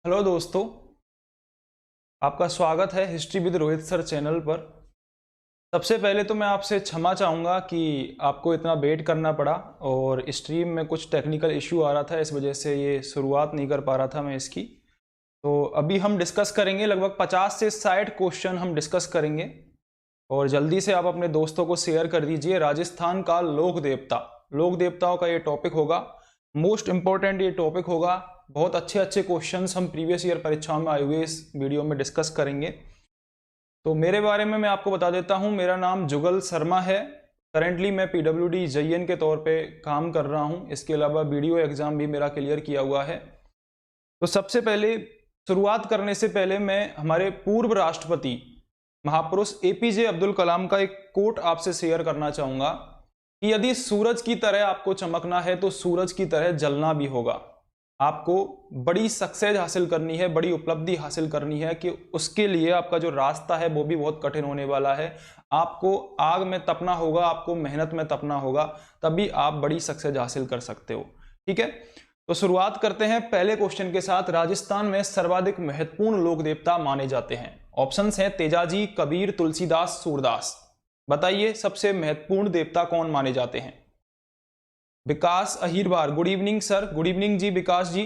Hello दोस्तों, आपका स्वागत है history with Rohit sir channel पर। सबसे पहले तो मैं आपसे क्षमा चाहूँगा कि आपको इतना वेट करना पड़ा और स्ट्रीम में कुछ टेक्निकल इश्यू आ रहा था, इस वजह से ये शुरुआत नहीं कर पा रहा था मैं इसकी। तो अभी हम डिस्कस करेंगे, लगभग 50 से 60 क्वेश्चन हम डिस्कस करेंगे और जल्दी से आप अपने दोस्तों को शेयर कर दीजिए। राजस्थान का लोक देवताओं का ये टॉपिक होगा, मोस्ट इंपॉर्टेंट ये टॉपिक होगा। बहुत अच्छे अच्छे क्वेश्चंस हम प्रीवियस ईयर परीक्षाओं में आए हुए इस वीडियो में डिस्कस करेंगे। तो मेरे बारे में मैं आपको बता देता हूं, मेरा नाम जुगल शर्मा है। करेंटली मैं पीडब्ल्यूडी जेईएन के तौर पे काम कर रहा हूं, इसके अलावा वीडियो एग्जाम भी मेरा क्लियर किया हुआ है। तो सबसे पहले शुरुआत करने से पहले मैं हमारे पूर्व राष्ट्रपति महापुरुष एपीजे अब्दुल कलाम का एक कोट आपसे शेयर करना चाहूंगा कि यदि सूरज की तरह आपको चमकना है तो सूरज की तरह जलना भी होगा। आपको बड़ी सक्सेस हासिल करनी है, बड़ी उपलब्धि हासिल करनी है कि उसके लिए आपका जो रास्ता है वो भी बहुत कठिन होने वाला है। आपको आग में तपना होगा, आपको मेहनत में तपना होगा, तभी आप बड़ी सक्सेस हासिल कर सकते हो। ठीक है, तो शुरुआत करते हैं पहले क्वेश्चन के साथ। राजस्थान में सर्वाधिक महत्वपूर्ण लोक देवता माने जाते हैं। ऑप्शंस हैं तेजाजी, कबीर, तुलसीदास, सूरदास। बताइए सबसे महत्वपूर्ण देवता कौन माने जाते हैं। Vikas Ahirwar, good evening sir. Good evening ji Vikas ji.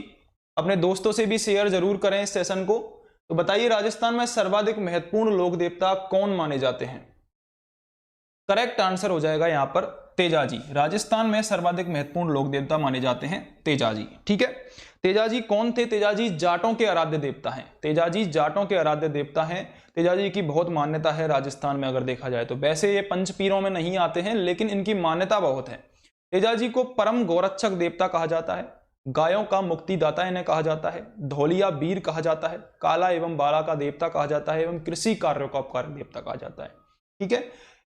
अपने दोस्तों से भी शेयर जरूर करें इस सेशन को। तो बताइए राजस्थान में सर्वाधिक महत्वपूर्ण लोक देवता कौन माने जाते हैं। करेक्ट आंसर हो जाएगा यहां पर तेजाजी। राजस्थान में सर्वाधिक महत्वपूर्ण लोक देवता माने जाते हैं तेजाजी। ठीक है, तेजाजी कौन थे? तेजाजी जाटों के आराध्य देवता हैं। तेजाजी जाटों के आराध्य देवता हैं। तेजाजी की बहुत मान्यता है राजस्थान में, अगर देखा जाए तो। वैसे ये पंचपीरों में नहीं आते हैं, लेकिन इनकी मान्यता बहुत है। तेजाजी को परम गौरक्षक देवता कहा जाता है, गायों का मुक्तिदाता इन्हें कहा जाता है, धौलिया वीर कहा जाता है, काला एवं बाला का देवता कहा जाता है एवं कृषि कार्यों का उपकारक देवता कहा जाता है। ठीक है,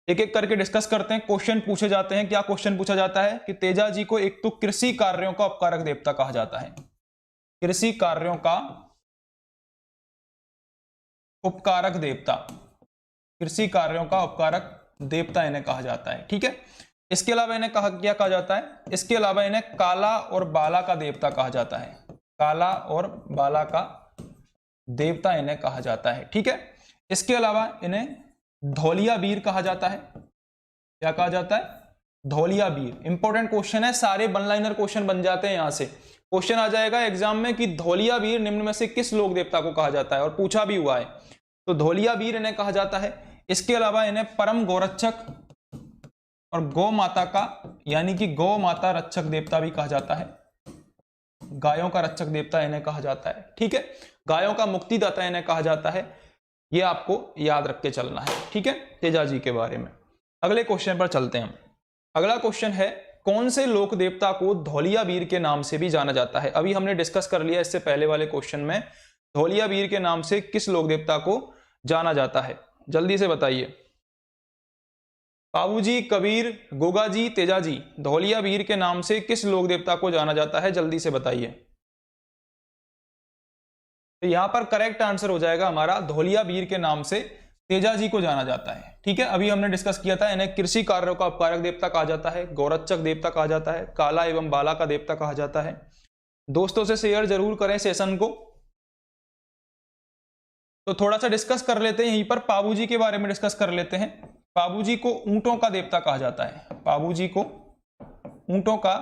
एक एक करके डिस्कस करते हैं। क्वेश्चन पूछे जाते हैं। क्या क्वेश्चन पूछा जाता है कि तेजाजी को एक तो कृषि कार्यों का उपकारक देवता कहा जाता है, कृषि कार्यों का उपकारक देवता, कृषि कार्यों का उपकारक देवता इन्हें कहा जाता है। ठीक है, इसके अलावा इन्हें क्या कहा जाता है? इसके अलावा इन्हें काला और बाला का देवता कहा जाता है। काला और बाला का देवता इन्हें कहा जाता है। ठीक है, इसके अलावा इन्हें धौलिया वीर कहा जाता है। क्या कहा जाता है? धौलिया वीर। इंपॉर्टेंट क्वेश्चन है, सारे वन लाइनर क्वेश्चन बन जाते हैं। यहां से क्वेश्चन आ जाएगा एग्जाम में कि धौलिया वीर निम्न में से किस लोक देवता को कहा जाता है, और पूछा भी हुआ है। तो धौलिया वीर इन्हें कहा जाता है। इसके अलावा इन्हें परम गौरक्षक और गौ माता का, यानी कि गौ माता रक्षक देवता भी कहा जाता है। गायों का रक्षक देवता इन्हें कहा जाता है। ठीक है, गायों का मुक्तिदाता इन्हें कहा जाता है। ये आपको याद रख के चलना है। ठीक है, तेजाजी के बारे में। अगले क्वेश्चन पर चलते हैं। अगला क्वेश्चन है, कौन से लोक देवता को धौलिया वीर के नाम से भी जाना जाता है? अभी हमने डिस्कस कर लिया इससे पहले वाले क्वेश्चन में, धौलिया वीर के नाम से किस लोक देवता को जाना जाता है? जल्दी से बताइए। पाबूजी, कबीर, गोगाजी, तेजाजी, धौलिया वीर के नाम से किस लोक देवता को जाना जाता है? जल्दी से बताइए। तो यहां पर करेक्ट आंसर हो जाएगा हमारा, धौलिया वीर के नाम से तेजाजी को जाना जाता है। ठीक है, अभी हमने डिस्कस किया था, इन्हें कृषि कार्यों का उपकारक देवता कहा जाता है, गौरक्षक देवता कहा जाता है, काला एवं बाला का देवता कहा जाता है। दोस्तों से शेयर जरूर करें सेशन को। तो थोड़ा सा डिस्कस कर लेते हैं, यहीं पर पाबूजी के बारे में डिस्कस कर लेते हैं। पाबूजी को ऊंटों का देवता कहा जाता है। पाबूजी को ऊंटों का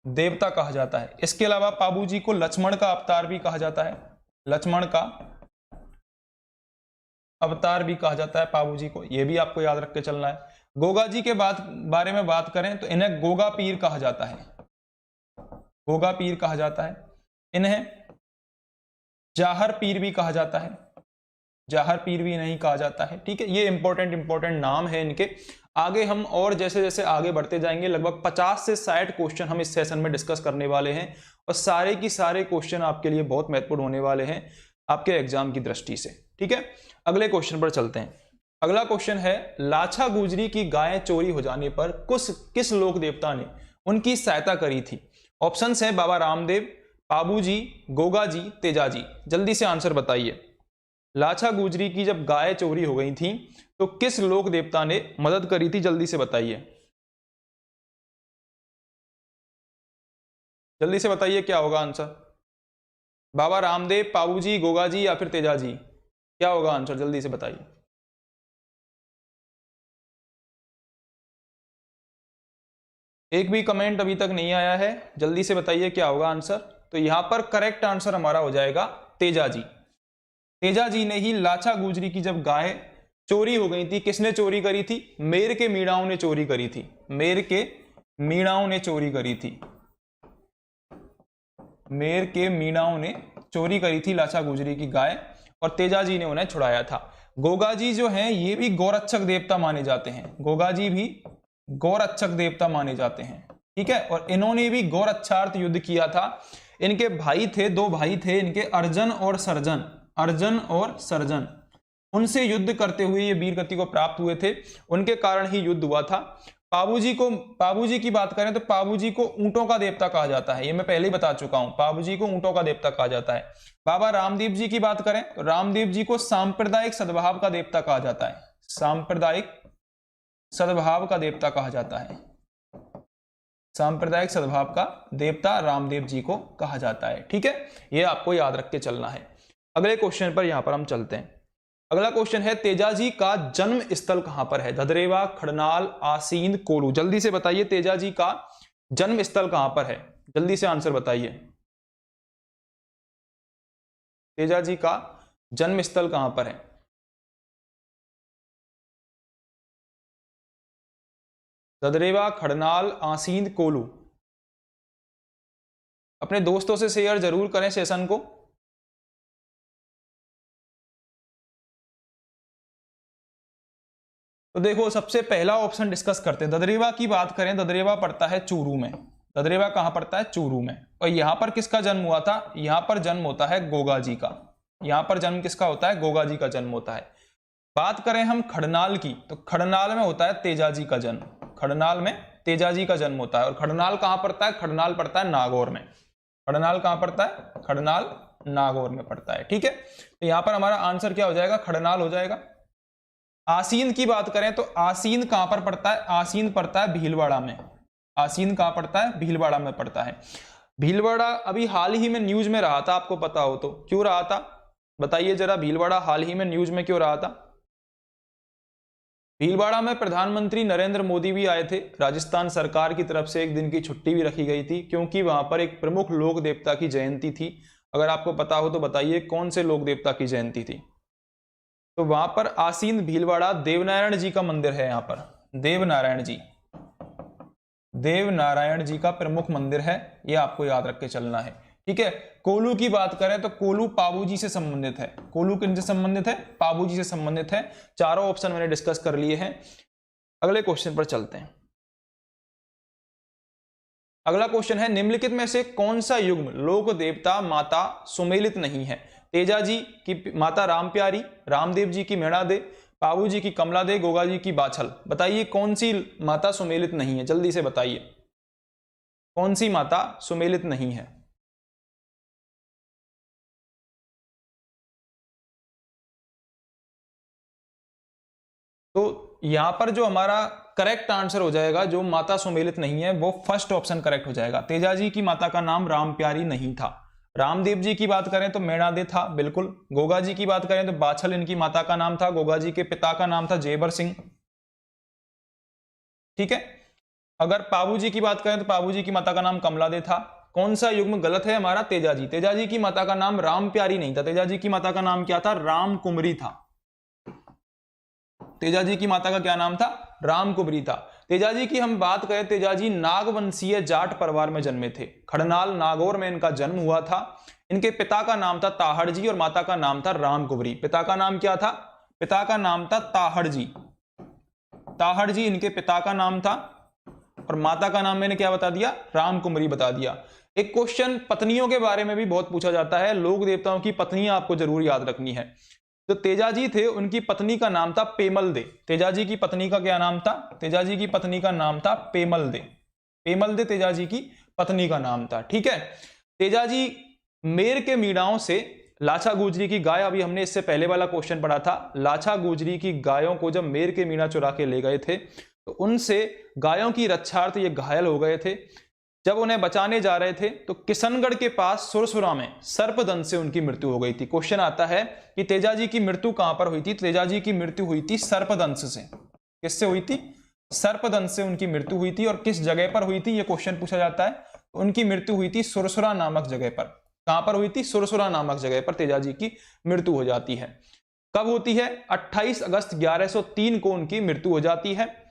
देवता कहा जाता है। इसके अलावा पाबूजी को लक्ष्मण का अवतार भी कहा जाता है। लक्ष्मण का अवतार भी कहा जाता है पाबूजी को, यह भी आपको याद रख के चलना है। गोगा जी के बारे में बात करें तो इन्हें गोगा पीर कहा जाता है। गोगा पीर कहा जाता है। इन्हें जाहर पीर भी कहा जाता है। जाहर पीर भी नहीं कहा जाता है। ठीक है, ये इंपॉर्टेंट नाम है इनके। आगे हम और जैसे जैसे आगे बढ़ते जाएंगे, लगभग 50 से 60 क्वेश्चन हम इस सेशन में डिस्कस करने वाले हैं, और सारे की सारे क्वेश्चन आपके लिए बहुत महत्वपूर्ण होने वाले हैं आपके एग्जाम की दृष्टि से। ठीक है, अगले क्वेश्चन पर चलते हैं। अगला क्वेश्चन है, लाछा गुजरी की गायें चोरी हो जाने पर किस लोक देवता ने उनकी सहायता करी थी? ऑप्शंस है बाबा रामदेव, पाबूजी, गोगाजी, तेजाजी। जल्दी से आंसर बताइए। लाछा गुजरी की जब गाय चोरी हो गई थी तो किस लोक देवता ने मदद करी थी? जल्दी से बताइए। जल्दी से बताइए क्या होगा आंसर। बाबा रामदेव, पाबूजी, गोगाजी या फिर तेजाजी, क्या होगा आंसर, जल्दी से बताइए। एक भी कमेंट अभी तक नहीं आया है, जल्दी से बताइए क्या होगा आंसर। तो यहां पर करेक्ट आंसर हमारा हो जाएगा तेजाजी। तेजाजी ने ही लाछा गुजरी की जब गाय चोरी हो गई थी, किसने चोरी करी थी? मेर के मीणाओं ने चोरी करी थी, मेर के मीणाओं ने चोरी करी थी, मेर के मीणाओं ने चोरी करी थी लाछा गुजरी की गाय, और तेजाजी ने उन्हें छुड़ाया था। गोगाजी जो हैं ये भी गौरक्षक देवता माने जाते हैं, गोगाजी भी गौरक्षक देवता माने जाते हैं, ठीक है। और इन्होंने भी गौरक्षार्थ युद्ध किया था। इनके भाई थे, दो भाई थे इनके, अर्जन और सर्जन, अर्जन और सर्जन, उनसे युद्ध करते हुए ये वीर गति को प्राप्त हुए थे, उनके कारण ही युद्ध हुआ था। पाबूजी की बात करें तो पाबूजी को ऊंटों का देवता कहा जाता है, ये मैं पहले ही बता चुका हूं, पाबूजी को ऊंटों का देवता कहा जाता है। बाबा रामदेव जी की बात करें तो रामदेव जी को सांप्रदायिक सद्भाव का देवता कहा जाता है, सांप्रदायिक सद्भाव का देवता कहा जाता है, सांप्रदायिक सद्भाव का देवता रामदेव जी को कहा जाता है, ठीक है। ये आपको याद रख के चलना है। अगले क्वेश्चन पर यहां पर हम चलते हैं। अगला क्वेश्चन है तेजाजी का जन्म स्थल कहां पर है? धदरेवा, खड़नाल, आसींद, कोलू, जल्दी से बताइए तेजाजी का जन्म स्थल कहां पर है, जल्दी से आंसर बताइए। तेजाजी का जन्म स्थल कहां पर है? धदरेवा, खड़नाल, आसींद, कोलू। अपने दोस्तों से शेयर जरूर करें सेशन को। तो देखो सबसे पहला ऑप्शन डिस्कस करते हैं। ददरेवा की बात करें, ददरेवा पड़ता है चूरू में, ददरेवा कहां पड़ता है? चूरू में। और यहां पर किसका जन्म हुआ था? यहां पर जन्म होता है गोगाजी का, यहां पर जन्म किसका होता है? गोगाजी का जन्म होता है। बात करें हम खड़नाल की, तो खड़नाल में होता है तेजाजी का जन्म, खड़नाल में तेजाजी का जन्म होता है। और खड़नाल कहां पड़ता है? खड़नाल पड़ता है नागौर में, खड़नाल कहां पड़ता है? खड़नाल नागौर में पड़ता है, ठीक है। तो यहां पर हमारा आंसर क्या हो जाएगा? खड़नाल हो जाएगा। आसीन की बात करें तो आसीन कहां पर पड़ता है? आसीन पड़ता है भीलवाड़ा में, आसीन कहां पड़ता है? भीलवाड़ा में पड़ता है। भीलवाड़ा अभी हाल ही में न्यूज में रहा था, आपको पता हो तो, क्यों रहा था बताइए जरा, भीलवाड़ा हाल ही में न्यूज में क्यों रहा था? भीलवाड़ा में प्रधानमंत्री नरेंद्र मोदी भी आए थे, राजस्थान सरकार की तरफ से एक दिन की छुट्टी भी रखी गई थी, क्योंकि वहां पर एक प्रमुख लोक देवता की जयंती थी। अगर आपको पता हो तो बताइए कौन से लोक देवता की जयंती थी? तो वहां पर आसीन भीलवाड़ा देवनारायण जी का मंदिर है, यहां पर देवनारायण जी, देवनारायण जी का प्रमुख मंदिर है, यह आपको याद रख के चलना है, ठीक है। कोलू की बात करें तो कोलू पाबूजी से संबंधित है, कोलू किनसे संबंधित है? पाबूजी से संबंधित है। चारों ऑप्शन मैंने डिस्कस कर लिए हैं। अगले क्वेश्चन पर चलते हैं। अगला क्वेश्चन है निम्नलिखित में से कौन सा युग्म लोक देवता माता सुमेलित नहीं है? तेजाजी की माता राम प्यारी, रामदेव जी की मेणा दे, पाबू जी की कमला दे, गोगा जी की बाछल, बताइए कौन सी माता सुमेलित नहीं है, जल्दी से बताइए कौन सी माता सुमेलित नहीं है। तो यहां पर जो हमारा करेक्ट आंसर हो जाएगा, जो माता सुमेलित नहीं है, वो फर्स्ट ऑप्शन करेक्ट हो जाएगा। तेजाजी की माता का नाम राम प्यारी नहीं था। रामदेव जी की बात करें तो मेणादे था, बिल्कुल। गोगा जी की बात करें तो बाछल इनकी माता का नाम था, गोगा जी के पिता का नाम था जेबर सिंह, ठीक है। अगर पाबू जी की बात करें तो पाबू जी की माता का नाम कमलादे था। कौन सा युग्म गलत है हमारा? तेजाजी। तेजाजी की माता का नाम राम प्यारी नहीं था, तेजाजी की माता का नाम क्या था? राम कुमरी था। तेजाजी की माता का क्या नाम था? राम कुबरी था। तेजाजी की हम बात करें, तेजाजी नागवंशीय जाट परिवार में जन्मे थे, खड़नाल नागौर में इनका जन्म हुआ था। इनके पिता का नाम था ताहड़ जी और माता का नाम था राम कुबरी। पिता का नाम क्या था? पिता का नाम था ताहड़ जी, ताहड़ जी इनके पिता का नाम था, और माता का नाम मैंने क्या बता दिया? राम कुमरी बता दिया। एक क्वेश्चन पत्नियों के बारे में भी बहुत पूछा जाता है, लोक देवताओं की पत्नियां आपको जरूर याद रखनी है। तो तेजाजी थे, उनकी पत्नी का नाम था पेमल दे। तेजाजी की पत्नी का क्या नाम था? तेजाजी की पत्नी का नाम था पेमल दे, पेमल दे तेजाजी की पत्नी का नाम था, ठीक है। तेजाजी मेर के मीणाओं से लाछा गुजरी की गाय, अभी हमने इससे पहले वाला क्वेश्चन पढ़ा था, लाछा गुजरी की गायों को जब मेर के मीणा चुरा के ले गए थे तो उनसे गायों की रक्षार्थ ये घायल हो गए थे। जब उन्हें बचाने जा रहे थे तो किशनगढ़ के पास सुरसुरा में सर्पदंश से उनकी मृत्यु हो गई थी। क्वेश्चन आता है कि तेजाजी की मृत्यु कहां पर हुई थी? तेजाजी की मृत्यु हुई थी सर्पदंश से। किससे हुई थी? सर्पदंश से उनकी मृत्यु हुई थी। और किस जगह पर हुई थी, यह क्वेश्चन पूछा जाता है। उनकी मृत्यु हुई थी सुरसुरा नामक जगह पर। कहां पर हुई थी? सुरसुरा नामक जगह पर तेजाजी की मृत्यु हो जाती है। कब होती है? 28 अगस्त 1103 को उनकी मृत्यु हो जाती है।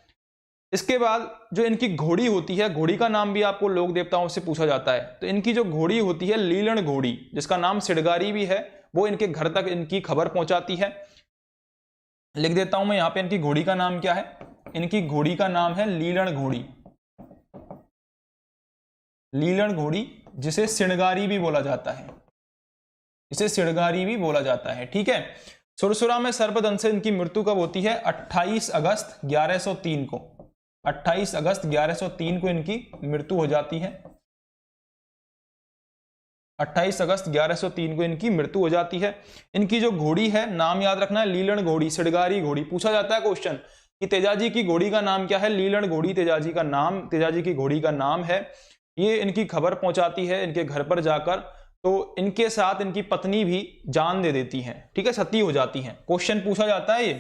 इसके बाद जो इनकी घोड़ी होती है, घोड़ी का नाम भी आपको लोक देवताओं से पूछा जाता है। तो इनकी जो घोड़ी होती है लीलन घोड़ी, जिसका नाम सिडगारी भी है, वो इनके घर तक इनकी खबर पहुंचाती है। लिख देता हूं मैं यहां पे, इनकी घोड़ी का नाम क्या है? इनकी घोड़ी का नाम है लीलन घोड़ी। लीलन घोड़ी, जिसे सिडगारी भी बोला जाता है, इसे सिडगारी भी बोला जाता है। ठीक है। सुरसुरा में सर्पदंश से इनकी मृत्यु कब होती है? 28 अगस्त 1103 को। 28 अगस्त 1103 को इनकी मृत्यु हो जाती है। 28 अगस्त 1103 को इनकी मृत्यु हो जाती है। इनकी जो घोड़ी है, नाम याद रखना है, लीलन घोड़ी, सिडगारी घोड़ी। पूछा जाता है क्वेश्चन कि तेजाजी की घोड़ी का नाम क्या है? लीलन घोड़ी तेजाजी का नाम, तेजाजी की घोड़ी का नाम है। ये इनकी खबर पहुंचाती है इनके घर पर जाकर। तो इनके साथ इनकी पत्नी भी जान दे देती है। ठीक है, सती हो जाती है। क्वेश्चन पूछा जाता है ये।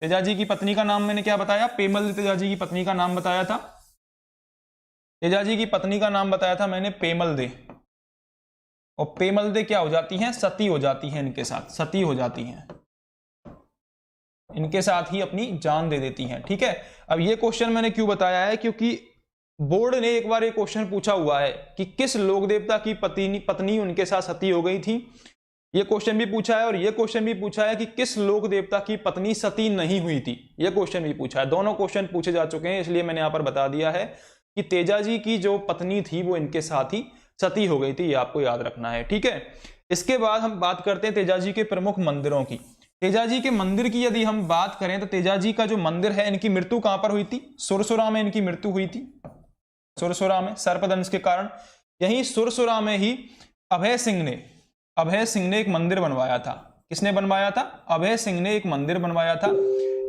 तेजाजी की पत्नी का नाम मैंने क्या बताया? पेमल तेजाजी की पत्नी का नाम बताया था। तेजाजी की पत्नी का नाम बताया था मैंने पेमल दे। और पेमल दे क्या हो जाती हैं? सती हो जाती हैं, इनके साथ सती हो जाती हैं, इनके साथ ही अपनी जान दे देती हैं। ठीक है। अब ये क्वेश्चन मैंने क्यों बताया है? क्योंकि बोर्ड ने एक बार एक क्वेश्चन पूछा हुआ है कि किस लोक देवता की पत्नी उनके साथ सती हो गई थी। यह क्वेश्चन भी पूछा है, और यह क्वेश्चन भी पूछा है कि किस लोक देवता की पत्नी सती नहीं हुई थी। यह क्वेश्चन भी पूछा है। दोनों क्वेश्चन पूछे जा चुके हैं, इसलिए मैंने यहां पर बता दिया है कि तेजाजी की जो पत्नी थी वो इनके साथ ही सती हो गई थी। ये आपको याद रखना है। ठीक है। इसके बाद हम बात करते हैं तेजाजी के प्रमुख मंदिरों की। तेजाजी के मंदिर की यदि हम बात करें तो तेजाजी का जो मंदिर है, इनकी मृत्यु कहां पर हुई थी? सुरसुरा में इनकी मृत्यु हुई थी। सुरसुरा में सर्पदंश के कारण। यहीं सुरसुरा में ही अभय सिंह ने एक मंदिर बनवाया था। किसने बनवाया था? अभय सिंह ने एक मंदिर बनवाया था।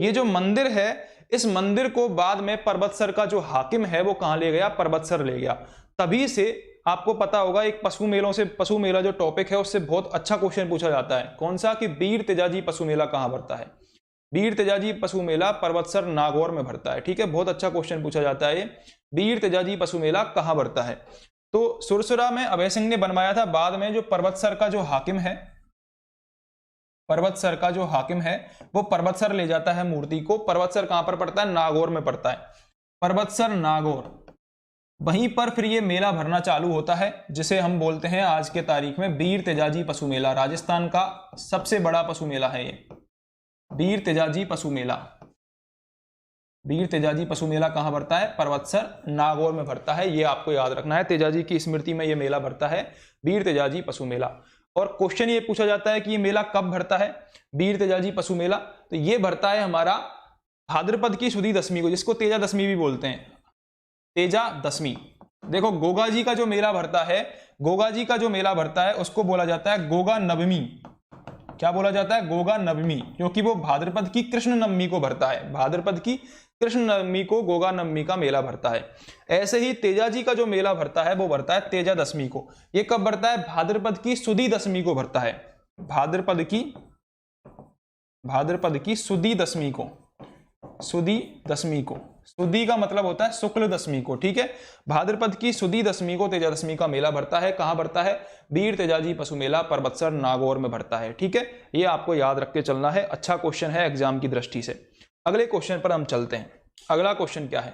ये जो मंदिर है, इस मंदिर को बाद में पर्वतसर का जो हाकिम है वो कहां ले गया? पर्वतसर ले गया। तभी से आपको पता होगा, एक पशु मेला जो टॉपिक है उससे बहुत अच्छा क्वेश्चन पूछा जाता है। कौन सा? कि वीर तेजाजी पशु मेला कहां भरता है? वीर तेजाजी पशु मेला पर्वतसर नागौर में भरता है। ठीक है, बहुत अच्छा क्वेश्चन पूछा जाता है ये। वीर तेजाजी पशु मेला कहां भरता है? तो सुरसुरा में अभय सिंह ने बनवाया था। बाद में जो पर्वतसर का जो हाकिम है, वो पर्वतसर ले जाता है मूर्ति को। पर्वतसर कहां पर पड़ता है? नागौर में पड़ता है। पर्वतसर नागौर, वहीं पर फिर ये मेला भरना चालू होता है, जिसे हम बोलते हैं आज के तारीख में वीर तेजाजी पशु मेला। राजस्थान का सबसे बड़ा पशु मेला है ये, वीर तेजाजी पशु मेला। वीर तेजाजी पशु मेला कहां भरता है? पर्वतसर नागौर में भरता है। ये आपको याद रखना है। तेजाजी की स्मृति में ये मेला भरता है, वीर तेजाजी पशु मेला। और क्वेश्चन ये पूछा जाता है कि ये मेला कब भरता है? वीर तेजाजी पशु मेला तो ये भरता है हमारा भाद्रपद की सुदी दशमी को, जिसको तेजा दशमी भी बोलते हैं। तेजा दशमी। देखो, गोगा जी का जो मेला भरता है, उसको बोला जाता है गोगा नवमी। क्या बोला जाता है? गोगा नवमी, क्योंकि वो भाद्रपद की कृष्ण नवमी को भरता है। भाद्रपद की कृष्ण नवमी को गोगा नवमी का मेला भरता है। ऐसे ही तेजाजी का जो मेला भरता है वो भरता है तेजा दशमी को। ये कब भरता है? भाद्रपद की सुदी दशमी को भरता है। भाद्रपद की सुदी दशमी को। सुदी का मतलब होता है शुक्ल दशमी को। ठीक है, भाद्रपद की सुदी दशमी को तेजा दशमी का मेला भरता है। कहां भरता है? वीर तेजाजी पशु मेला पर्वतसर नागौर में भरता है। ठीक है, ये आपको याद रख के चलना है। अच्छा क्वेश्चन है एग्जाम की दृष्टि से। अगले क्वेश्चन पर हम चलते हैं। अगला क्वेश्चन क्या है?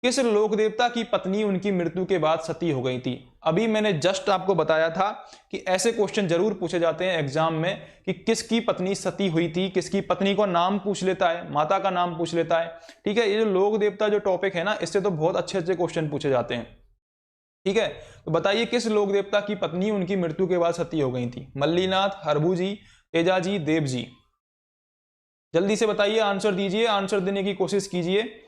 किस लोक देवता की पत्नी उनकी मृत्यु के बाद सती हो गई थी? अभी मैंने जस्ट आपको बताया था कि ऐसे क्वेश्चन जरूर पूछे जाते हैं एग्जाम में कि किसकी पत्नी सती हुई थी। किसकी पत्नी को नाम पूछ लेता है, माता का नाम पूछ लेता है। ठीक है, ये जो लोक देवता जो टॉपिक है ना, इससे तो बहुत अच्छे अच्छे क्वेश्चन पूछे जाते हैं। ठीक है, तो बताइए किस लोक देवता की पत्नी उनकी मृत्यु के बाद सती हो गई थी? मल्लीनाथ, हरभू जी, तेजाजी, देव जी। जल्दी से बताइए, आंसर दीजिए, आंसर देने की कोशिश कीजिए।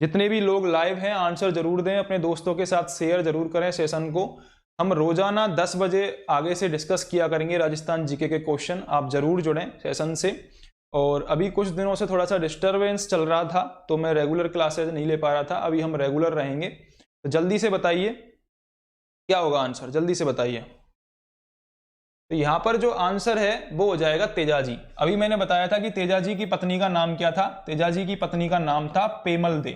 जितने भी लोग लाइव हैं आंसर जरूर दें, अपने दोस्तों के साथ शेयर जरूर करें सेशन को। हम रोजाना 10 बजे आगे से डिस्कस किया करेंगे राजस्थान जीके के क्वेश्चन। आप जरूर जुड़ें सेशन से। और अभी कुछ दिनों से थोड़ा सा डिस्टरबेंस चल रहा था, तो मैं रेगुलर क्लासेज नहीं ले पा रहा था। अभी हम रेगुलर रहेंगे। तो जल्दी से बताइए क्या होगा आंसर, जल्दी से बताइए। तो यहां पर जो आंसर है वो हो जाएगा तेजाजी। अभी मैंने बताया था कि तेजाजी की पत्नी का नाम क्या था, तेजाजी की पत्नी का नाम था पेमल दे।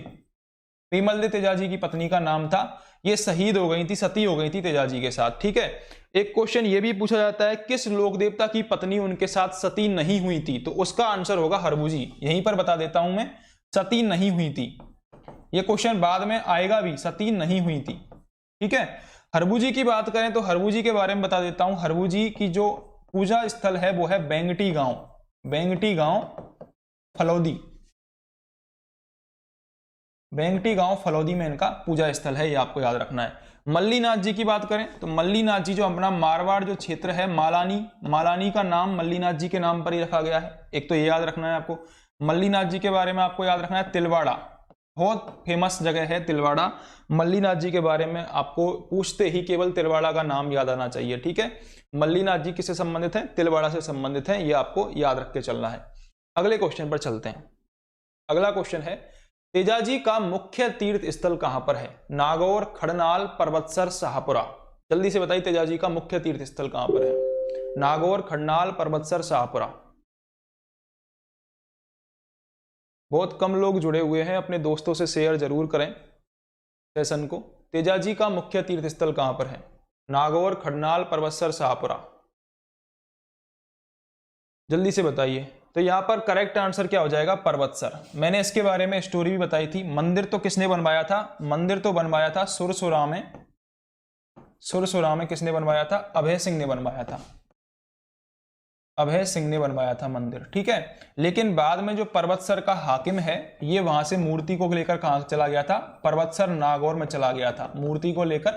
पेमल दे तेजाजी की पत्नी का नाम था। ये शहीद हो गई थी, सती हो गई थी तेजाजी के साथ, ठीक है। एक क्वेश्चन ये भी पूछा जाता है किस लोक देवता की पत्नी उनके साथ सती नहीं हुई थी, तो उसका आंसर होगा हरबुजी। यहीं पर बता देता हूं मैं, सती नहीं हुई थी। ये क्वेश्चन बाद में आएगा भी, सती नहीं हुई थी, ठीक है। हरबुजी की बात करें तो हरबुजी के बारे में बता देता हूं। हरबुजी की जो पूजा स्थल है वो है बेंगटी गांव, बेंगटी गांव फलौदी, बेंगटी गांव फलौदी में इनका पूजा स्थल है, ये आपको याद रखना है। मल्लीनाथ जी की बात करें तो मल्लीनाथ जी जो अपना मारवाड़ जो क्षेत्र है, मालानी, मालानी का नाम मल्लीनाथ जी के नाम पर ही रखा गया है, एक तो ये याद रखना है आपको। मल्लीनाथ जी के बारे में आपको याद रखना है तिलवाड़ा, बहुत फेमस जगह है तिलवाड़ा। मल्लीनाथ जी के बारे में आपको पूछते ही केवल तिलवाड़ा का नाम याद आना चाहिए, ठीक है। मल्लीनाथ जी किससे संबंधित है, तिलवाड़ा से संबंधित है, ये आपको याद रख के चलना है। अगले क्वेश्चन पर चलते हैं। अगला क्वेश्चन है तेजाजी का मुख्य तीर्थ स्थल कहां पर है, नागौर, खड़नाल, परबतसर, शाहपुरा। जल्दी से बताइए तेजाजी का मुख्य तीर्थ स्थल कहां पर है, नागौर, खड़नाल, परबतसर, शाहपुरा। बहुत कम लोग जुड़े हुए हैं, अपने दोस्तों से शेयर जरूर करें सेशन को। तेजाजी का मुख्य तीर्थ स्थल कहां पर है, नागौर, खड़नाल, परबतसर, शाहपुरा। जल्दी से बताइए। तो यहां पर करेक्ट आंसर क्या हो जाएगा, परबतसर। मैंने इसके बारे में स्टोरी भी बताई थी। मंदिर तो किसने बनवाया था, मंदिर तो बनवाया था सुरसुरा में, सुरसुरा में किसने बनवाया था, अभय सिंह ने बनवाया था, अभय सिंह ने बनवाया था मंदिर, ठीक है। लेकिन बाद में जो परबतसर का हाकिम है, ये वहां से मूर्ति को लेकर कहां चला गया था, परबतसर नागौर में चला गया था, मूर्ति को लेकर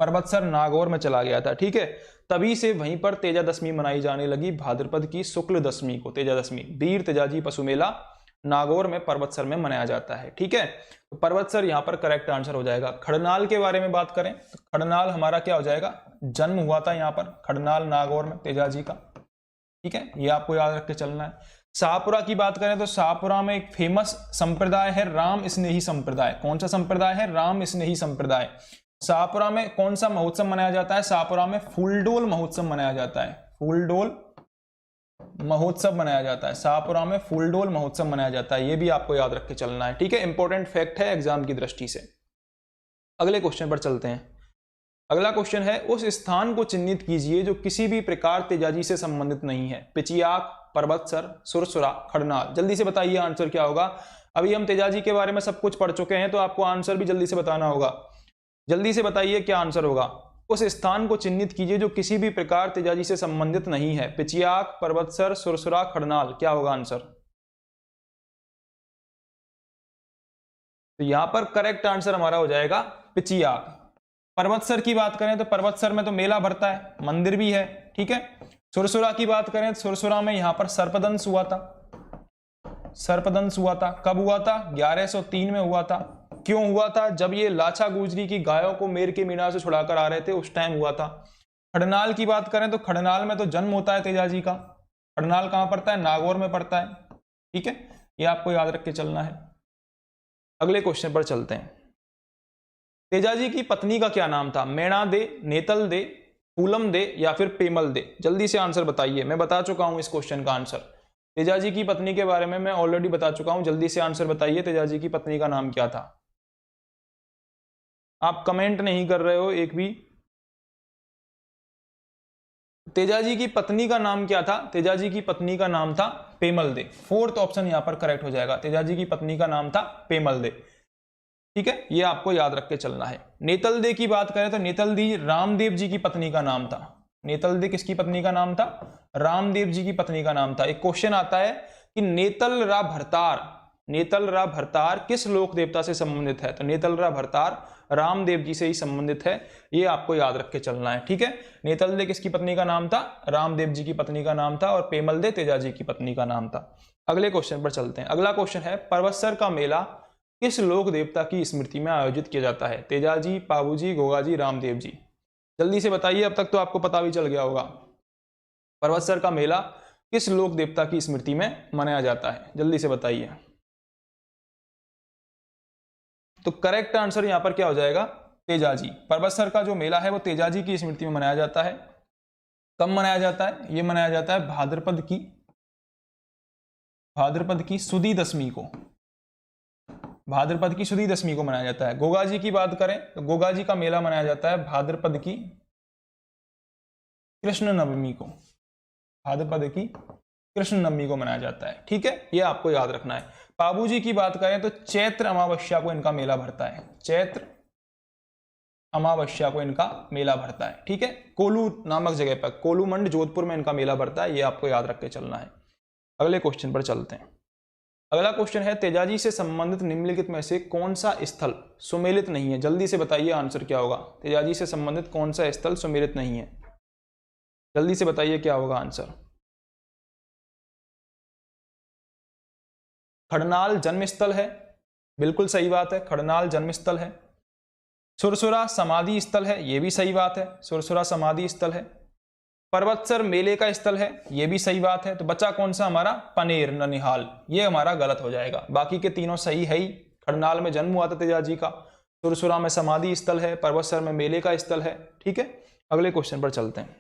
परबतसर नागौर में चला गया था, ठीक है। तभी से वहीं पर तेजा दशमी मनाई जाने लगी, भाद्रपद की शुक्ल दशमी को तेजा दशमी, वीर तेजाजी पशु मेला नागौर में परबतसर में मनाया जाता है, ठीक है। तो परबतसर यहां पर करेक्ट आंसर हो जाएगा। खड़नाल के बारे में बात करें तो खड़नाल हमारा क्या हो जाएगा, जन्म हुआ था यहां पर खड़नाल नागौर में तेजाजी का, ठीक है, ये आपको याद रख के चलना है। शाहपुरा की बात करें तो शाहपुरा में एक फेमस संप्रदाय है राम स्नेही संप्रदाय। कौन सा संप्रदाय है, राम स्नेही संप्रदाय। शाहपुरा में कौन सा महोत्सव मनाया जाता है, शाहपुरा में फूलडोल महोत्सव मनाया जाता है, फूलडोल महोत्सव मनाया जाता है, शाहपुरा में फूलडोल महोत्सव मनाया जाता है, ये भी आपको याद रख के चलना है, ठीक है। इंपॉर्टेंट फैक्ट है एग्जाम की दृष्टि से। अगले क्वेश्चन पर चलते हैं। अगला क्वेश्चन है उस स्थान को चिन्हित कीजिए जो किसी भी प्रकार तेजाजी से संबंधित नहीं है, पिचियाक, परबतसर, सुरसुरा, खड़नाल। जल्दी से बताइए आंसर क्या होगा। अभी हम तेजाजी के बारे में सब कुछ पढ़ चुके हैं, तो आपको आंसर भी जल्दी से बताना होगा। जल्दी से बताइए क्या आंसर होगा। उस स्थान को चिन्हित कीजिए जो किसी भी प्रकार तेजाजी से संबंधित नहीं है, पिचियाक, परबतसर, सुरसुरा, खड़नाल। क्या होगा आंसर। तो यहां पर करेक्ट आंसर हमारा हो जाएगा पिचियाक। परबतसर की बात करें तो परबतसर में तो मेला भरता है, मंदिर भी है, ठीक है। सुरसुरा की बात करें तो सुरसुरा में यहां पर सर्पदंश हुआ था, सर्पदंश हुआ था। कब हुआ था, 1103 में हुआ था। क्यों हुआ था, जब ये लाछा गुजरी की गायों को मेर के मीनार से छुड़ाकर आ रहे थे उस टाइम हुआ था। खड़नाल की बात करें तो खड़नाल में तो जन्म होता है तेजाजी का। खड़नाल कहां पड़ता है, नागौर में पड़ता है, ठीक है, ये आपको याद रख के चलना है। अगले क्वेश्चन पर चलते हैं। तेजाजी की पत्नी का क्या नाम था, मैणा दे, नेतल दे, फूलम दे या फिर पेमल दे। जल्दी से आंसर बताइए। मैं बता चुका हूं इस क्वेश्चन का आंसर। तेजाजी की पत्नी के बारे में मैं ऑलरेडी बता चुका हूं, जल्दी से आंसर बताइए तेजाजी की पत्नी का नाम क्या था। आप कमेंट नहीं कर रहे हो एक भी। तेजाजी की पत्नी का नाम क्या था, तेजाजी की पत्नी का नाम था पेमल दे। फोर्थ ऑप्शन यहां पर करेक्ट हो जाएगा, तेजाजी की पत्नी का नाम था पेमल दे, ठीक है, ये आपको याद रख के चलना है। नेतल दे की बात करें तो नेतल दी रामदेव जी की पत्नी का नाम था। नेतल दे किसकी पत्नी का नाम था, रामदेव जी की पत्नी का नाम था। एक क्वेश्चन आता है कि नेतल रा भरतार, नेतल रा भरतार किस लोक देवता से संबंधित है, तो नेतल रा भरतार रामदेव जी से ही संबंधित है, ये आपको याद रख के चलना है, ठीक है। नेतल दे किसकी पत्नी का नाम था, रामदेव जी की पत्नी का नाम था, और पेमल दे तेजाजी की पत्नी का नाम था। अगले क्वेश्चन पर चलते हैं। अगला क्वेश्चन है परबतसर का मेला किस लोक देवता की स्मृति में आयोजित किया जाता है, तेजाजी, पाबूजी, गोगाजी, रामदेव जी। जल्दी से बताइए, अब तक तो आपको पता भी चल गया होगा। परबतसर का मेला किस लोक देवता की स्मृति में मनाया जाता है, जल्दी से बताइए। तो करेक्ट आंसर यहां पर क्या हो जाएगा, तेजाजी। परबतसर का जो मेला है वो तेजाजी की स्मृति में मनाया जाता है। कब मनाया जाता है? ये मनाया जाता है भाद्रपद की सुदी दशमी को। भाद्रपद की सुदी दशमी को मनाया जाता है। गोगा जी की बात करें तो गोगा जी का मेला मनाया जाता है भाद्रपद की कृष्ण नवमी को। भाद्रपद की कृष्ण नवमी को मनाया जाता है। ठीक है, ये आपको याद रखना है। पाबू जी की बात करें तो चैत्र अमावस्या को इनका मेला भरता है। चैत्र अमावस्या को इनका मेला भरता है। ठीक है, कोलू नामक जगह पर, कोलूमंड जोधपुर में इनका मेला भरता है। ये आपको याद रख के चलना है। अगले क्वेश्चन पर चलते हैं। अगला क्वेश्चन है, तेजाजी से संबंधित निम्नलिखित में से कौन सा स्थल सुमेलित नहीं है? जल्दी से बताइए आंसर क्या होगा। तेजाजी से संबंधित कौन सा स्थल सुमेलित नहीं है? जल्दी से बताइए क्या होगा आंसर। खड़नाल जन्मस्थल है, बिल्कुल सही बात है, खड़नाल जन्मस्थल है। सुरसुरा समाधि स्थल है, यह भी सही बात है, सुरसुरा समाधि स्थल है। परबतसर मेले का स्थल है, यह भी सही बात है। तो बचा कौन सा हमारा? पनेर ननिहाल, ये हमारा गलत हो जाएगा। बाकी के तीनों सही है ही। खड़नाल में जन्म हुआ था तेजाजी का, सुरसुरा में समाधि स्थल है, परबतसर में मेले का स्थल है। ठीक है, अगले क्वेश्चन पर चलते हैं।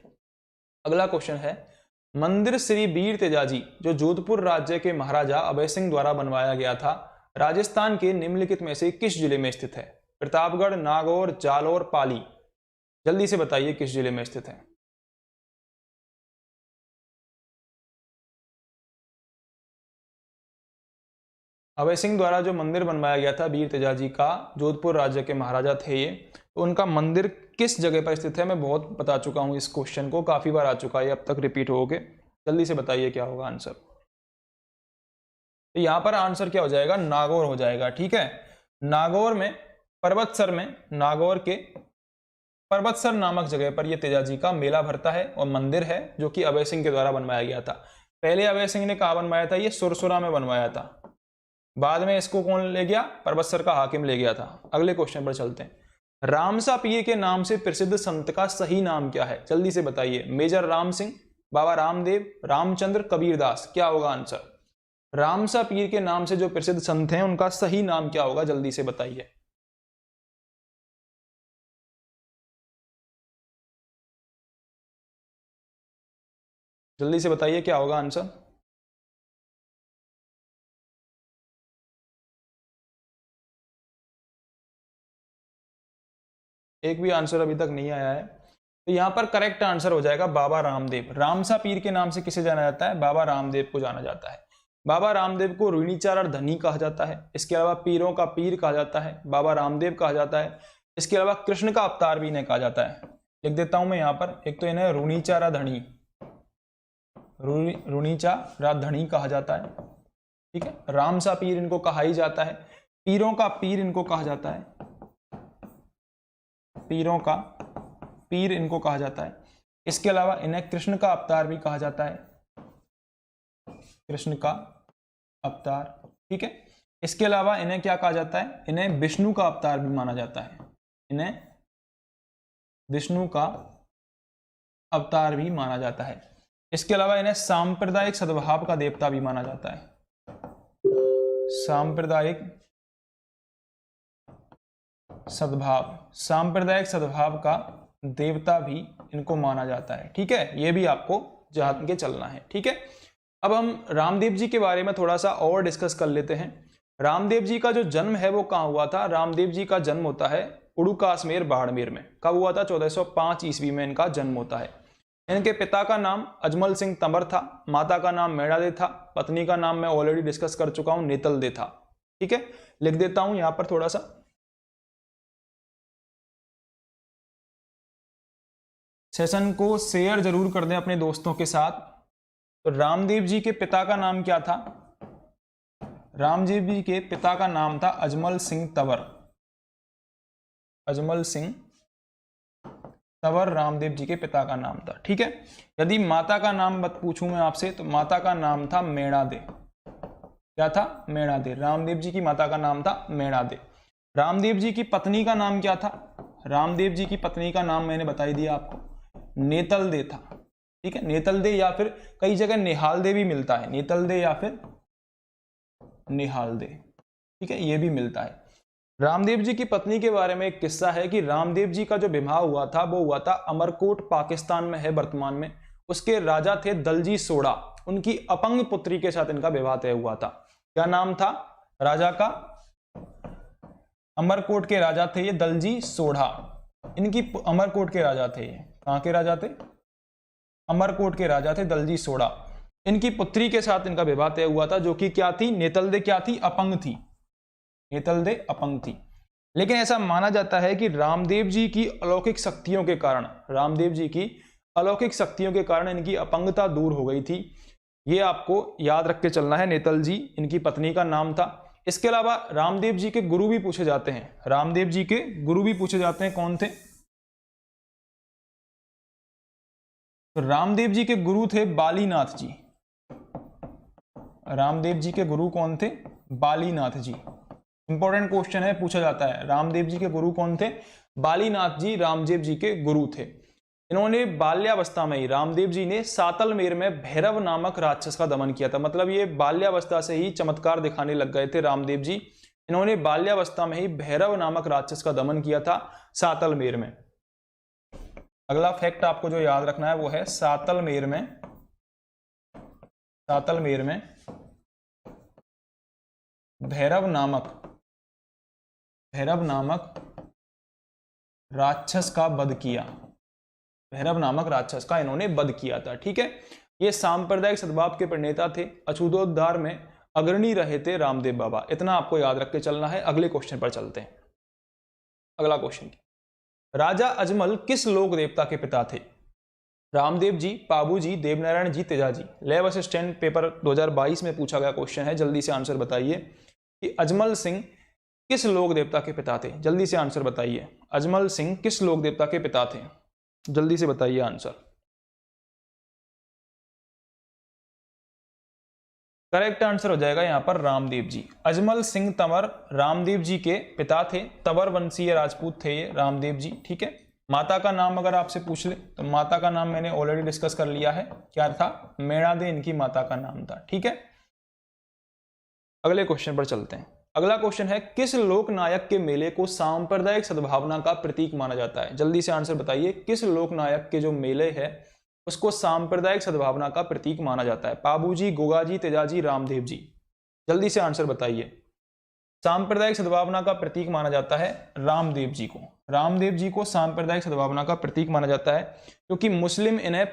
अगला क्वेश्चन है, मंदिर श्री वीर तेजाजी जो जोधपुर राज्य के महाराजा अभय सिंह द्वारा बनवाया गया था, राजस्थान के निम्नलिखित में से किस जिले में स्थित है? प्रतापगढ़, नागौर, जालौर, पाली। जल्दी से बताइए किस जिले में स्थित है। अभय सिंह द्वारा जो मंदिर बनवाया गया था वीर तेजाजी का, जोधपुर राज्य के महाराजा थे ये, तो उनका मंदिर किस जगह पर स्थित है? मैं बहुत बता चुका हूं इस क्वेश्चन को, काफी बार आ चुका है, अब तक रिपीट हो गए। जल्दी से बताइए क्या होगा आंसर। तो यहां पर आंसर क्या हो जाएगा? नागौर हो जाएगा। ठीक है, नागौर में, परबतसर में, नागौर के परबतसर नामक जगह पर यह तेजाजी का मेला भरता है और मंदिर है जो कि अभय सिंह के द्वारा बनवाया गया था। पहले अभय सिंह ने कहा बनवाया था? ये सुरसुरा में बनवाया था। बाद में इसको कौन ले गया? परबतसर का हाकिम ले गया था। अगले क्वेश्चन पर चलते हैं। रामसा पीर के नाम से प्रसिद्ध संत का सही नाम क्या है? जल्दी से बताइए। मेजर राम सिंह, बाबा रामदेव, रामचंद्र, कबीरदास। क्या होगा आंसर? रामसा पीर के नाम से जो प्रसिद्ध संत हैं उनका सही नाम क्या होगा? जल्दी से बताइए। जल्दी से बताइए क्या होगा आंसर। एक भी आंसर अभी तक नहीं आया है। तो यहां पर करेक्ट आंसर हो जाएगा बाबा रामदेव। रामसा पीर के नाम से किसे जाना जाता है? बाबा रामदेव को जाना जाता है। बाबा रामदेव को ऋणीचार धनी कहा जाता है। इसके अलावा पीरों का पीर कहा जाता है, बाबा रामदेव कहा जाता है। इसके अलावा कृष्ण का अवतार भी इन्हें कहा जाता है। लिख देता हूं मैं यहाँ पर, एक तो इन्हें ऋणीचारा धनी, ऋणीचारा धनी कहा जाता है। ठीक है, रामसा पीर इनको कहा ही जाता है। पीरों का पीर इनको कहा जाता है, पीरों का पीर इनको कहा जाता है। इसके अलावा इन्हें कृष्ण का अवतार भी कहा जाता है, कृष्ण का अवतार। ठीक है, इसके अलावा इन्हें क्या कहा जाता है? इन्हें विष्णु का अवतार भी माना जाता है, इन्हें विष्णु का अवतार भी माना जाता है। इसके अलावा इन्हें सांप्रदायिक सद्भाव का देवता भी माना जाता है, सांप्रदायिक सद्भाव का देवता भी इनको माना जाता है। ठीक है, ये भी आपको जान के चलना है। ठीक है, अब हम रामदेव जी के बारे में थोड़ा सा और डिस्कस कर लेते हैं। रामदेव जी का जो जन्म है वो कहाँ हुआ था? रामदेव जी का जन्म होता है उड़ू काश्मीर बाड़मेर में। कब हुआ था? 1405 ईस्वी में इनका जन्म होता है। इनके पिता का नाम अजमल सिंह तंवर था, माता का नाम मेड़ादे था, पत्नी का नाम मैं ऑलरेडी डिस्कस कर चुका हूं, नेतलदे था। ठीक है, लिख देता हूं यहां पर थोड़ा सा। सेशन को शेयर जरूर कर दें अपने दोस्तों के साथ। तो रामदेव जी के पिता का नाम क्या था? रामदेव जी के पिता का नाम था अजमल सिंह तंवर। अजमल सिंह तंवर रामदेव जी के पिता का नाम था। ठीक है, यदि माता का नाम पूछूं मैं आपसे तो माता का नाम था मेड़ादे। क्या था? मेड़ादे। रामदेव जी की माता का नाम था मेड़ादे। रामदेव जी की पत्नी का नाम क्या था? रामदेव जी की पत्नी का नाम मैंने बता ही दिया आपको, नेतलदे था। ठीक है, नेतलदे या फिर कई जगह निहालदे भी मिलता है, नेतलदे या फिर निहालदे। ठीक है, ये भी मिलता है। रामदेव जी की पत्नी के बारे में एक किस्सा है कि रामदेव जी का जो विवाह हुआ था वो हुआ था अमरकोट, पाकिस्तान में है वर्तमान में। उसके राजा थे दलजी सोडा, उनकी अपंग पुत्री के साथ इनका विवाह तय हुआ था। क्या नाम था राजा का? अमरकोट के राजा थे ये दलजी सोढ़ा। इनकी अमरकोट के राजा थे, ये कहां के राजा थे? अमरकोट के राजा थे दलजी सोढ़ा। इनकी पुत्री के साथ इनका विवाह तय हुआ था, जो कि क्या थी? नेतलदे क्या थी? अपंग थी। नेतलदे अपंग थी। लेकिन ऐसा माना जाता है कि रामदेव जी की अलौकिक शक्तियों के कारण, रामदेव जी की अलौकिक शक्तियों के कारण इनकी अपंगता दूर हो गई थी। ये आपको याद रख के चलना है। नेतल जी इनकी पत्नी का नाम था। इसके अलावा रामदेव जी के गुरु भी पूछे जाते हैं। रामदेव जी के गुरु भी पूछे जाते हैं। कौन थे? तो रामदेव जी के गुरु थे बालीनाथ जी। रामदेव जी के गुरु कौन थे? बालीनाथ जी। इंपॉर्टेंट क्वेश्चन है, पूछा जाता है। रामदेव जी के गुरु कौन थे? बालीनाथ जी रामदेव जी के गुरु थे। इन्होंने बाल्यावस्था में ही, रामदेव जी ने सातलमेर में भैरव नामक राक्षस का दमन किया था। मतलब ये बाल्यावस्था से ही चमत्कार दिखाने लग गए थे रामदेव जी। इन्होंने बाल्यावस्था में ही भैरव नामक राक्षस का दमन किया था सातलमेर में। अगला फैक्ट आपको जो याद रखना है वो है सातलमेर में भैरव नामक राक्षस का वध किया। भैरव नामक राक्षस का इन्होंने वध किया था। ठीक है, ये सांप्रदायिक सद्भाव के प्रणेता थे। अछूतोद्धार में अग्रणी रहे थे रामदेव बाबा। इतना आपको याद रख के चलना है। अगले क्वेश्चन पर चलते हैं। अगला क्वेश्चन, राजा अजमल किस लोक देवता के पिता थे? रामदेव जी, पाबू जी, देवनारायण जी, तेजाजी। लैब असिस्टेंट पेपर 2022 में पूछा गया क्वेश्चन है। जल्दी से आंसर बताइए कि अजमल सिंह किस लोक देवता के पिता थे। जल्दी से आंसर बताइए। अजमल सिंह किस लोक देवता के पिता थे? जल्दी से बताइए आंसर। करेक्ट आंसर हो जाएगा यहां पर रामदेव जी। अजमल सिंह तंवर रामदेव जी के पिता थे। तंवर वंशीय राजपूत थे ये रामदेव जी। ठीक है, माता का नाम अगर आपसे पूछ ले तो माता का नाम मैंने ऑलरेडी डिस्कस कर लिया है। क्या था? मेणादे इनकी माता का नाम था। ठीक है, अगले क्वेश्चन पर चलते हैं। अगला क्वेश्चन है, किस लोक नायक के मेले को सांप्रदायिक सद्भावना का प्रतीक माना जाता है? जल्दी से आंसर बताइए। किस लोक नायक के जो मेले है उसको सांप्रदायिक सद्भावना का प्रतीक माना जाता है? पाबूजी, गोगाजी, तेजाजी, रामदेव जी। जल्दी से आंसर बताइए। सांप्रदायिक सद्भावना का प्रतीक माना जाता है रामदेव जी को। रामदेव जी को सांप्रदायिक सद्भावना का प्रतीक माना जाता है क्योंकि मुस्लिम इन्हें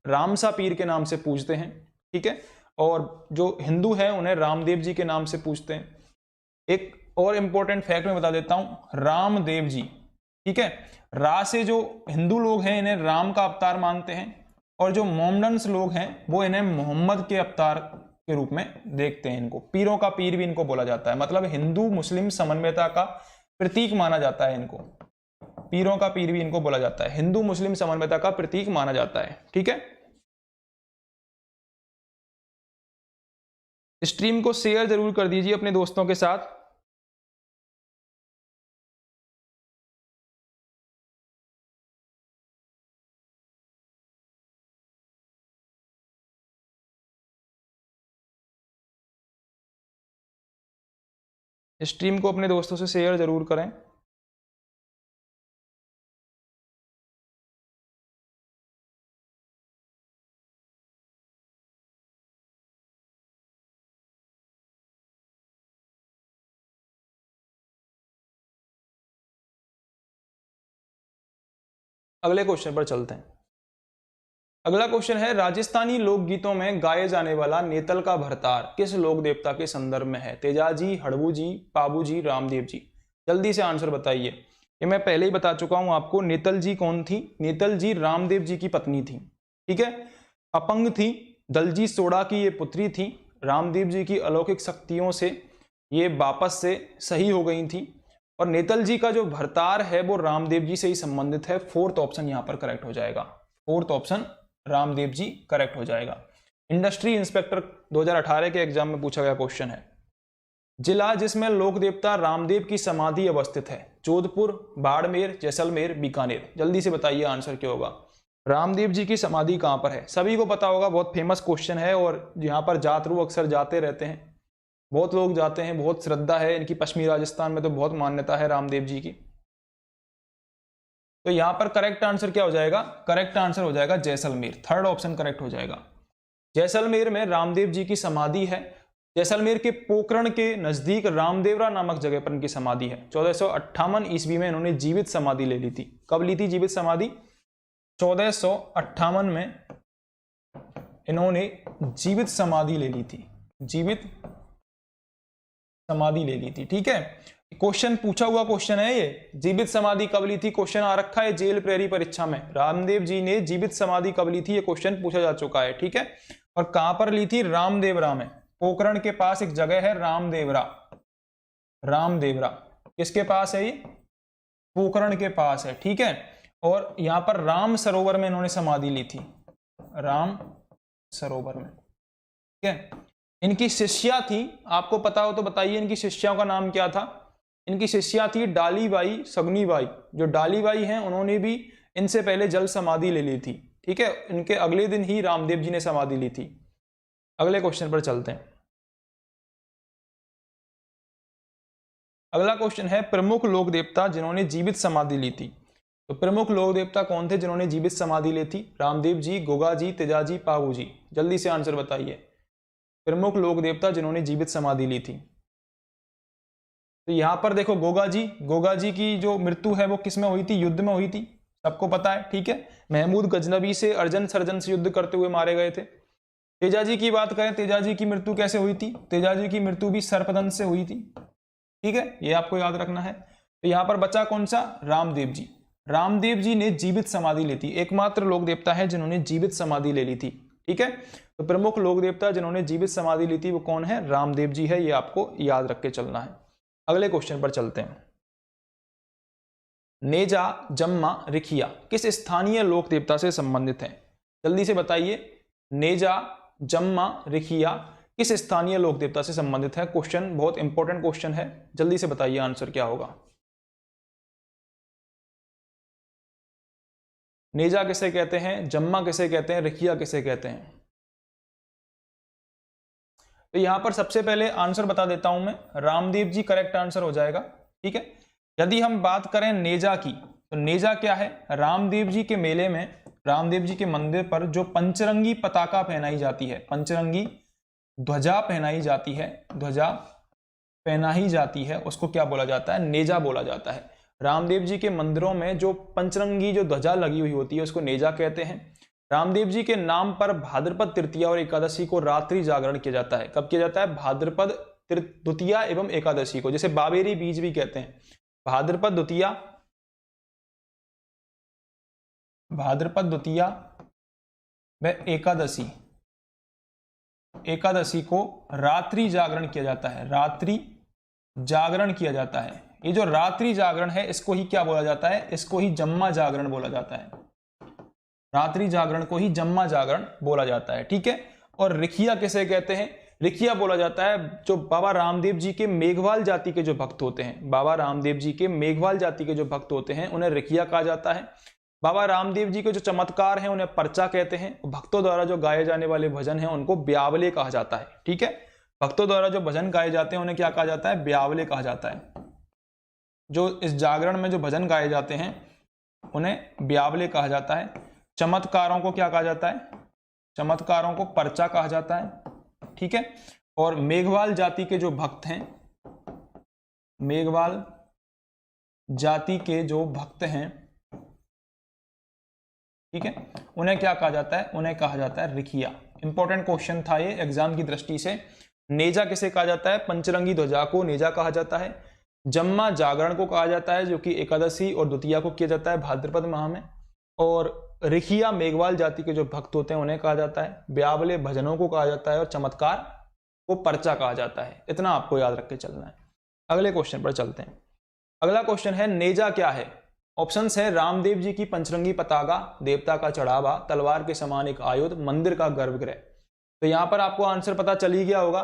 रामसा पीर के नाम से पूजते हैं। ठीक है, और जो हिंदू है उन्हें रामदेव जी के नाम से पूजते हैं। एक और इंपॉर्टेंट फैक्ट मैं बता देता हूं, रामदेव जी, ठीक है, रा से जो हिंदू लोग हैं इन्हें राम का अवतार मानते हैं, और जो मोमडन्स लोग हैं वो इन्हें मोहम्मद के अवतार के रूप में देखते हैं। इनको पीरों का पीर भी इनको बोला जाता है। मतलब हिंदू मुस्लिम समन्वयता का प्रतीक माना जाता है इनको। पीरों का पीर भी इनको बोला जाता है। हिंदू मुस्लिम समन्वयता का प्रतीक माना जाता है। ठीक है, स्ट्रीम को शेयर जरूर कर दीजिए अपने दोस्तों के साथ। स्ट्रीम को अपने दोस्तों से शेयर जरूर करें। अगले क्वेश्चन पर चलते हैं। अगला क्वेश्चन है, राजस्थानी लोकगीतों में गाए जाने वाला नेतल का भरतार किस लोक देवता के संदर्भ में है? तेजाजी, हड़बू जी, पाबू जी, रामदेव जी। जल्दी से आंसर बताइए। ये मैं पहले ही बता चुका हूं आपको। नेतल जी कौन थी? नेतल जी रामदेव जी की पत्नी थी। ठीक है, अपंग थी, दलजी सोडा की ये पुत्री थी। रामदेव जी की अलौकिक शक्तियों से ये वापस से सही हो गई थी। और नेतल जी का जो भरतार है वो रामदेव जी से ही संबंधित है। फोर्थ ऑप्शन यहां पर करेक्ट हो जाएगा। Fourth option Ramdev ji correct हो जाएगा। इंडस्ट्री इंस्पेक्टर 2018 के एग्जाम में पूछा गया क्वेश्चन है। जिला जिसमें लोक देवता रामदेव की समाधि अवस्थित है? जोधपुर, बाड़मेर, जैसलमेर, बीकानेर। जल्दी से बताइए आंसर क्या होगा। रामदेव जी की समाधि कहां पर है? सभी को पता होगा, बहुत फेमस क्वेश्चन है और यहाँ पर यात्रु अक्सर जाते रहते हैं। बहुत लोग जाते हैं, बहुत श्रद्धा है इनकी, पश्चिमी राजस्थान में तो बहुत मान्यता है रामदेव जी की। तो यहां पर करेक्ट आंसर क्या हो जाएगा? करेक्ट आंसर हो जाएगा जैसलमेर, थर्ड ऑप्शन करेक्ट हो जाएगा। जैसलमेर में रामदेव जी की समाधि है। जैसलमेर के पोखरण के नजदीक रामदेवरा नामक जगह पर इनकी समाधि है। 1458 ईस्वी में इन्होंने जीवित समाधि ले ली थी। कब ली थी जीवित समाधि? 1458 में इन्होंने जीवित समाधि ले ली थी, जीवित समाधि ले ली थी। ठीक है, क्वेश्चन पूछा हुआ क्वेश्चन है ये, जीवित समाधि कब ली थी, क्वेश्चन आ रखा है जेल प्रेरी परीक्षा में। रामदेव जी ने जीवित समाधि कब ली थी, ये क्वेश्चन पूछा जा चुका है। ठीक है, और कहां पर ली थी? रामदेवरा में। पोखरण के पास एक जगह है रामदेवरा, रामदेवरा किसके पास है? ये पोखरण के पास है। ठीक है, और यहां पर राम सरोवर में इन्होंने समाधि ली थी, राम सरोवर में। ठीक है, इनकी शिष्या थी, आपको पता हो तो बताइए इनकी शिष्याओं का नाम क्या था? इनकी शिष्या थी डालीबाई सगुनीबाई। जो डालीबाई हैं उन्होंने भी इनसे पहले जल समाधि ले ली थी। ठीक है, इनके अगले दिन ही रामदेव जी ने समाधि ली थी। अगले क्वेश्चन पर चलते हैं। अगला क्वेश्चन है प्रमुख लोक देवता जिन्होंने जीवित समाधि ली थी। तो प्रमुख लोक देवता कौन थे जिन्होंने जीवित समाधि ली थी? रामदेव जी, गोगा जी, तेजाजी, पाहू जी। जल्दी से आंसर बताइए। प्रमुख लोक देवता जिन्होंने जीवित समाधि ली थी। तो यहां पर देखो गोगा जी, गोगा जी की जो मृत्यु है वो किस में हुई थी? युद्ध में हुई थी, सबको पता है। ठीक है, महमूद गजनबी से अर्जन सर्जन से युद्ध करते हुए मारे गए थे। तेजाजी की बात करें, तेजाजी की मृत्यु कैसे हुई थी? तेजाजी की मृत्यु भी सर्पदंश से हुई थी। ठीक है, ये आपको याद रखना है। तो यहां पर बचा कौन सा? रामदेव जी। रामदेव जी ने जीवित समाधि ली थी, एकमात्र लोक देवता है जिन्होंने जीवित समाधि ले ली थी। ठीक है, तो प्रमुख लोक देवता जिन्होंने जीवित समाधि ली थी वो कौन है? रामदेव जी है, ये आपको याद रख के चलना है। अगले क्वेश्चन पर चलते हैं। नेजा, जम्मा, रिखिया किस स्थानीय लोक देवता से संबंधित हैं? जल्दी से बताइए। नेजा, जम्मा, रिखिया किस स्थानीय लोक देवता से संबंधित है? क्वेश्चन बहुत इंपॉर्टेंट क्वेश्चन है, जल्दी से बताइए आंसर क्या होगा। नेजा किसे कहते हैं, जम्मा किसे कहते हैं, रिखिया किसे कहते हैं? तो यहां पर सबसे पहले आंसर बता देता हूं मैं, रामदेव जी करेक्ट आंसर हो जाएगा। ठीक है, यदि हम बात करें नेजा की, तो नेजा क्या है? रामदेव जी के मेले में, रामदेव जी के मंदिर पर जो पंचरंगी पताका पहनाई जाती है, पंचरंगी ध्वजा पहनाई जाती है, ध्वजा पहनाई जाती है, उसको क्या बोला जाता है? नेजा बोला जाता है। रामदेव जी के मंदिरों में जो पंचरंगी जो ध्वजा लगी हुई होती है उसको नेजा कहते हैं। रामदेव जी के नाम पर भाद्रपद तृतीया और एकादशी को रात्रि जागरण किया जाता है। कब किया जाता है? भाद्रपद द्वितीया एवं एकादशी को, जैसे बाबेरी बीज भी कहते हैं। भाद्रपद द्वितीया, भाद्रपद द्वितीया व एकादशी, एकादशी को रात्रि जागरण किया जाता है, रात्रि जागरण किया जाता है। ये जो रात्रि जागरण है इसको ही क्या बोला जाता है? इसको ही जम्मा जागरण बोला जाता है। रात्रि जागरण को ही जम्मा जागरण बोला जाता है। ठीक है, और रिखिया किसे कहते हैं? रिखिया बोला जाता है जो बाबा रामदेव जी के मेघवाल जाति के जो भक्त होते हैं, बाबा रामदेव जी के मेघवाल जाति के जो भक्त होते हैं उन्हें रिखिया कहा जाता है। बाबा रामदेव जी के जो चमत्कार हैं उन्हें पर्चा कहते हैं। भक्तों द्वारा जो गाए जाने वाले भजन हैं उनको ब्यावले कहा जाता है। ठीक है, भक्तों द्वारा जो भजन गाए जाते हैं उन्हें क्या कहा जाता है? ब्यावले कहा जाता है। जो इस जागरण में जो भजन गाए जाते हैं उन्हें ब्यावले कहा जाता है। चमत्कारों को क्या कहा जाता है? चमत्कारों को पर्चा कहा जाता है। ठीक है, और मेघवाल जाति के जो भक्त हैं, मेघवाल जाति के जो भक्त हैं, ठीक है, उन्हें क्या कहा जाता है? उन्हें कहा जाता है रिखिया। इंपॉर्टेंट क्वेश्चन था ये एग्जाम की दृष्टि से। नेजा किसे कहा जाता है? पंचरंगी ध्वजा को नेजा कहा जाता है। जम्मा जागरण को कहा जाता है जो कि एकादशी और द्वितीया को किया जाता है भाद्रपद माह में। और रिखिया मेघवाल जाति के जो भक्त होते हैं उन्हें कहा जाता है। ब्यावले भजनों को कहा जाता है और चमत्कार को पर्चा कहा जाता है। इतना आपको याद रख के चलना है। अगले क्वेश्चन पर चलते हैं। अगला क्वेश्चन है नेजा क्या है? ऑप्शंस है रामदेव जी की पंचरंगी पताका, देवता का चढ़ावा, तलवार के समान एक आयुध, मंदिर का गर्भगृह। तो यहां पर आपको आंसर पता चल ही गया होगा।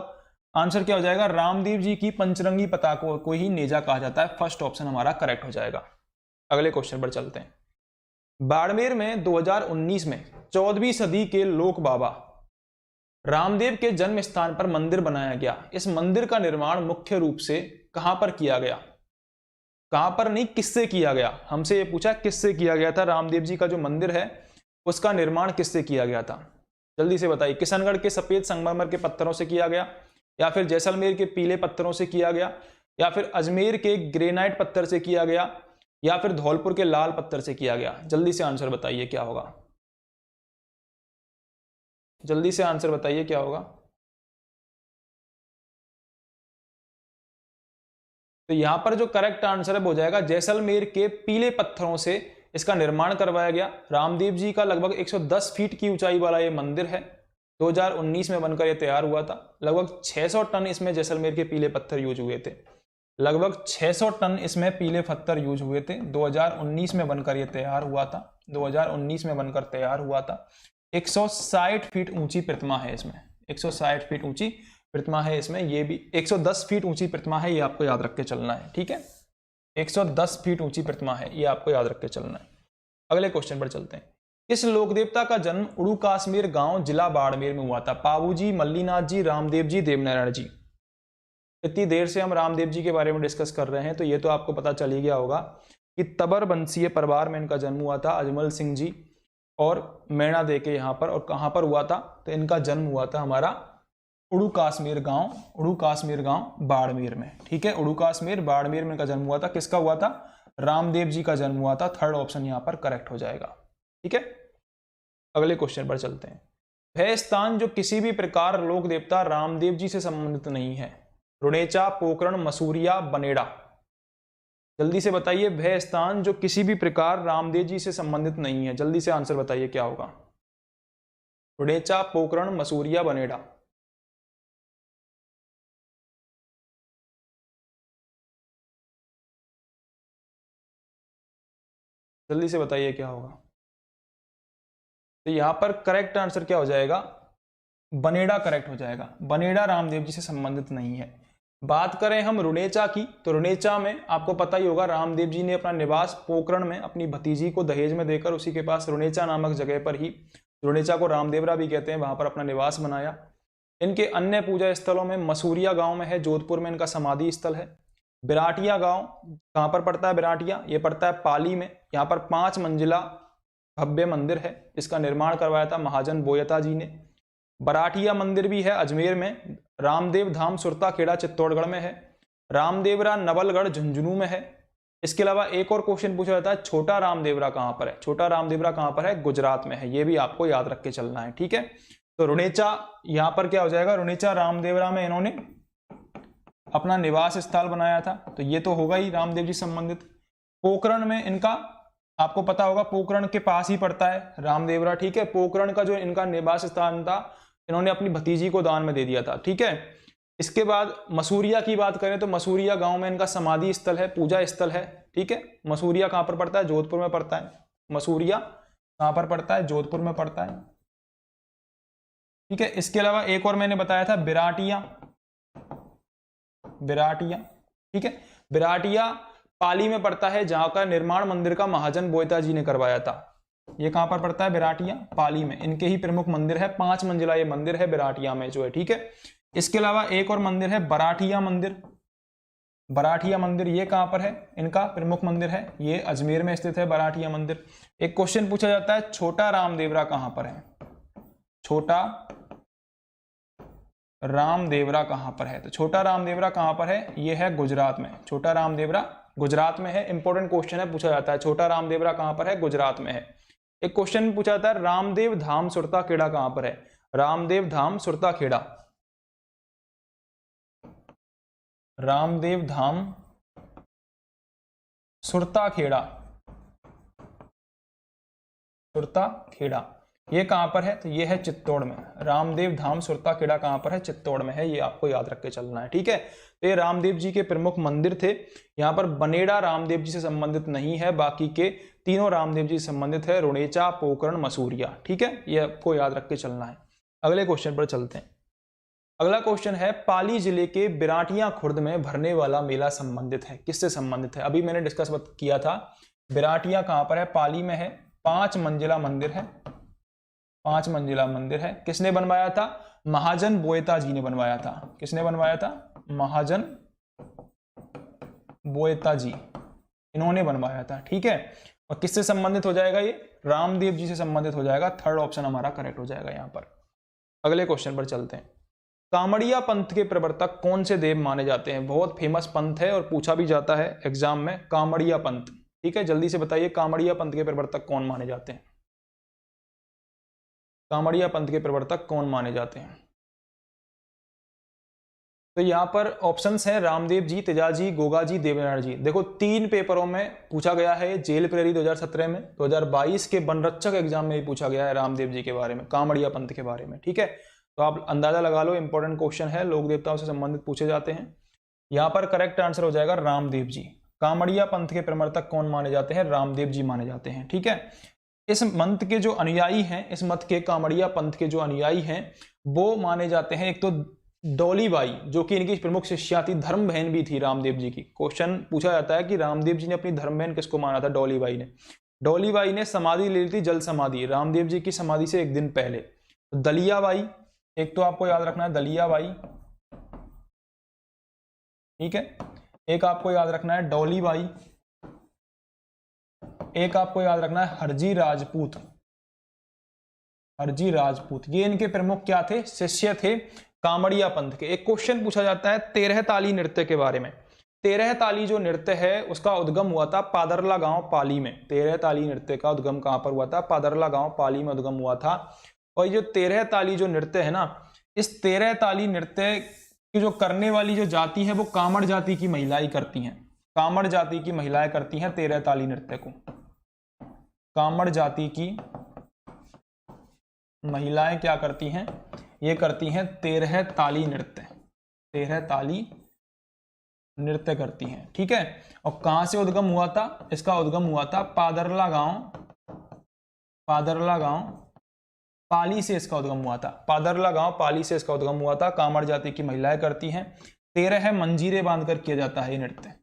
आंसर क्या हो जाएगा? रामदेव जी की पंचरंगी पताका को ही नेजा कहा जाता है। फर्स्ट ऑप्शन हमारा करेक्ट हो जाएगा। अगले क्वेश्चन पर चलते हैं। बाड़मेर में 2019 में 14वीं सदी के लोक बाबा रामदेव के जन्म स्थान पर मंदिर बनाया गया। इस मंदिर का निर्माण मुख्य रूप से कहां पर किया गया? कहां पर नहीं, किससे किया गया? हमसे ये पूछा किससे किया गया था। रामदेव जी का जो मंदिर है उसका निर्माण किससे किया गया था? जल्दी से बताइए। किशनगढ़ के सफेद संगमरमर के पत्थरों से किया गया, या फिर जैसलमेर के पीले पत्थरों से किया गया, या फिर अजमेर के ग्रेनाइट पत्थर से किया गया, या फिर धौलपुर के लाल पत्थर से किया गया? जल्दी से आंसर बताइए क्या होगा। जल्दी से आंसर बताइए क्या होगा। तो यहां पर जो करेक्ट आंसर है वो हो जाएगा जैसलमेर के पीले पत्थरों से इसका निर्माण करवाया गया। रामदेव जी का लगभग 110 फीट की ऊंचाई वाला ये मंदिर है। 2019 में बनकर ये तैयार हुआ था। लगभग 600 टन इसमें जैसलमेर के पीले पत्थर यूज हुए थे। लगभग 600 टन इसमें पीले पत्थर यूज हुए थे। 2019 में बनकर ये तैयार हुआ था। 2019 में बनकर तैयार हुआ था। 160 फीट ऊंची प्रतिमा है इसमें। 160 फीट ऊंची प्रतिमा है इसमें। ये भी 110 फीट ऊंची प्रतिमा है, ये आपको याद रख के चलना है। ठीक है, 110 फीट ऊंची प्रतिमा है, ये आपको याद रख के चलना है। अगले क्वेश्चन पर चलते हैं। किस लोक देवता का जन्म उड़ू काश्मीर गांव जिला बाड़मेर में हुआ था? पाबूजी, मल्लीनाथ जी, रामदेव जी, देवनारायण जी। इतनी देर से हम रामदेव जी के बारे में डिस्कस कर रहे हैं तो ये तो आपको पता चल ही गया होगा कि तबर वंशीय परिवार में इनका जन्म हुआ था। अजमल सिंह जी और मैणा दे के यहाँ पर। और कहाँ पर हुआ था? तो इनका जन्म हुआ था हमारा उड़ू काश्मीर गांव बाड़मेर में। ठीक है, उड़ू काश्मीर बाड़मेर में इनका जन्म हुआ था। किसका हुआ था? रामदेव जी का जन्म हुआ था। थर्ड ऑप्शन यहाँ पर करेक्ट हो जाएगा। ठीक है, अगले क्वेश्चन पर चलते हैं। वह स्थान जो किसी भी प्रकार लोक देवता रामदेव जी से संबंधित नहीं है? रुणेचा, पोकरण, मसूरिया, बनेड़ा। जल्दी से बताइए। वह स्थान जो किसी भी प्रकार रामदेव जी से संबंधित नहीं है, जल्दी से आंसर बताइए क्या होगा। रुणेचा, पोकरण, मसूरिया, बनेड़ा। जल्दी से बताइए क्या होगा। तो यहां पर करेक्ट आंसर क्या हो जाएगा? बनेड़ा करेक्ट हो जाएगा। बनेड़ा रामदेव जी से संबंधित नहीं है। बात करें हम रुणेचा की, तो रुणेचा में आपको पता ही होगा रामदेव जी ने अपना निवास पोकरण में अपनी भतीजी को दहेज में देकर उसी के पास रुणेचा नामक जगह पर ही, रुणेचा को रामदेवरा भी कहते हैं, वहां पर अपना निवास बनाया। इनके अन्य पूजा स्थलों में मसूरिया गांव में है, जोधपुर में इनका समाधि स्थल है। बिराटिया गांव कहां पर पड़ता है? बिराटिया ये पड़ता है पाली में। यहाँ पर 5 मंजिला भव्य मंदिर है, इसका निर्माण करवाया था महाजन बोयता जी ने। बराठिया मंदिर भी है अजमेर में। रामदेव धाम सुरता खेड़ा चित्तौड़गढ़ में है। रामदेवरा नवलगढ़ झुंझुनू में है। इसके अलावा एक और क्वेश्चन पूछा जाता है, छोटा रामदेवरा कहां पर है? छोटा रामदेवरा कहां पर है? गुजरात में है। ये भी आपको याद रख के चलना है। ठीक है, तो रुणेचा यहां पर क्या हो जाएगा? रुणेचा रामदेवरा में इन्होंने अपना निवास स्थल बनाया था, तो ये तो होगा ही रामदेव जी संबंधित। पोकरण में इनका आपको पता होगा, पोकरण के पास ही पड़ता है रामदेवरा। ठीक है, पोकरण का जो इनका निवास स्थान था इन्होंने अपनी भतीजी को दान में दे दिया था। ठीक है, इसके बाद मसूरिया की बात करें तो मसूरिया गांव में इनका समाधि स्थल है, पूजा स्थल है। ठीक है, मसूरिया कहां पर पड़ता है? जोधपुर में पड़ता है। मसूरिया कहां पर पड़ता है? जोधपुर में पड़ता है। ठीक है, इसके अलावा एक और मैंने बताया था बिराटिया। ठीक है, बिराटिया पाली में पड़ता है, जहां का निर्माण मंदिर का महाजन बोयता जी ने करवाया था। ये कहां पर पड़ता है? बिराटिया, पाली में। इनके ही प्रमुख मंदिर है, 5 मंजिला ये मंदिर है बिराटिया में जो है। ठीक है, इसके अलावा एक और मंदिर है बराठिया मंदिर। बराठिया मंदिर ये कहां पर है? इनका प्रमुख मंदिर है, ये अजमेर में स्थित है बराठिया मंदिर। एक क्वेश्चन पूछा जाता है, छोटा रामदेवरा कहां पर है? छोटा रामदेवरा कहां पर है? तो छोटा रामदेवरा कहां पर है? ये है गुजरात में। छोटा रामदेवरा गुजरात में है। इंपॉर्टेंट क्वेश्चन है, पूछा जाता है छोटा रामदेवरा कहां पर है? गुजरात में है। एक क्वेश्चन पूछा जाता है, रामदेव धाम सुरता खेड़ा कहां पर है? रामदेव धाम सुरता खेड़ा। रामदेव धाम सुरता खेड़ा, सुरता खेड़ा ये कहां पर है? तो ये है चित्तौड़ में। रामदेव धाम सुरता खेड़ा कहां पर है? चित्तौड़ में है। ये आपको याद रख के चलना है। ठीक है, तो ये रामदेव जी के प्रमुख मंदिर थे। यहाँ पर बनेड़ा रामदेव जी से संबंधित नहीं है, बाकी के तीनों रामदेव जी से संबंधित है, रुणेचा, पोकरण, मसूरिया। ठीक है, ये आपको याद रख के चलना है। अगले क्वेश्चन पर चलते हैं। अगला क्वेश्चन है, पाली जिले के बिराटिया खुर्द में भरने वाला मेला संबंधित है, किससे संबंधित है? अभी मैंने डिस्कस किया था। बिराटिया कहां पर है? पाली में है। 5 मंजिला मंदिर है, 5 मंजिला मंदिर है। किसने बनवाया था? महाजन बोयता जी ने बनवाया था। किसने बनवाया था? महाजन बोयता जी, इन्होंने बनवाया था। ठीक है, और किससे संबंधित हो जाएगा ये? रामदेव जी से संबंधित हो जाएगा। थर्ड ऑप्शन हमारा करेक्ट हो जाएगा यहाँ पर। अगले क्वेश्चन पर चलते हैं। कामड़िया पंथ के प्रवर्तक कौन से देव माने जाते हैं? बहुत फेमस पंथ है और पूछा भी जाता है एग्जाम में, कामड़िया पंथ। ठीक है, जल्दी से बताइए कामड़िया पंथ के प्रवर्तक कौन माने जाते हैं? कामड़िया पंथ के प्रवर्तक कौन माने जाते हैं? तो यहाँ पर ऑप्शंस हैं रामदेव जी, तेजाजी, गोगा जी, देवनारायण जी। देखो 3 पेपरों में पूछा गया है, जेल प्रेरी 2017 में, 2022 के वनरक्षक एग्जाम में भी पूछा गया है रामदेव जी के बारे में, कामड़िया पंथ के बारे में। ठीक है, तो आप अंदाजा लगा लो, इंपॉर्टेंट क्वेश्चन है, लोक देवताओं से संबंधित पूछे जाते हैं। यहाँ पर करेक्ट आंसर हो जाएगा रामदेव जी। कामड़िया पंथ के प्रवर्तक कौन माने जाते हैं? रामदेव जी माने जाते हैं। ठीक है, इस मत के जो अनुयायी हैं, इस मत के कामड़िया पंथ के जो अनुयायी हैं वो माने जाते हैं, एक तो डोलीबाई जो कि इनकी प्रमुख शिष्या थी, धर्म बहन भी थी रामदेव जी की। क्वेश्चन पूछा जाता है कि रामदेव जी ने अपनी धर्म बहन किसको माना था? डोलीबाई ने। डोलीबाई ने समाधि ले ली थी, जल समाधि, रामदेव जी की समाधि से एक दिन पहले। दलियाबाई, एक तो आपको याद रखना है दलियाबाई, ठीक है, एक आपको याद रखना है डोलीबाई, एक आपको याद रखना है हरजी राजपूत। हरजी राजपूत, ये इनके प्रमुख क्या थे? शिष्य थे कामड़िया पंथ के। एक क्वेश्चन पूछा जाता है 13 ताली नृत्य के बारे में। 13 ताली जो नृत्य है उसका उद्गम हुआ था पादरला गांव पाली में। 13 ताली नृत्य का उद्गम कहां पर हुआ था? पादरला गांव पाली में उद्गम हुआ था। और ये जो 13 ताली जो नृत्य है ना, इस 13 ताली नृत्य की जो करने वाली जो जाति है वो कामड़ जाति की महिलाएं करती हैं। कामड़ जाति की महिलाएं करती हैं 13 ताली नृत्य को। कामड़ जाति की महिलाएं क्या करती हैं? ये करती हैं 13 ताली नृत्य। 13 ताली नृत्य करती हैं। ठीक है, और कहां से उद्गम हुआ था? इसका उद्गम हुआ था पादरला गांव, पादरला गांव पाली से इसका उद्गम हुआ था। पादरला गांव पाली से इसका उद्गम हुआ था। कामड़ जाति की महिलाएं करती हैं। 13 मंजीरे बांधकर किया जाता है ये नृत्य।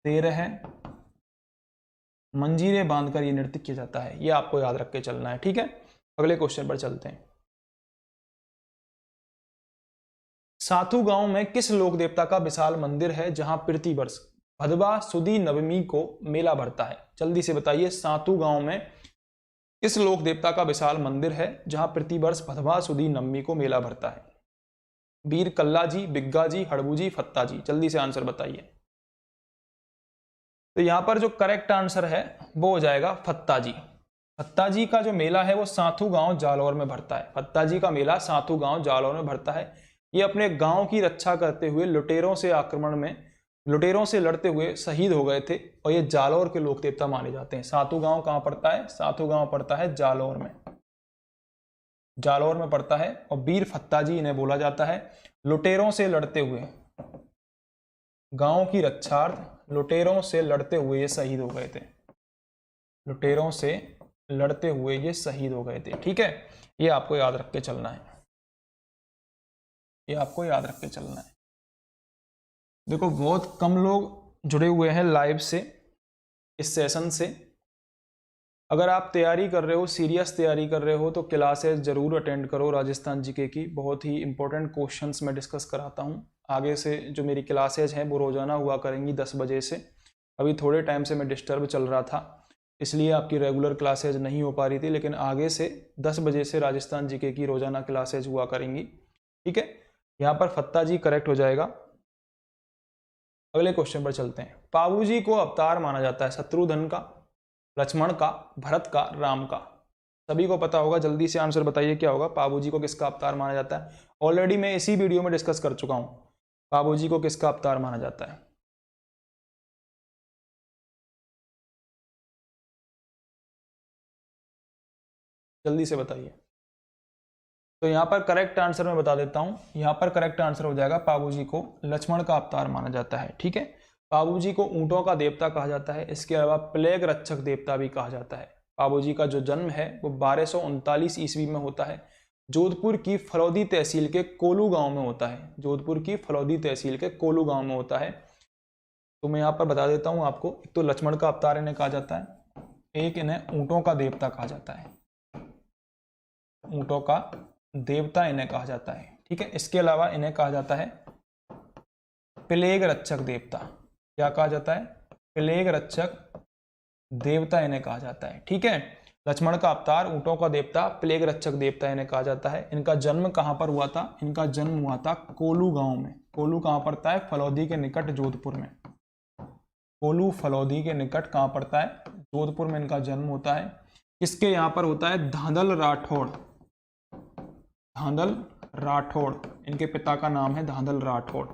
13 मंजीरे बांधकर ये नृत्य किया जाता है, ये आपको याद रख के चलना है। ठीक है, अगले क्वेश्चन पर चलते हैं। साथू गांव में किस लोक देवता का विशाल मंदिर है जहां प्रतिवर्ष भदवा सुदी नवमी को मेला भरता है? जल्दी से बताइए, साथू गांव में किस लोक देवता का विशाल मंदिर है जहां प्रतिवर्ष भदवा सुदी नवमी को मेला भरता है? वीर कल्ला जी, बिग्गा जी, हड़बू जी, फत्ता जी, जल्दी से आंसर बताइए। तो यहां पर जो करेक्ट आंसर है वो हो जाएगा फत्ता जी। फत्ता जी का जो मेला है वो साथू गांव जालौर में भरता है। फत्ता जी का मेला साथू गांव जालौर में भरता है। ये अपने गांव की रक्षा करते हुए लुटेरों से आक्रमण में, लुटेरों से लड़ते हुए शहीद हो गए थे और ये जालौर के लोक देवता माने जाते हैं। साथू गांव कहां पड़ता है? साथू गांव पड़ता है जालौर में, जालौर में पड़ता है। और वीर फत्ता जी इन्हें बोला जाता है। लुटेरों से लड़ते हुए, गांव की रक्षार्थ लुटेरों से लड़ते हुए ये शहीद हो गए थे। लुटेरों से लड़ते हुए ये शहीद हो गए थे। ठीक है, ये आपको याद रख के चलना है, ये आपको याद रख के चलना है। देखो बहुत कम लोग जुड़े हुए हैं लाइव से, इस सेशन से। अगर आप तैयारी कर रहे हो, सीरियस तैयारी कर रहे हो, तो क्लासेस जरूर अटेंड करो राजस्थान जीके की। बहुत ही इंपॉर्टेंट क्वेश्चंस मैं डिस्कस कराता हूँ। आगे से जो मेरी क्लासेज हैं वो रोजाना हुआ करेंगी 10 बजे से। अभी थोड़े टाइम से मैं डिस्टर्ब चल रहा था, इसलिए आपकी रेगुलर क्लासेज नहीं हो पा रही थी, लेकिन आगे से 10 बजे से राजस्थान जीके की रोजाना क्लासेज हुआ करेंगी। ठीक है, यहाँ पर फत्ता जी करेक्ट हो जाएगा। अगले क्वेश्चन पर चलते हैं। पाबू जी को अवतार माना जाता है शत्रुघ्न का, लक्ष्मण का, भरत का, राम का? सभी को पता होगा, जल्दी से आंसर बताइए क्या होगा। पाबू जी को किसका अवतार माना जाता है? ऑलरेडी मैं इसी वीडियो में डिस्कस कर चुका हूं, पाबू जी को किसका अवतार माना जाता है। जल्दी से बताइए। तो यहाँ पर करेक्ट आंसर मैं बता देता हूँ। यहाँ पर करेक्ट आंसर हो जाएगा पाबू जी को लक्ष्मण का अवतार माना जाता है। ठीक है, पाबू जी को ऊंटों का देवता कहा जाता है। इसके अलावा प्लेग रक्षक देवता भी कहा जाता है। पाबू जी का जो जन्म है वो 1239 ईस्वी में होता है। जोधपुर की फलौदी तहसील के कोलू गांव में होता है। जोधपुर की फलौदी तहसील के कोलू गांव में होता है। तो मैं यहाँ पर बता देता हूँ आपको, एक तो लक्ष्मण का अवतार इन्हें कहा जाता है, एक इन्हें ऊंटों का देवता कहा जाता है। ऊंटों का देवता इन्हें कहा जाता है। ठीक है, इसके अलावा इन्हें कहा जाता है प्लेग रक्षक देवता। क्या कहा जाता है? प्लेग रक्षक देवता इन्हें कहा जाता है। ठीक है, लक्ष्मण का अवतार, ऊंटों का देवता, प्लेग रक्षक देवता इन्हें कहा जाता है। इनका जन्म कहां पर हुआ था? इनका जन्म हुआ था कोलू गांव में। कोलू कहां पड़ता है? फलौदी के निकट जोधपुर में। कोलू फलौदी के निकट कहां पड़ता है? जोधपुर में इनका जन्म होता है। किसके यहां पर होता है? धांधल राठौड़। धांधल राठौड़, इनके पिता का नाम है धांधल राठौड़।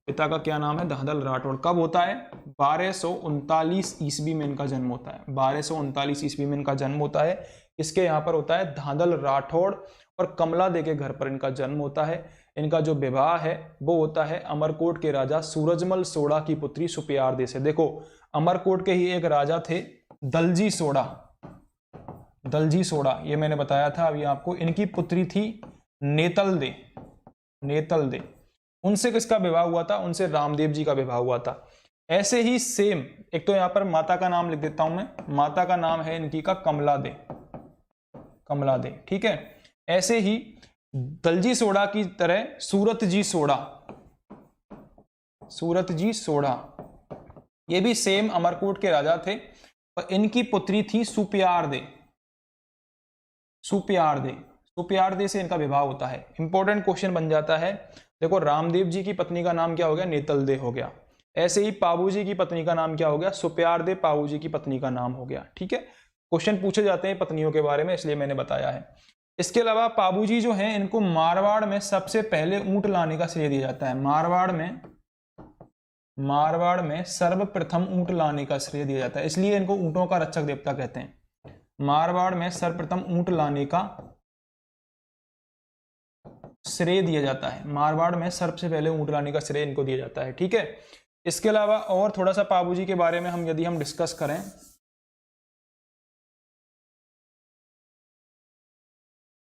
पिता का क्या नाम है? धांधल राठौड़। कब होता है? 1239 ईस्वी में इनका जन्म होता है। 1239 ईस्वी में इनका जन्म होता है। इसके यहाँ पर होता है धांधल राठौड़ और कमला दे के घर पर इनका जन्म होता है। इनका जो विवाह है वो होता है अमरकोट के राजा सूरजमल सोढ़ा की पुत्री सुप्यार दे से। देखो, अमरकोट के ही एक राजा थे दलजी सोढ़ा। दलजी सोढ़ा, ये मैंने बताया था अभी आपको। इनकी पुत्री थी नेतल दे। नेतल दे, उनसे किसका विवाह हुआ था? उनसे रामदेव जी का विवाह हुआ था। ऐसे ही सेम, एक तो यहां पर माता का नाम लिख देता हूं मैं। माता का नाम है इनकी का कमला दे। कमला दे, ठीक है। ऐसे ही दलजी सोढ़ा की तरह सूरत जी सोढ़ा, सूरत जी सोढ़ा, ये भी सेम अमरकोट के राजा थे और इनकी पुत्री थी सुप्यार दे। सुप्यार दे, सुप्यार दे से इनका विवाह होता है। इंपॉर्टेंट क्वेश्चन बन जाता है। देखो, रामदेव जी की पत्नी का नाम क्या हो गया? नेतल दे हो गया। ऐसे ही पाबू जी की पत्नी का नाम क्या हो गया? सुप्यार दे पाबू जी की पत्नी का नाम हो गया। ठीक है, क्वेश्चन पूछे जाते हैं पत्नियों के बारे में, इसलिए मैंने बताया है। इसके अलावा पाबू जी जो हैं, इनको मारवाड़ में सबसे पहले ऊंट लाने का श्रेय दिया जाता है। मारवाड़ में सर्वप्रथम ऊंट लाने का श्रेय दिया जाता है, इसलिए इनको ऊंटों का रक्षक देवता कहते हैं। मारवाड़ में सर्वप्रथम ऊंट लाने का श्रेय दिया जाता है। मारवाड़ में सबसे पहले ऊंट लाने का श्रेय इनको दिया जाता है। ठीक है, इसके अलावा और थोड़ा सा पाबू जी के बारे में हम यदि डिस्कस करें,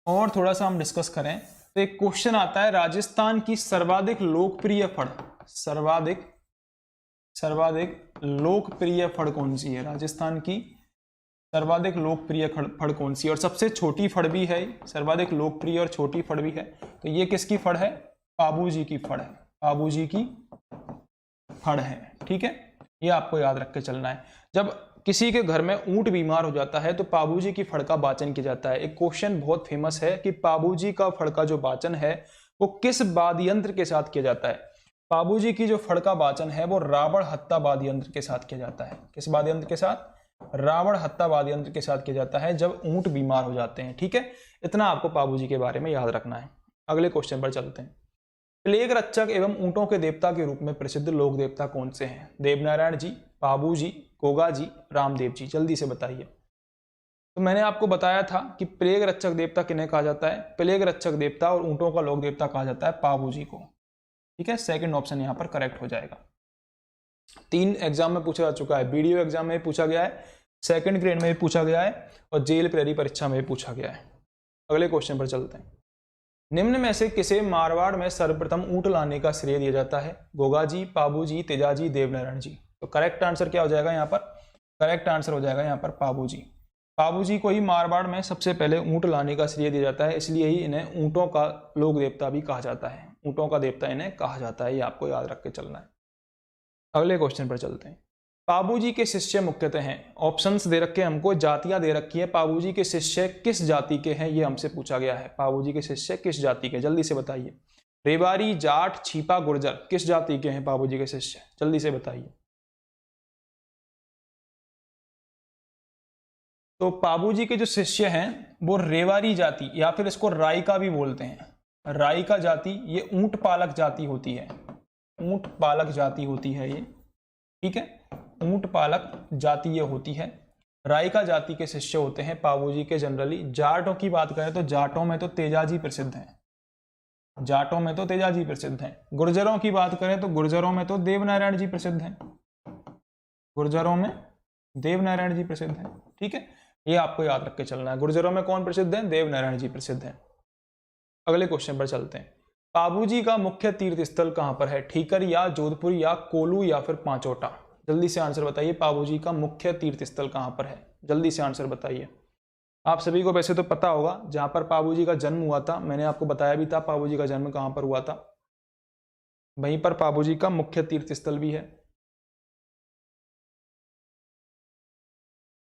और थोड़ा सा हम डिस्कस करें तो एक क्वेश्चन आता है, राजस्थान की सर्वाधिक लोकप्रिय फड़, सर्वाधिक लोकप्रिय फड़ कौन सी है? राजस्थान की सर्वाधिक लोकप्रिय फड़ कौन सी है? और सबसे छोटी फड़ भी है, सर्वाधिक लोकप्रिय और छोटी फड़ भी है। तो ये किसकी फड़ है? पाबू जी की फड़ है। पाबू जी की फड़ है। ठीक है, ये आपको याद रख के चलना है। जब किसी के घर में ऊंट बीमार हो जाता है तो पाबू जी की फड़ का वाचन किया जाता है। एक क्वेश्चन बहुत फेमस है कि पाबू जी का फड़ का जो वाचन है वो किस वाद्य यंत्र के साथ किया जाता है? पाबू जी की जो फड़ का वाचन है वो रावण हत्ता वाद्य यंत्र के साथ किया जाता है। किस वाद्य यंत्र के साथ? रावण हत्ता वाद्य यंत्र के साथ किया जाता है जब ऊंट बीमार हो जाते हैं। ठीक है, इतना आपको पाबू जी के बारे में याद रखना है। अगले क्वेश्चन पर चलते हैं। प्लेग रक्षक एवं ऊंटों के देवता के रूप में प्रसिद्ध लोक देवता कौन से हैं? देवनारायण जी, पाबू जी, गोगा जी, रामदेव जी। जल्दी से बताइए। तो मैंने आपको बताया था कि प्लेग रक्षक देवता किन्हें कहा जाता है? प्लेग रक्षक देवता और ऊंटों का लोक देवता कहा जाता है पाबू जी को। ठीक है, सेकंड ऑप्शन यहां पर करेक्ट हो जाएगा। 3 एग्जाम में पूछा जा चुका है। वीडियो एग्जाम में पूछा गया है, सेकंड ग्रेड में भी पूछा गया है और जेल प्रेरी परीक्षा में भी पूछा गया है। अगले क्वेश्चन पर चलते हैं। निम्न में से किसे मारवाड़ में सर्वप्रथम ऊंट लाने का श्रेय दिया जाता है? गोगा जी, पाबू जी, तेजा जी, देवनारायण जी। तो करेक्ट आंसर क्या हो जाएगा यहाँ पर? करेक्ट आंसर हो जाएगा यहाँ पर पाबू जी। पाबू जी को ही मारवाड़ में सबसे पहले ऊंट लाने का श्रेय दिया जाता है, इसलिए ही इन्हें ऊंटों का लोक देवता भी कहा जाता है। ऊंटों का देवता इन्हें कहा जाता है, ये आपको याद रख के चलना है। अगले क्वेश्चन पर चलते हैं। पाबू जी के शिष्य मुख्यतः हैं, ऑप्शंस दे रखे हैं हमको, जातियां दे रखी है। पाबू जी के शिष्य किस जाति के हैं ये हमसे पूछा गया है। पाबू जी के शिष्य किस जाति के? जल्दी से बताइए। रेवारी, जाट, छीपा, गुर्जर, किस जाति के हैं पाबू जी के शिष्य? जल्दी से बताइए। तो पाबू जी के जो शिष्य हैं वो रेवारी जाति या फिर इसको राइका भी बोलते हैं। राइका जाति, ये ऊंट पालक जाति होती है। ऊंट पालक जाति होती है ये। ठीक है, ऊंट पालक जाति ये होती है। राइका जाति के शिष्य होते हैं पाबू जी के जनरली। जाटों की बात करें तो जाटों में तो तेजाजी प्रसिद्ध हैं। जाटों में तो तेजाजी प्रसिद्ध हैं। गुर्जरों की बात करें तो गुर्जरों में तो देवनारायण जी प्रसिद्ध हैं। गुर्जरों में देवनारायण जी प्रसिद्ध हैं। ठीक है, ये आपको याद रख के चलना है। गुर्जरों में कौन प्रसिद्ध है? देवनारायण जी प्रसिद्ध हैं। अगले क्वेश्चन पर चलते हैं। पाबू जी का मुख्य तीर्थ स्थल कहां पर है? ठीकर या जोधपुर या कोलू या फिर पांचोटा? जल्दी से आंसर बताइए। पाबू जी का मुख्य तीर्थ स्थल कहां पर है? जल्दी से आंसर बताइए। आप सभी को वैसे तो पता होगा जहां पर पाबू जी का जन्म हुआ था, मैंने आपको बताया भी था पाबू जी का जन्म कहां पर हुआ था, वहीं पर पाबू जी का मुख्य तीर्थ स्थल भी है।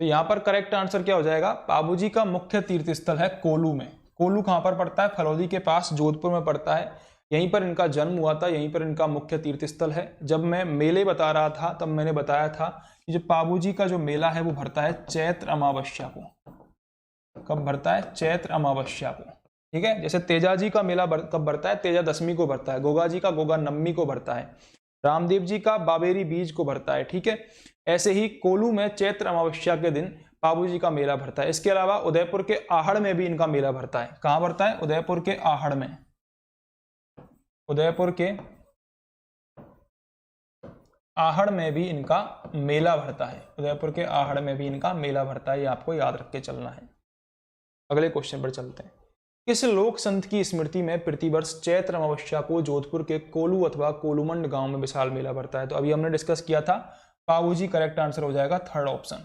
तो यहां पर करेक्ट आंसर क्या हो जाएगा, पाबू जी का मुख्य तीर्थ स्थल है कोलू में। कोलू कहां पर पड़ता है, फलौदी के पास जोधपुर में पड़ता है। यहीं पर इनका जन्म हुआ था, यहीं पर इनका मुख्य तीर्थ स्थल है। जब मैं मेले बता रहा था तब मैंने बताया था कि जो पाबू जी का जो मेला है वो भरता है चैत्र अमावस्या को। कब भरता है, चैत्र अमावस्या को। ठीक है, जैसे तेजा जी का मेला कब भरता है, तेजा दशमी को भरता है। गोगा जी का गोगा नवमी को भरता है। रामदेव जी का बाबेरी बीज को भरता है। ठीक है, ऐसे ही कोलू में चैत्र अमावस्या के दिन पाबू जी का मेला भरता है। इसके अलावा उदयपुर के आहड़ में भी इनका मेला भरता है। कहां भरता है, उदयपुर के आहड़ में। उदयपुर के आहड़ में भी इनका मेला भरता है। उदयपुर के आहड़ में भी इनका मेला भरता है, ये आपको याद रख के चलना है। अगले क्वेश्चन पर चलते हैं। किस लोक संत की स्मृति में प्रतिवर्ष चैत्र अमावस्या को जोधपुर के कोलू अथवा कोलूमंड गांव में विशाल मेला भरता है? तो अभी हमने डिस्कस किया था, पाबू जी करेक्ट आंसर हो जाएगा थर्ड ऑप्शन।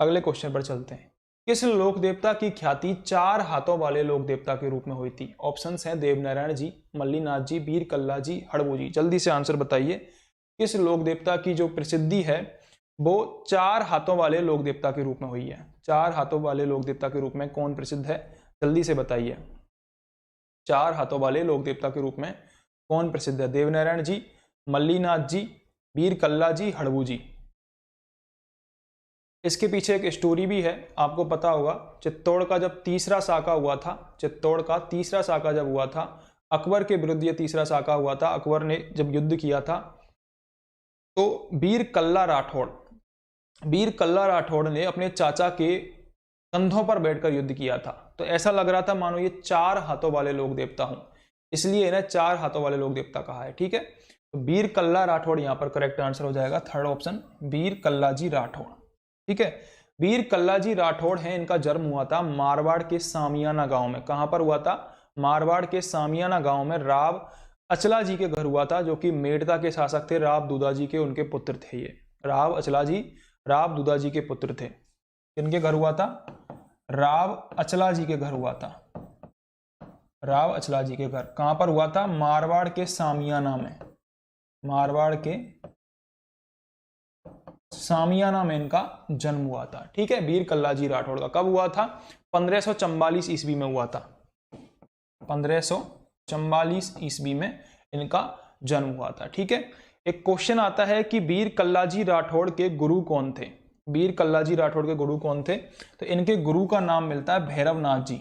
अगले क्वेश्चन पर चलते हैं। किस लोक देवता की ख्याति 4 हाथों वाले लोक देवता के रूप में हुई थी? ऑप्शंस हैं देवनारायण जी, मल्लीनाथ जी, बीर कल्ला जी, हड़बू जी। जल्दी से आंसर बताइए। किस लोक देवता की जो प्रसिद्धि है वो 4 हाथों वाले लोक देवता के रूप में हुई है? 4 हाथों वाले लोक देवता के रूप में कौन प्रसिद्ध है, जल्दी से बताइए। 4 हाथों वाले लोक देवता के रूप में कौन प्रसिद्ध है? देवनारायण जी, मल्लीनाथ जी, बीर कल्ला जी, हड़बू जी। इसके पीछे एक स्टोरी भी है, आपको पता होगा। चित्तौड़ का जब तीसरा साका हुआ था, चित्तौड़ का तीसरा साका जब हुआ था, अकबर के विरुद्ध ये तीसरा साका हुआ था। अकबर ने जब युद्ध किया था तो बीर कल्ला राठौड़ ने अपने चाचा के कंधों पर बैठकर युद्ध किया था। तो ऐसा लग रहा था मानो ये 4 हाथों वाले लोक देवता हों, इसलिए इन्हें 4 हाथों वाले लोक देवता कहा है। ठीक है, तो बीर कल्ला राठौड़ यहां पर करेक्ट आंसर हो जाएगा थर्ड ऑप्शन, बीर कल्ला जी राठौड़। ठीक है, बीर कल्ला जी राठौड़ हैं, इनका जन्म हुआ था मारवाड़ के सामियाना गांव में। कहां पर हुआ था, मारवाड़ के सामियाना गांव में। राव अचला जी के घर हुआ था, जो कि मेड़ता के शासक थे। राव दूदा जी के उनके पुत्र थे। ये राव अचला जी राव दूदा जी के पुत्र थे। किनके घर हुआ था, राव अचला जी के घर हुआ था। राव अचला जी के घर कहां पर हुआ था, मारवाड़ के सामियाना में। मारवाड़ के सामियाना में इनका जन्म हुआ था। ठीक है, बीर कल्ला जी राठौड़ का कब हुआ था, 1544 ईस्वी में हुआ था। 1544 ईस्वी में इनका जन्म हुआ था। ठीक है, एक क्वेश्चन आता है कि बीर कल्ला जी राठौड़ के गुरु कौन थे? बीर कल्ला जी राठौड़ के गुरु कौन थे? तो इनके गुरु का नाम मिलता है भैरवनाथ जी।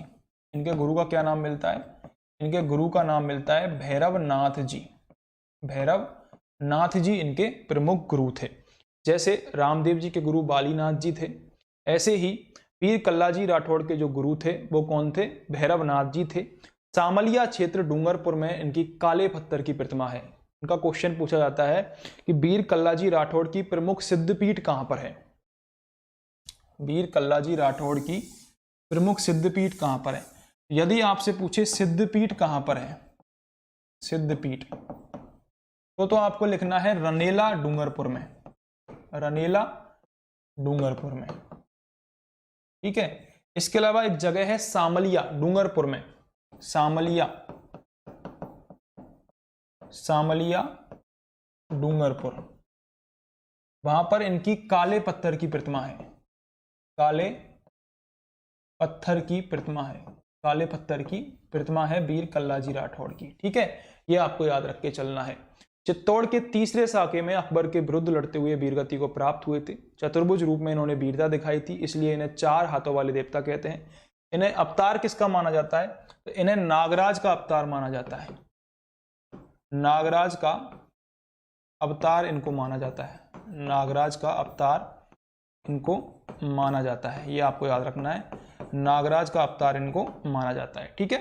इनके गुरु का क्या नाम मिलता है, इनके गुरु का नाम मिलता है भैरवनाथ जी। भैरवनाथ जी इनके प्रमुख गुरु थे। जैसे रामदेव जी के गुरु बालीनाथ जी थे, ऐसे ही बीर कल्ला जी राठौड़ के जो गुरु थे वो कौन थे, भैरवनाथ जी थे। सामलिया क्षेत्र डूंगरपुर में इनकी काले पत्थर की प्रतिमा है। इनका क्वेश्चन पूछा जाता है कि बीर कल्ला जी राठौड़ की प्रमुख सिद्धपीठ कहां पर है? बीर कल्ला जी राठौड़ की प्रमुख सिद्धपीठ कहां पर है? यदि आपसे पूछे सिद्धपीठ कहां पर है, सिद्धपीठ, तो आपको लिखना है रनेला डूंगरपुर में। रनेला डूंगरपुर में। ठीक है, इसके अलावा एक जगह है सामलिया डूंगरपुर में। सामलिया डूंगरपुर, वहां पर इनकी काले पत्थर की प्रतिमा है। काले पत्थर की प्रतिमा है। काले पत्थर की प्रतिमा है बीर कल्ला जी राठौड़ की। ठीक है, ये आपको याद रख के चलना है। चित्तौड़ के तीसरे साके में अकबर के विरुद्ध लड़ते हुए वीरगति को प्राप्त हुए थे। चतुर्भुज रूप में इन्होंने वीरता दिखाई थी, इसलिए इन्हें 4 हाथों वाले देवता कहते हैं। इन्हें अवतार किसका माना जाता है, तो इन्हें नागराज का अवतार माना जाता है। नागराज का अवतार इनको माना जाता है। नागराज का अवतार इनको माना जाता है, ये आपको याद रखना है। नागराज का अवतार इनको माना जाता है। ठीक है,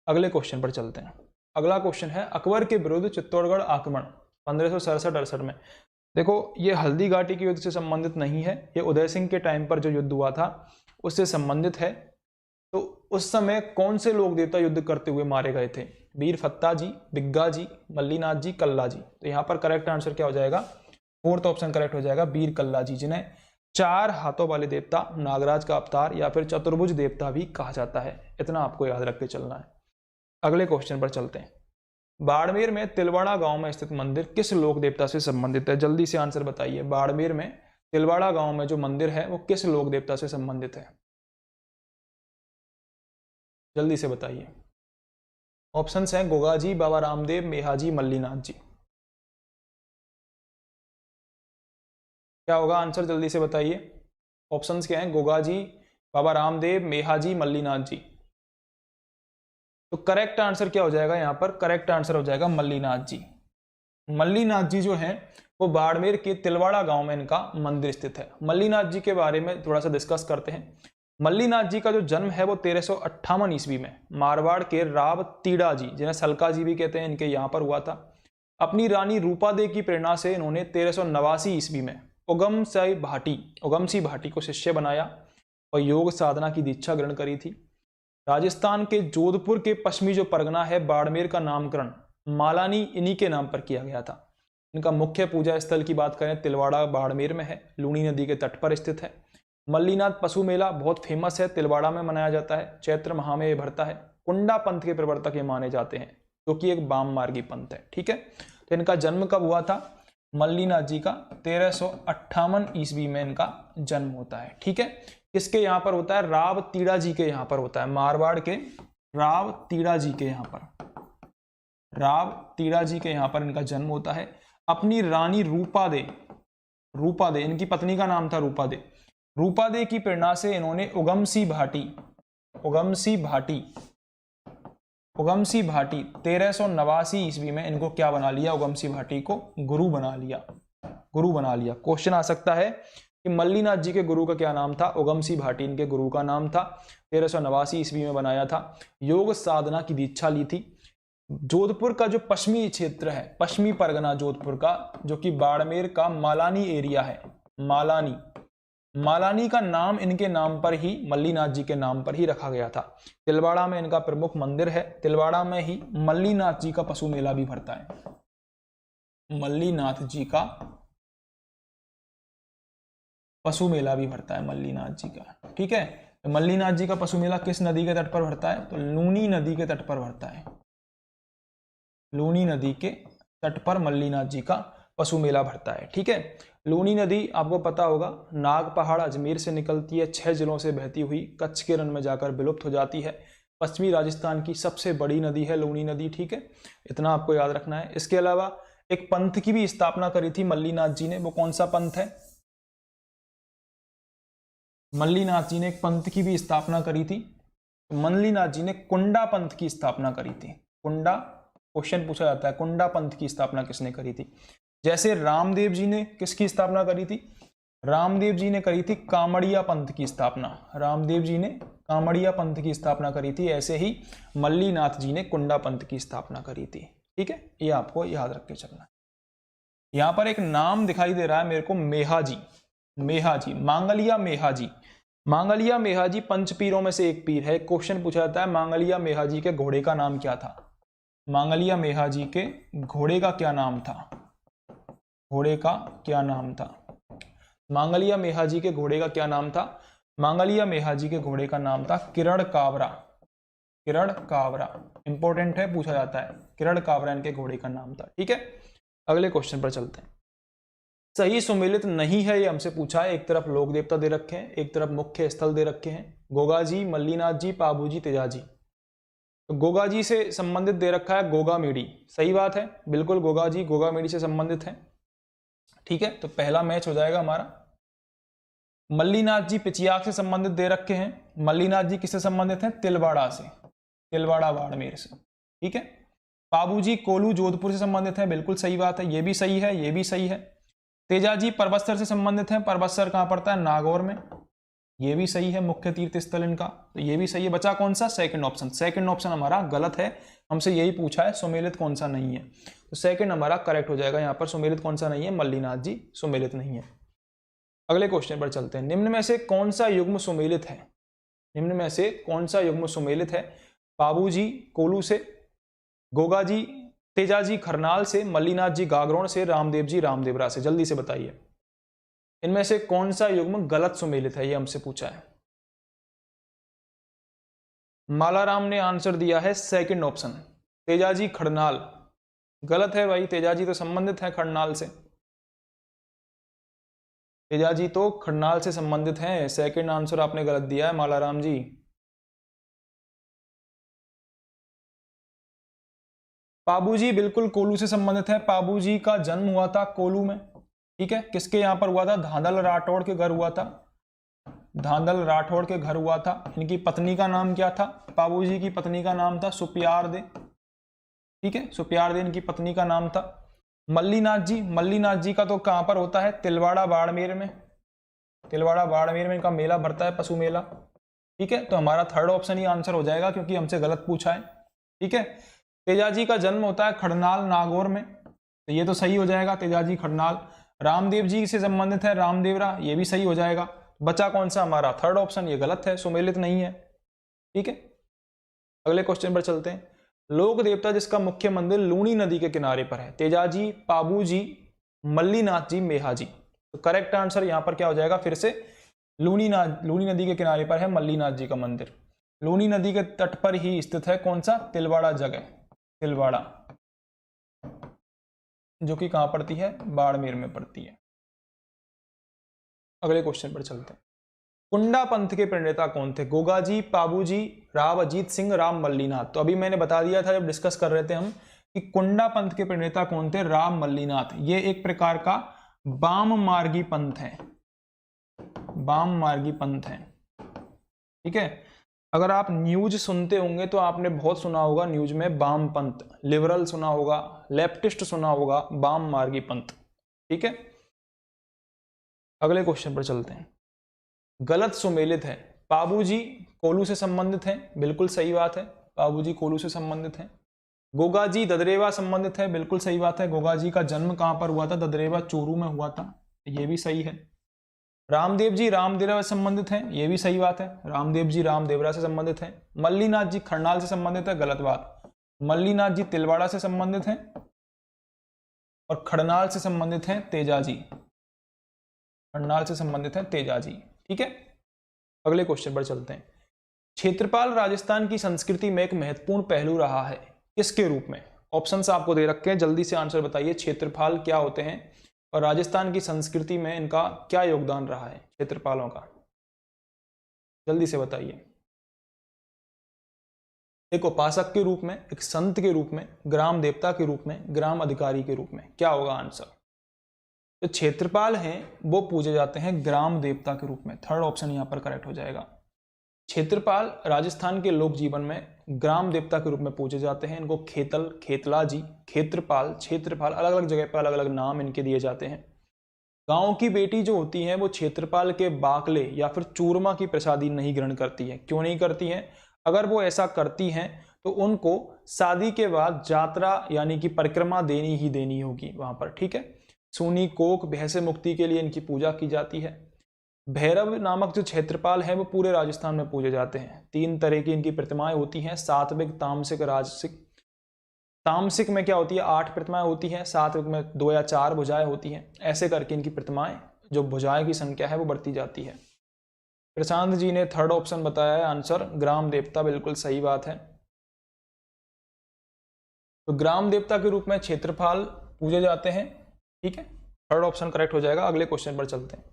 अगले क्वेश्चन पर चलते हैं। अगला क्वेश्चन है अकबर के विरुद्ध चित्तौड़गढ़ आक्रमण 1567-68 में। देखो, ये हल्दी घाटी के युद्ध से संबंधित नहीं है, ये उदय सिंह के टाइम पर जो युद्ध हुआ था उससे संबंधित है। तो उस समय कौन से लोक देवता युद्ध करते हुए मारे गए थे? बीर फत्ता जी, बिग्गा जी, मल्लीनाथ जी, कल्ला जी। तो यहाँ पर करेक्ट आंसर क्या हो जाएगा, फोर्थ ऑप्शन करेक्ट हो जाएगा, बीर कल्ला जी, जिन्हें 4 हाथों वाले देवता, नागराज का अवतार या फिर चतुर्भुज देवता भी कहा जाता है। इतना आपको याद रख के चलना है। अगले क्वेश्चन पर चलते हैं। बाड़मेर में तिलवाड़ा गांव में स्थित मंदिर किस लोक देवता से संबंधित है? जल्दी से आंसर बताइए। बाड़मेर में तिलवाड़ा गांव में जो मंदिर है वो किस लोक देवता से संबंधित है? जल्दी से बताइए। ऑप्शंस हैं गोगाजी, बाबा रामदेव, मेहाजी, मल्लीनाथ जी। क्या होगा आंसर? जल्दी से बताइए। ऑप्शंस क्या हैं? गोगाजी, बाबा रामदेव, मेहाजी, मल्लीनाथ जी। तो करेक्ट आंसर क्या हो जाएगा यहाँ पर? करेक्ट आंसर हो जाएगा मल्लीनाथ जी। मल्लीनाथ जी जो हैं वो बाड़मेर के तिलवाड़ा गांव में इनका मंदिर स्थित है। मल्लीनाथ जी के बारे में थोड़ा सा डिस्कस करते हैं। मल्लीनाथ जी का जो जन्म है वो 1358 ईस्वी में मारवाड़ के राव तीड़ा जी, जिन्हें सलका जी भी कहते हैं, इनके यहाँ पर हुआ था। अपनी रानी रूपादेवी की प्रेरणा से इन्होंने 1389 ईस्वी में उगमसी भाटी को शिष्य बनाया और योग साधना की दीक्षा ग्रहण करी थी। राजस्थान के जोधपुर के पश्चिमी जो परगना है बाड़मेर का नामकरण मालानी इन्हीं के नाम पर किया गया था। इनका मुख्य पूजा स्थल की बात करें तिलवाड़ा बाड़मेर में है, लूनी नदी के तट पर स्थित है। मल्लीनाथ पशु मेला बहुत फेमस है, तिलवाड़ा में मनाया जाता है। चैत्र माह में ये भरता है। कुंडा पंथ के प्रवर्तक ये माने जाते हैं, जो कि एक वाम मार्गी पंथ है। ठीक है, तो इनका जन्म कब हुआ था? मल्लीनाथ जी का 1358 ईस्वी में इनका जन्म होता है। ठीक है, किसके यहाँ पर होता है? राव तीड़ा जी के यहाँ पर होता है। मारवाड़ के राव तीड़ा जी के यहाँ पर, राव तीड़ा जी के यहाँ पर इनका जन्म होता है। अपनी रानी रूपादे इनकी पत्नी का नाम था रूपादे की प्रेरणा से इन्होंने उगमसी भाटी 1389 ईस्वी में इनको क्या बना लिया? उगमसी भाटी को गुरु बना लिया। क्वेश्चन आ सकता है कि मल्लीनाथ जी के गुरु का क्या नाम था? उगमसी भाटी इनके गुरु का नाम था। 1389 ईस्वी में बनाया था। योग साधना की दीक्षा ली थी। जोधपुर का जो पश्चिमी क्षेत्र है, पश्चिमी परगना जोधपुर का, जो कि बाड़मेर का मालानी एरिया है, मालानी का नाम इनके नाम पर ही, मल्लीनाथ जी के नाम पर ही रखा गया था। तिलवाड़ा में इनका प्रमुख मंदिर है। तिलवाड़ा में ही मल्लीनाथ जी का पशु मेला भी भरता है। मल्लीनाथ जी का पशु मेला भी भरता है मल्लीनाथ जी का। ठीक है, तो मल्लीनाथ जी का पशु मेला किस नदी के तट पर भरता है? तो लूनी नदी के तट पर भरता है। लूनी नदी के तट पर मल्लीनाथ जी का पशु मेला भरता है। ठीक है, लूनी नदी आपको पता होगा नाग पहाड़ अजमेर से निकलती है, 6 जिलों से बहती हुई कच्छ के रण में जाकर विलुप्त हो जाती है। पश्चिमी राजस्थान की सबसे बड़ी नदी है लूनी नदी। ठीक है, इतना आपको याद रखना है। इसके अलावा एक पंथ की भी स्थापना करी थी मल्लीनाथ जी ने। वो कौन सा पंथ है? मल्लीनाथ जी ने एक पंथ की भी स्थापना करी थी। मल्लीनाथ जी ने कुंडा पंथ की स्थापना करी थी। कुंडा, क्वेश्चन पूछा जाता है कुंडा पंथ की स्थापना किसने करी थी? जैसे रामदेव जी ने किसकी स्थापना करी थी? रामदेव जी ने करी थी कामड़िया पंथ की स्थापना। रामदेव जी ने कामड़िया पंथ की स्थापना करी थी। ऐसे ही मल्लीनाथ जी ने कुंडा पंथ की स्थापना करी थी। ठीक है, ये आपको याद रख के चलना है। यहां पर एक नाम दिखाई दे रहा है मेरे को, मेहाजी, मांगलिया मेहाजी पंचपीरों में से एक पीर है। क्वेश्चन पूछा जाता है मांगलिया मेहाजी के घोड़े का नाम क्या था? मांगलिया मेहाजी के घोड़े का क्या नाम था? मांगलिया मेहाजी के घोड़े का क्या नाम था? मांगलिया मेहाजी के घोड़े का नाम था किरण कावरा। इंपॉर्टेंट है, पूछा जाता है। किरण कावरा इनके घोड़े का नाम था। ठीक है, अगले क्वेश्चन पर चलते हैं। सही सुमेलित नहीं है, ये हमसे पूछा है। एक तरफ लोक देवता दे रखे हैं, एक तरफ मुख्य स्थल दे रखे हैं। गोगाजी, मल्लीनाथ जी, पाबूजी, तेजाजी। तो गोगाजी से संबंधित दे रखा है गोगामेड़ी। सही बात है, बिल्कुल गोगाजी गोगामेड़ी से संबंधित है। ठीक है, तो पहला मैच हो जाएगा हमारा। मल्लीनाथ जी पिचियाक से संबंधित दे रखे हैं। मल्लीनाथ जी किससे संबंधित हैं? तिलवाड़ा से, तिलवाड़ा बाड़मेर से। ठीक है, पाबूजी कोलू जोधपुर से संबंधित है। बिल्कुल सही बात है, ये भी सही है, ये भी सही है। तेजाजी परबत्सर से संबंधित है। परबत्सर कहां पड़ता है? नागौर में। ये भी सही है, मुख्य तीर्थ स्थल इनका, तो ये भी सही है। बचा कौन सा? Second option. सेकंड ऑप्शन हमारा गलत है, हमसे यही पूछा है सुमेलित कौन सा नहीं है, तो सेकंड हमारा करेक्ट हो जाएगा। यहाँ पर सुमेलित कौन सा नहीं है? मल्लीनाथ जी सुमेलित नहीं है। अगले क्वेश्चन पर चलते हैं। निम्न में से कौन सा युग्म सुमेलित है? पाबूजी कोलू से, गोगाजी तेजाजी खरनाल से, मल्लीनाथ जी गागरोन से, रामदेव जी रामदेवरा से। जल्दी से बताइए। इनमें से कौन सा युग्म गलत सुमेलित है, ये हमसे पूछा है। मालाराम ने आंसर दिया है सेकंड ऑप्शन, तेजाजी खड़नाल। गलत है भाई, तेजाजी तो संबंधित है खड़नाल से, तेजाजी तो खड़नाल से संबंधित हैं। सेकंड आंसर आपने गलत दिया है मालाराम जी। पाबूजी बिल्कुल कोल्लू से संबंधित है। पाबूजी का जन्म हुआ था कोल्लू में, ठीक है। किसके यहाँ पर हुआ था? धांधल राठौड़ के घर हुआ था, धांधल राठौड़ के घर हुआ था। इनकी पत्नी का नाम क्या था? पाबूजी की पत्नी का नाम था सुप्यारदे, ठीक है, सुप्यारदे इनकी पत्नी का नाम था। मल्लीनाथ जी, मल्लीनाथ जी का तो कहाँ पर होता है? तिलवाड़ा बाड़मेर में, तिलवाड़ा बाड़मेर में इनका मेला भरता है, पशु मेला, ठीक है। तो हमारा थर्ड ऑप्शन ही आंसर हो जाएगा क्योंकि हमसे गलत पूछा है, ठीक है। तेजाजी का जन्म होता है खड़नाल नागौर में, तो ये तो सही हो जाएगा, तेजाजी खड़नाल। रामदेव जी से संबंधित है रामदेवरा, ये भी सही हो जाएगा। बचा कौन सा हमारा? थर्ड ऑप्शन, ये गलत है, सुमेलित नहीं है, ठीक है। अगले क्वेश्चन पर चलते हैं। लोक देवता जिसका मुख्य मंदिर लूनी नदी के किनारे पर है, तेजाजी, पाबूजी, मल्लीनाथ जी, मेहाजी। तो करेक्ट आंसर यहां पर क्या हो जाएगा? फिर से लूनी नदी के किनारे पर है मल्लीनाथ जी का मंदिर। लूनी नदी के तट पर ही स्थित है कौन सा? तिलवाड़ा जगह, तिलवाड़ा, जो कि कहां पड़ती है? बाड़मेर में पड़ती है। अगले क्वेश्चन पर चलते हैं। कुंडा पंथ के प्रणेता कौन थे? गोगाजी, पाबूजी, राव अजीत सिंह, राम मल्लीनाथ। तो अभी मैंने बता दिया था जब डिस्कस कर रहे थे हम कि कुंडा पंथ के प्रणेता कौन थे? राम मल्लीनाथ। ये एक प्रकार का वाम मार्गी पंथ है, वाम मार्गी पंथ है, ठीक है। अगर आप न्यूज सुनते होंगे तो आपने बहुत सुना होगा न्यूज में वाम पंथ, लिबरल सुना होगा, लेफ्टिस्ट सुना होगा, वाम मार्गी पंथ, ठीक है। अगले क्वेश्चन पर चलते हैं। गलत सुमेलित है। पाबूजी कोल्लू से संबंधित हैं, बिल्कुल सही बात है, पाबूजी कोल्लू से संबंधित हैं। गोगाजी ददरेवा संबंधित है, बिल्कुल सही बात है। गोगाजी का जन्म कहां पर हुआ था? ददरेवा चूरू में हुआ था, ये भी सही है। रामदेव जी रामदेवरा से संबंधित हैं, ये भी सही बात है, रामदेव जी रामदेवरा से संबंधित हैं। मल्लीनाथ जी खड़नाल से संबंधित है, गलत बात। मल्लीनाथ जी तिलवाड़ा से संबंधित हैं और खड़नाल से संबंधित हैं तेजाजी, खड़नाल से संबंधित हैं तेजाजी, ठीक है। अगले क्वेश्चन पर चलते हैं। क्षेत्रपाल राजस्थान की संस्कृति में एक महत्वपूर्ण पहलू रहा है, किसके रूप में? ऑप्शंस आपको दे रखे हैं, जल्दी से आंसर बताइए। क्षेत्रपाल क्या होते हैं और राजस्थान की संस्कृति में इनका क्या योगदान रहा है क्षेत्रपालों का? जल्दी से बताइए। एक उपासक के रूप में, एक संत के रूप में, ग्राम देवता के रूप में, ग्राम अधिकारी के रूप में, क्या होगा आंसर? जो क्षेत्रपाल हैं वो पूजे जाते हैं ग्राम देवता के रूप में, थर्ड ऑप्शन यहां पर करेक्ट हो जाएगा। क्षेत्रपाल राजस्थान के लोक जीवन में ग्राम देवता के रूप में पूजे जाते हैं। इनको खेतल, खेतलाजी, क्षेत्रपाल, क्षेत्रपाल, अलग अलग जगह पर अलग अलग नाम इनके दिए जाते हैं। गांव की बेटी जो होती है वो क्षेत्रपाल के बाकले या फिर चूरमा की प्रसादी नहीं ग्रहण करती है। क्यों नहीं करती है? अगर वो ऐसा करती हैं तो उनको शादी के बाद यात्रा यानी कि परिक्रमा देनी ही देनी होगी वहां पर, ठीक है। सूनी कोक भय से मुक्ति के लिए इनकी पूजा की जाती है। भैरव नामक जो क्षेत्रपाल है वो पूरे राजस्थान में पूजे जाते हैं। 3 तरह की इनकी प्रतिमाएं होती हैं, सात्विक, तामसिक, राजसिक। तामसिक में क्या होती है? 8 प्रतिमाएं होती हैं, सात्विक में 2 या 4 भुजाएं होती हैं। ऐसे करके इनकी प्रतिमाएं, जो भुजाएं की संख्या है वो बढ़ती जाती है। प्रशांत जी ने थर्ड ऑप्शन बताया है आंसर, ग्राम देवता, बिल्कुल सही बात है। तो ग्राम देवता के रूप में क्षेत्रपाल पूजे जाते हैं, ठीक है, थर्ड ऑप्शन करेक्ट हो जाएगा। अगले क्वेश्चन पर चलते हैं।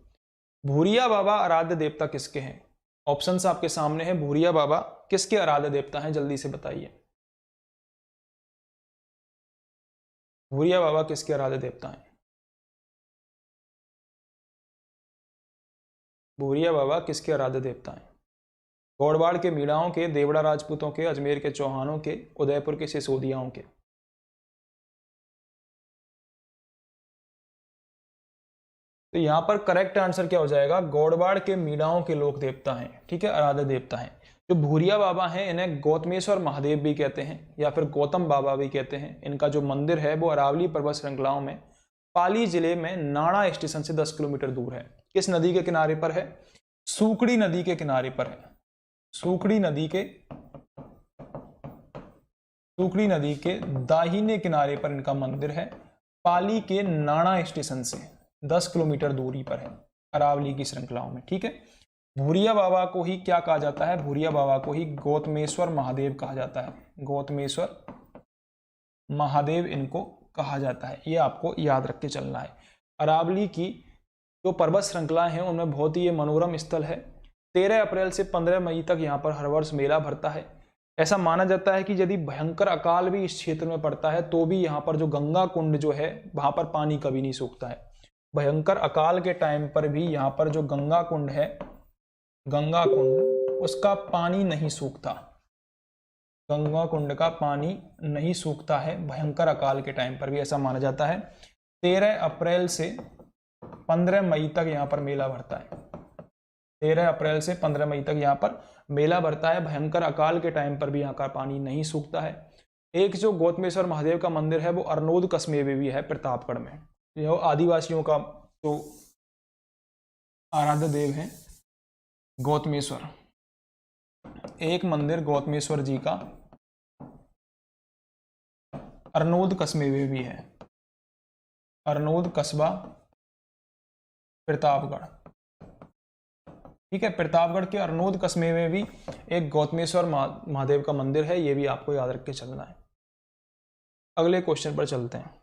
भूरिया बाबा आराध्य देवता किसके हैं? ऑप्शंस आपके सामने हैं। भूरिया बाबा किसके आराध्य देवता हैं? जल्दी से बताइए। भूरिया बाबा किसके आराध्य देवता हैं? भूरिया बाबा किसके आराध्य देवता हैं? गौड़वाड़ के मीणाओं के, देवड़ा राजपूतों के, अजमेर के चौहानों के, उदयपुर के सिसोदियाओं के? तो यहां पर करेक्ट आंसर क्या हो जाएगा? गौड़वाड़ के मीणाओं के लोक देवता हैं, ठीक है, आराध्य देवता हैं। जो भूरिया बाबा हैं इन्हें गौतमेश्वर महादेव भी कहते हैं या फिर गौतम बाबा भी कहते हैं। इनका जो मंदिर है वो अरावली पर्वत श्रृंखलाओं में पाली जिले में नाड़ा स्टेशन से 10 किलोमीटर दूर है। किस नदी के किनारे पर है? सूखड़ी नदी के किनारे पर है। सूखड़ी नदी के दाहिने किनारे पर इनका मंदिर है, पाली के नाड़ा स्टेशन से 10 किलोमीटर दूरी पर है। अरावली की श्रृंखलाओं में, ठीक है। भूरिया बाबा को ही क्या कहा जाता है, भूरिया बाबा को ही गौतमेश्वर महादेव कहा जाता है, गौतमेश्वर महादेव इनको कहा जाता है, ये आपको याद रख के चलना है। अरावली की जो पर्वत श्रृंखलाएं हैं उनमें बहुत ही ये मनोरम स्थल है। 13 अप्रैल से 15 मई तक यहाँ पर हर वर्ष मेला भरता है। ऐसा माना जाता है कि यदि भयंकर अकाल भी इस क्षेत्र में पड़ता है तो भी यहाँ पर जो गंगा कुंड जो है वहां पर पानी कभी नहीं सूखता है। भयंकर अकाल के टाइम पर भी यहाँ पर जो गंगा कुंड है, गंगा कुंड, उसका पानी नहीं सूखता, गंगा कुंड का पानी नहीं सूखता है भयंकर अकाल के टाइम पर भी, ऐसा माना जाता है। 13 अप्रैल से 15 मई तक यहाँ पर मेला भरता है, 13 अप्रैल से 15 मई तक यहाँ पर मेला भरता है। भयंकर अकाल के टाइम पर भी यहाँ का पानी नहीं सूखता है। एक जो गौतमेश्वर महादेव का मंदिर है वो अरनोद कस्बे में भी है, प्रतापगढ़ में। यह आदिवासियों का जो आराध्य देव है गौतमेश्वर, एक मंदिर गौतमेश्वर जी का अरनोद कस्बे में भी है, अरनोद कस्बा प्रतापगढ़, ठीक है। प्रतापगढ़ के अरनोद कस्बे में भी एक गौतमेश्वर महादेव का मंदिर है, ये भी आपको याद रख के चलना है। अगले क्वेश्चन पर चलते हैं।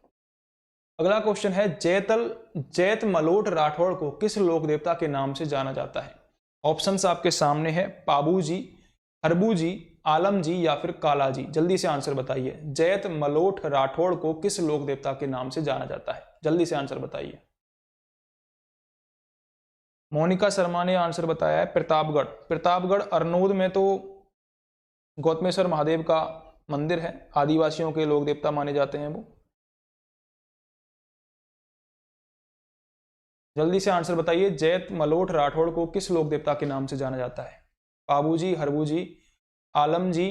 अगला क्वेश्चन है, जैत मलोट राठौड़ को किस लोक देवता के नाम से जाना जाता है। ऑप्शंस आपके सामने है, पाबू जी, हरबू जी, आलम जी या फिर काला जी। जल्दी से आंसर बताइए। जैत मलोट राठौड़ को किस लोक देवता के नाम से जाना जाता है, जल्दी से आंसर बताइए। मोनिका शर्मा ने आंसर बताया है प्रतापगढ़। प्रतापगढ़ अरनोद में तो गौतमेश्वर महादेव का मंदिर है, आदिवासियों के लोक देवता माने जाते हैं वो। जल्दी से आंसर बताइए, जैत मलोट राठौड़ को किस लोक देवता के नाम से जाना जाता है। बाबू जी, हरबू जी, आलम जी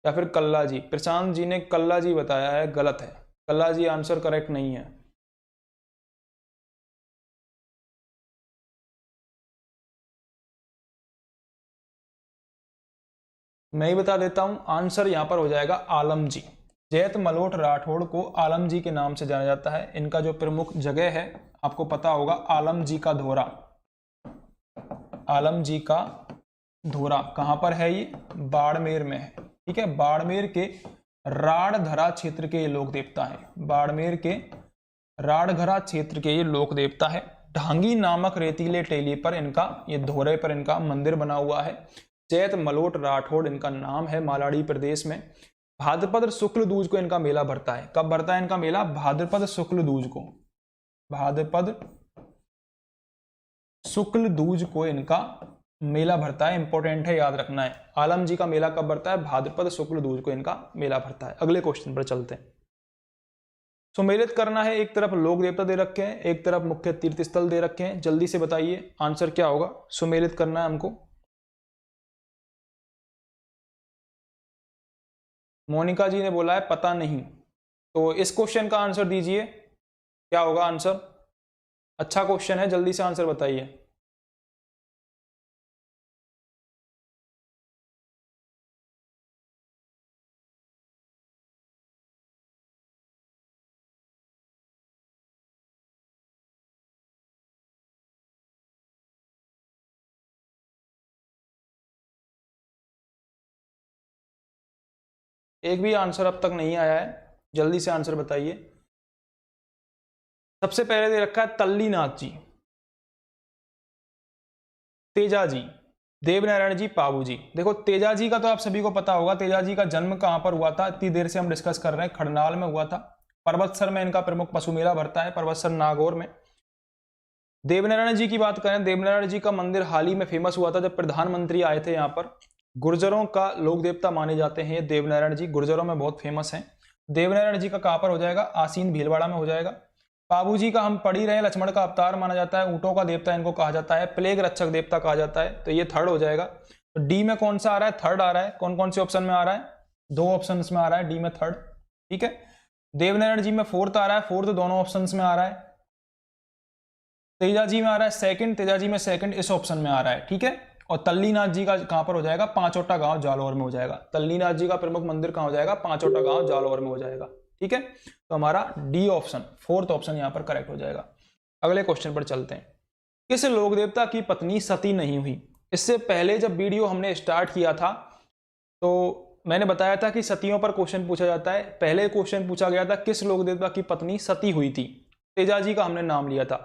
या फिर कल्ला जी। प्रशांत जी ने कल्ला जी बताया है, गलत है। कल्ला जी आंसर करेक्ट नहीं है। मैं ही बता देता हूं, आंसर यहां पर हो जाएगा आलम जी। जैत मलोट राठौड़ को आलम जी के नाम से जाना जाता है। इनका जो प्रमुख जगह है आपको पता होगा, आलम जी का धोरा। आलम जी का धोरा कहां पर है, ये बाड़मेर में है, ठीक है। बाड़मेर के राड़धरा क्षेत्र के ये लोक देवता है, बाड़मेर के राड़धरा क्षेत्र के ये लोक देवता है। ढांगी नामक रेतीले टेली पर इनका, ये धोरे पर इनका मंदिर बना हुआ है। जैत मलोट राठौड़ इनका नाम है, मालाड़ी प्रदेश में। भाद्रपद शुक्ल दूज को इनका मेला भरता है। कब भरता है इनका मेला, भाद्रपद शुक्ल दूज को, भाद्रपद शुक्ल दूज को इनका मेला भरता है। इंपॉर्टेंट है, याद रखना है। आलम जी का मेला कब भरता है, भाद्रपद शुक्ल दूज को इनका मेला भरता है। अगले क्वेश्चन पर चलते हैं। सुमेलित करना है, एक तरफ लोक देवता दे रखे हैं, एक तरफ मुख्य तीर्थ स्थल दे रखे हैं। जल्दी से बताइए आंसर क्या होगा। सुमेलित करना है हमको। मोनिका जी ने बोला है पता नहीं, तो इस क्वेश्चन का आंसर दीजिए, क्या होगा आंसर। अच्छा क्वेश्चन है, जल्दी से आंसर बताइए। एक भी आंसर अब तक नहीं आया है, जल्दी से आंसर बताइए। सबसे पहले दे रखा है तल्लीनाथ जी, तेजा जी, देवनारायण जी, पाबू जी। देखो तेजा जी का तो आप सभी को पता होगा, तेजा जी का जन्म कहां पर हुआ था, इतनी देर से हम डिस्कस कर रहे हैं, खड़नाल में हुआ था। पर्वतसर में इनका प्रमुख पशु मेला भरता है, पर्वतसर नागौर में। देवनारायण जी की बात करें, देवनारायण जी का मंदिर हाल ही में फेमस हुआ था जब प्रधानमंत्री आए थे यहाँ पर। गुर्जरों का लोक देवता माने जाते हैं ये देवनारायण जी, गुर्जरों में बहुत फेमस हैं। देवनारायण जी का कहां पर हो जाएगा, आसीन भीलवाड़ा में हो जाएगा। पाबू जी का हम पढ़ ही रहे हैं, लक्ष्मण का अवतार माना जाता है, ऊंटों का देवता इनको कहा जाता है, प्लेग रक्षक देवता कहा जाता है, तो ये थर्ड हो जाएगा। तो डी में कौन सा आ रहा है, थर्ड आ रहा है। कौन कौन से ऑप्शन में आ रहा है, दो ऑप्शन में आ रहा है, डी में थर्ड, ठीक है। देवनारायण जी में फोर्थ आ रहा है, फोर्थ दोनों ऑप्शन में आ रहा है। तेजा जी में आ रहा है सेकंड, तेजा जी में सेकंड इस ऑप्शन में आ रहा है, ठीक है। और तल्लीनाथ जी का कहां पर हो जाएगा, पांचोटा गांव जालौर में हो जाएगा। तल्लीनाथ जी का प्रमुख मंदिर कहां हो जाएगा, पांचोटा गांव जालौर में हो जाएगा, ठीक है। तो हमारा डी ऑप्शन, फोर्थ ऑप्शन यहां पर करेक्ट हो जाएगा। अगले क्वेश्चन पर चलते हैं। किस लोक देवता की पत्नी सती नहीं हुई? इससे पहले जब वीडियो हमने स्टार्ट किया था तो मैंने बताया था कि सतियों पर क्वेश्चन पूछा जाता है। पहले क्वेश्चन पूछा गया था किस लोक देवता की पत्नी सती हुई थी? तेजाजी का हमने नाम लिया था।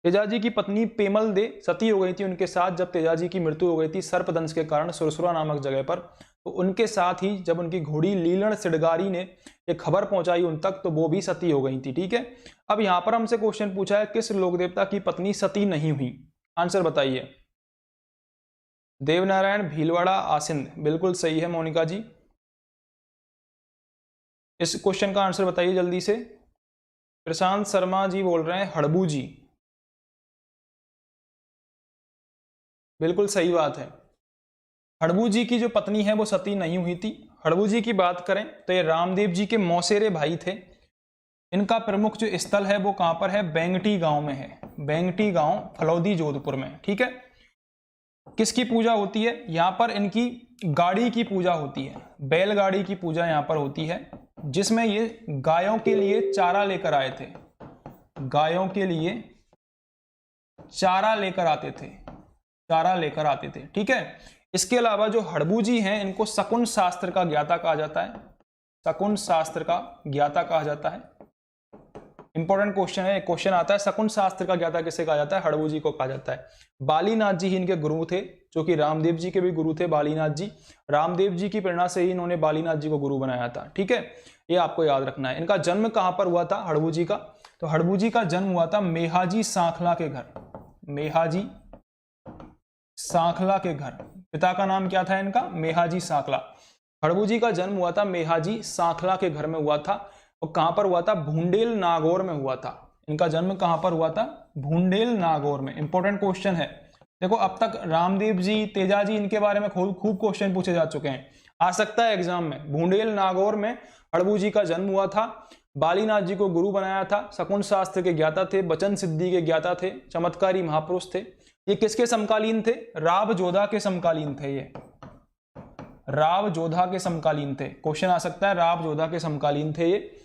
तेजाजी की पत्नी पेमल दे सती हो गई थी उनके साथ जब तेजाजी की मृत्यु हो गई थी सर्पदंश के कारण सुरसुरा नामक जगह पर। तो उनके साथ ही जब उनकी घोड़ी लीलन सिडगारी ने ये खबर पहुंचाई उन तक तो वो भी सती हो गई थी। ठीक है, अब यहां पर हमसे क्वेश्चन पूछा है किस लोक देवता की पत्नी सती नहीं हुई? आंसर बताइए। देवनारायण भीलवाड़ा आसिंद, बिल्कुल सही है मोनिका जी। इस क्वेश्चन का आंसर बताइए जल्दी से। प्रशांत शर्मा जी बोल रहे हैं हड़बू जी, बिल्कुल सही बात है। हड़बू जी की जो पत्नी है वो सती नहीं हुई थी। हड़बू जी की बात करें तो ये रामदेव जी के मौसेरे भाई थे। इनका प्रमुख जो स्थल है वो कहां पर है? बेंगटी गांव में है। बेंगटी गांव फलौदी जोधपुर में। ठीक है, किसकी पूजा होती है यहां पर? इनकी गाड़ी की पूजा होती है, बैलगाड़ी की पूजा यहां पर होती है, जिसमें ये गायों के लिए चारा लेकर आए थे। गायों के लिए चारा लेकर आते थे, चारा लेकर आते थे। ठीक है, इसके अलावा जो हड़बू जी हैं इनको शकुन शास्त्र का ज्ञाता कहा जाता है। शकुन शास्त्र का ज्ञाता कहा जाता है। इंपॉर्टेंट क्वेश्चन है, क्वेश्चन आता है शकुन शास्त्र का ज्ञाता किसे कहा जाता है? हड़बू जी को कहा जाता है। बालीनाथ जी ही इनके गुरु थे, जो कि रामदेव जी के भी गुरु थे। बालीनाथ जी, रामदेव जी की प्रेरणा से ही इन्होंने बालीनाथ जी को गुरु बनाया था। ठीक है, ये आपको याद रखना है। इनका जन्म कहां पर हुआ था हड़बू जी का? तो हड़बू जी का जन्म हुआ था मेहाजी सांखला के घर। मेहाजी सांखला के घर। पिता का नाम क्या था इनका? मेहाजी सांखला। हड़बू जी का जन्म हुआ था मेहाजी सांखला के घर में हुआ था। और कहां पर हुआ था? भूंडेल नागौर में हुआ था। इनका जन्म कहां पर हुआ था? भूंडेल नागौर में। इंपॉर्टेंट क्वेश्चन है। देखो अब तक रामदेव जी, तेजाजी, इनके बारे में खूब क्वेश्चन पूछे जा चुके हैं, आ सकता है एग्जाम में। भूंडेल नागौर में हड़बू जी का जन्म हुआ था। बालीनाथ जी को गुरु बनाया था। शकुन शास्त्र के ज्ञाता थे, वचन सिद्धि के ज्ञाता थे, चमत्कारी महापुरुष थे। ये किसके समकालीन थे? राव जोधा के समकालीन थे। ये राव जोधा के समकालीन थे। क्वेश्चन आ सकता है, राव जोधा के समकालीन थे ये।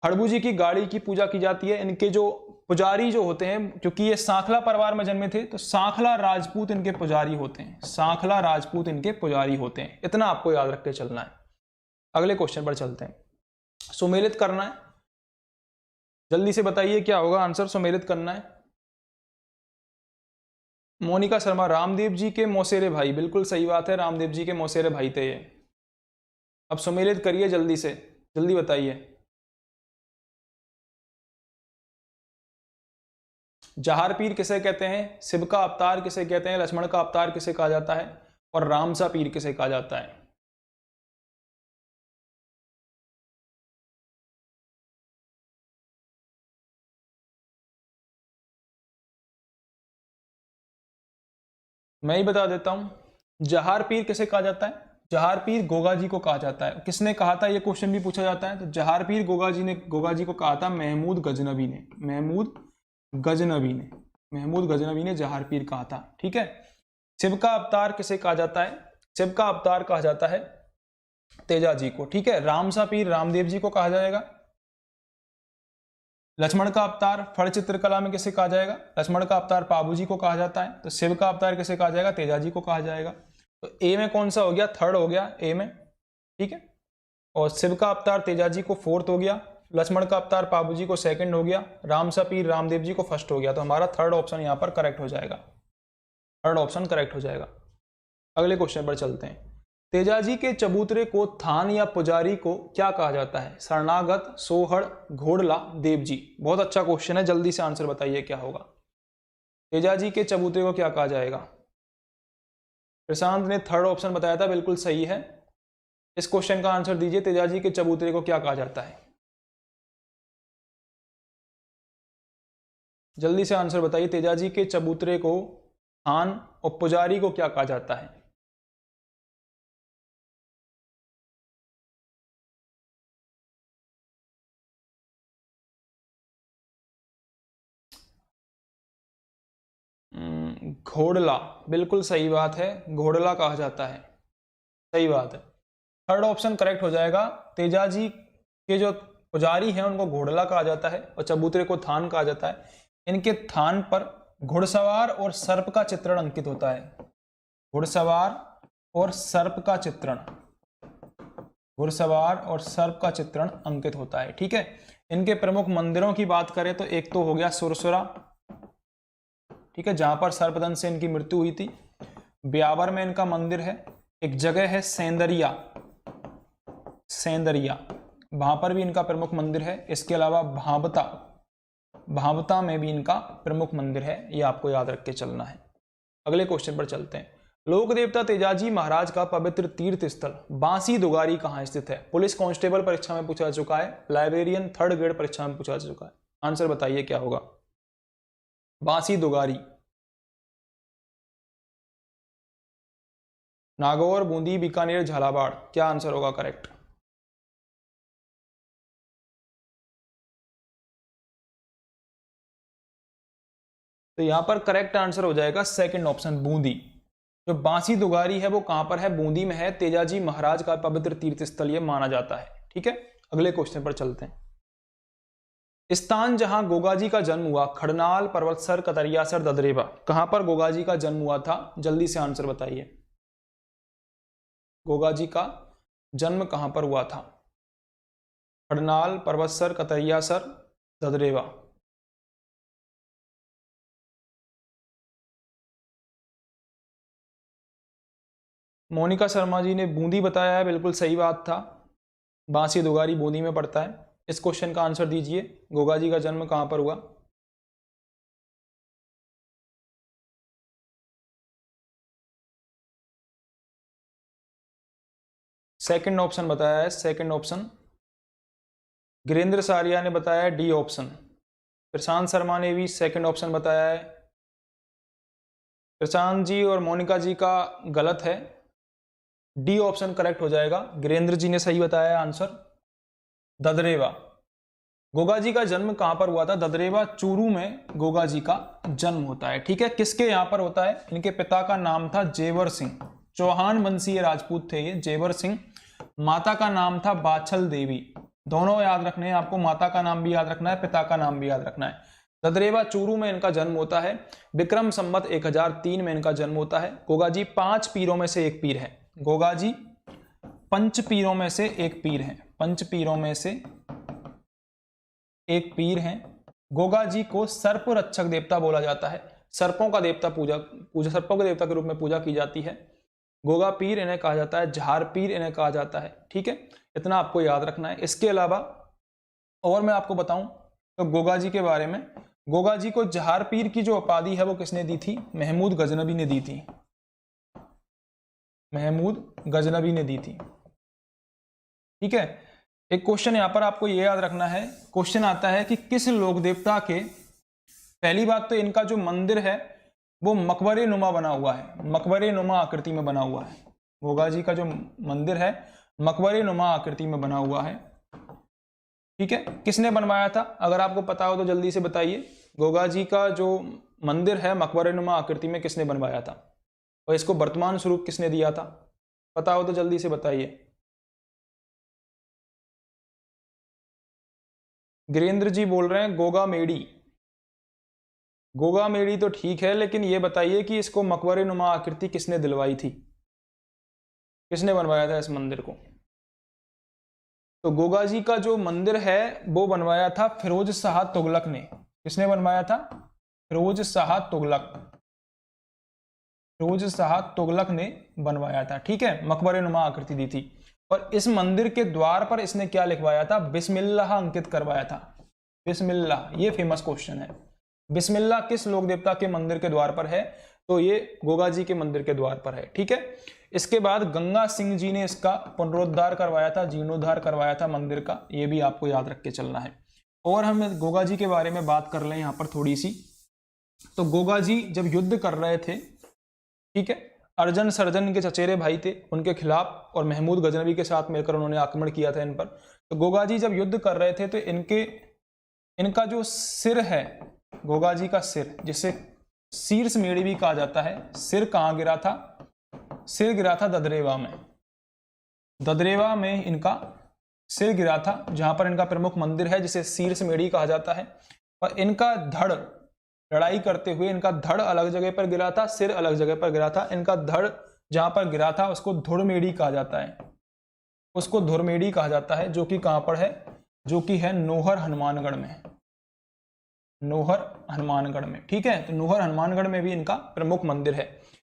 हड़बू जी की गाड़ी की पूजा की जाती है। इनके जो पुजारी जो होते हैं, क्योंकि ये सांखला परिवार में जन्मे थे, तो सांखला राजपूत इनके पुजारी होते हैं। सांखला राजपूत इनके पुजारी होते हैं। इतना आपको याद रख के चलना है। अगले क्वेश्चन पर चलते हैं। सुमेलित करना है, जल्दी से बताइए क्या होगा आंसर। सुमेलित करना है। मोनिका शर्मा, रामदेव जी के मौसेरे भाई, बिल्कुल सही बात है, रामदेव जी के मौसेरे भाई थे ये। अब सुमेलित करिए जल्दी से, जल्दी बताइए। जहार पीर किसे कहते हैं? शिव का अवतार किसे कहते हैं? लक्ष्मण का अवतार किसे कहा जाता है? और रामसा पीर किसे कहा जाता है? मैं ही बता देता हूं। जहार पीर किसे कहा जाता है? जहार पीर गोगा जी को कहा जाता है। किसने कहा था? ये क्वेश्चन भी पूछा जाता है। तो जहार पीर गोगा जी को कहा था महमूद गजनबी ने। महमूद गजनबी ने जहार पीर कहा था। ठीक है। शिव का अवतार किसे कहा जाता है? शिव का अवतार कहा जाता है तेजा जी को। ठीक है। रामसा पीर रामदेव जी को कहा जाएगा। लक्ष्मण का अवतार फड़ चित्रकला में किसे कहा जाएगा? लक्ष्मण का अवतार पाबू जी को कहा जाता है। तो शिव का अवतार किसे कहा जाएगा? तेजा जी को कहा जाएगा। तो ए में कौन सा हो गया? थर्ड हो गया ए में। ठीक है। और शिव का अवतार तेजा जी को फोर्थ हो गया, लक्ष्मण का अवतार पाबू जी को सेकंड हो गया, रामसा पीर रामदेव जी को फर्स्ट हो गया। तो हमारा थर्ड ऑप्शन यहां पर करेक्ट हो जाएगा। थर्ड ऑप्शन करेक्ट हो जाएगा। अगले क्वेश्चन पर चलते हैं। तेजाजी के चबूतरे को थान या पुजारी को क्या कहा जाता है? शरणागत, सोहड़, घोड़ला, देवजी। बहुत अच्छा क्वेश्चन है, जल्दी से आंसर बताइए क्या होगा। तेजाजी के चबूतरे को क्या कहा जाएगा? प्रशांत ने थर्ड ऑप्शन बताया था, बिल्कुल सही है। इस क्वेश्चन का आंसर दीजिए। तेजाजी के चबूतरे को क्या कहा जाता है? जल्दी से आंसर बताइए। तेजाजी के चबूतरे को थान और पुजारी को क्या कहा जाता है? घोड़ला, बिल्कुल सही बात है, घोड़ला कहा जाता है। सही बात है, थर्ड ऑप्शन करेक्ट हो जाएगा। तेजाजी के जो पुजारी हैं उनको घोड़ला कहा जाता है और चबूतरे को थान कहा जाता है। इनके थान पर घुड़सवार और सर्प का चित्रण अंकित होता है। घुड़सवार और सर्प का चित्रण, घुड़सवार और सर्प का चित्रण अंकित होता है। ठीक है, इनके प्रमुख मंदिरों की बात करें तो एक तो हो गया सुरसुरा, ठीक है, जहां पर सर्पदंश से इनकी मृत्यु हुई थी। ब्यावर में इनका मंदिर है। एक जगह है सेंदरिया, सेंदरिया, वहां पर भी इनका प्रमुख मंदिर है। इसके अलावा भांबता, भांबता में भी इनका प्रमुख मंदिर है। ये आपको याद रख के चलना है। अगले क्वेश्चन पर चलते हैं। लोक देवता तेजाजी महाराज का पवित्र तीर्थ स्थल बांसी दुगारी कहाँ स्थित है? पुलिस कांस्टेबल परीक्षा में पूछा चुका है, लाइब्रेरियन 3rd ग्रेड परीक्षा में पूछा चुका है। आंसर बताइए क्या होगा? बांसी दुगारी, नागौर, बूंदी, बीकानेर, झालावाड़, क्या आंसर होगा करेक्ट? तो यहां पर करेक्ट आंसर हो जाएगा सेकंड ऑप्शन, बूंदी। जो बांसी दुगारी है वो कहां पर है? बूंदी में है। तेजाजी महाराज का पवित्र तीर्थ स्थल ये माना जाता है। ठीक है, अगले क्वेश्चन पर चलते हैं। स्थान जहां गोगाजी का जन्म हुआ, खड़नाल, पर्वतसर, कतरियासर, ददरेवा, कहां पर गोगाजी का जन्म हुआ था? जल्दी से आंसर बताइए। गोगाजी का जन्म कहां पर हुआ था? खड़नाल, पर्वतसर, कतरियासर, ददरेवा। मोनिका शर्मा जी ने बूंदी बताया है, बिल्कुल सही बात था। बांसी दुगारी बूंदी में पड़ता है। इस क्वेश्चन का आंसर दीजिए, गोगाजी का जन्म कहां पर हुआ? सेकंड ऑप्शन बताया है, सेकंड ऑप्शन। गिरेंद्र सारिया ने बताया डी ऑप्शन। प्रशांत शर्मा ने भी सेकंड ऑप्शन बताया है। प्रशांत जी और मोनिका जी का गलत है, डी ऑप्शन करेक्ट हो जाएगा। गिरेंद्र जी ने सही बताया आंसर, ददरेवा। गोगाजी का जन्म कहां पर हुआ था? ददरेवा, चूरू में गोगाजी का जन्म होता है। ठीक है, किसके यहां पर होता है? इनके पिता का नाम था जेवर सिंह, चौहान वंशीय राजपूत थे ये, जेवर सिंह। माता का नाम था बाछल देवी। दोनों याद रखने हैं आपको, माता का नाम भी याद रखना है, पिता का नाम भी याद रखना है। ददरेवा, चूरू में इनका जन्म होता है। विक्रम संवत 1003 में इनका जन्म होता है। गोगाजी 5 पीरों में से एक पीर है। गोगाजी 5 पीरों में से एक पीर है, 5 पीरों में से एक पीर हैं। गोगाजी को सर्प रक्षक देवता बोला जाता है। सर्पों का देवता सर्पों के देवता के रूप में पूजा की जाती है। गोगा पीर इन्हें कहा जाता है, झार पीर इन्हें कहा जाता है। ठीक है, इतना आपको याद रखना है। इसके अलावा और मैं आपको बताऊं तो गोगाजी के बारे में, गोगाजी को जहार पीर की जो उपाधि है वो किसने दी थी? महमूद गजनबी ने दी थी, महमूद गजनबी ने दी थी। ठीक है, एक क्वेश्चन यहां पर आपको यह याद रखना है, क्वेश्चन आता है कि किस लोक देवता के, पहली बात तो इनका जो मंदिर है वो मकबरे नुमा बना हुआ है, मकबरे नुमा आकृति में बना हुआ है। गोगाजी का जो मंदिर है मकबरे नुमा आकृति में बना हुआ है। ठीक है, किसने बनवाया था? अगर आपको पता हो तो जल्दी से बताइए। गोगाजी का जो मंदिर है मकबरे नुमा आकृति में किसने बनवाया था, और इसको वर्तमान स्वरूप किसने दिया था? पता हो तो जल्दी से बताइए। गिरेंद्र जी बोल रहे हैं गोगा मेडी। गोगा मेडी तो ठीक है, लेकिन ये बताइए कि इसको मकबरे नुमा आकृति किसने दिलवाई थी, किसने बनवाया था इस मंदिर को? तो गोगाजी का जो मंदिर है वो बनवाया था फिरोज शाह तुगलक ने। किसने बनवाया था? फिरोज शाह तुगलक, फिरोज शाह तुगलक ने बनवाया था। ठीक है, मकबरे नुमा आकृति दी थी। और इस मंदिर के द्वार पर इसने क्या लिखवाया था? बिस्मिल्लाह अंकित करवाया था। बिस्मिल्लाह, ये फेमस क्वेश्चन है। बिस्मिल्लाह किस लोक देवता के मंदिर के द्वार पर है? तो ये गोगाजी के मंदिर के द्वार पर है। ठीक है, इसके बाद गंगा सिंह जी ने इसका पुनरुद्धार करवाया था, जीर्णोद्धार करवाया था मंदिर का। ये भी आपको याद रख के चलना है। और हम गोगाजी के बारे में बात कर लें यहाँ पर थोड़ी सी। तो गोगाजी जब युद्ध कर रहे थे, ठीक है, अर्जन सर्जन के चचेरे भाई थे, उनके खिलाफ, और महमूद गजनवी के साथ मिलकर उन्होंने आक्रमण किया था इन पर। तो गोगाजी जब युद्ध कर रहे थे तो इनका जो सिर है, गोगाजी का सिर, जिसे शीर्ष मेढ़ी भी कहा जाता है, सिर कहां गिरा था? सिर गिरा था ददरेवा में। ददरेवा में इनका सिर गिरा था, जहां पर इनका प्रमुख मंदिर है जिसे शीर्ष मेढ़ी कहा जाता है। और इनका धड़ लड़ाई करते हुए इनका धड़ अलग जगह पर गिरा था, सिर अलग जगह पर गिरा था। इनका धड़ जहां पर गिरा था उसको धुरमेड़ी कहा जाता है, उसको धुरमेड़ी कहा जाता है, जो कि कहां पर है, जो कि है नोहर हनुमानगढ़ में, नोहर हनुमानगढ़ में। ठीक है, तो नोहर हनुमानगढ़ में भी इनका प्रमुख मंदिर है।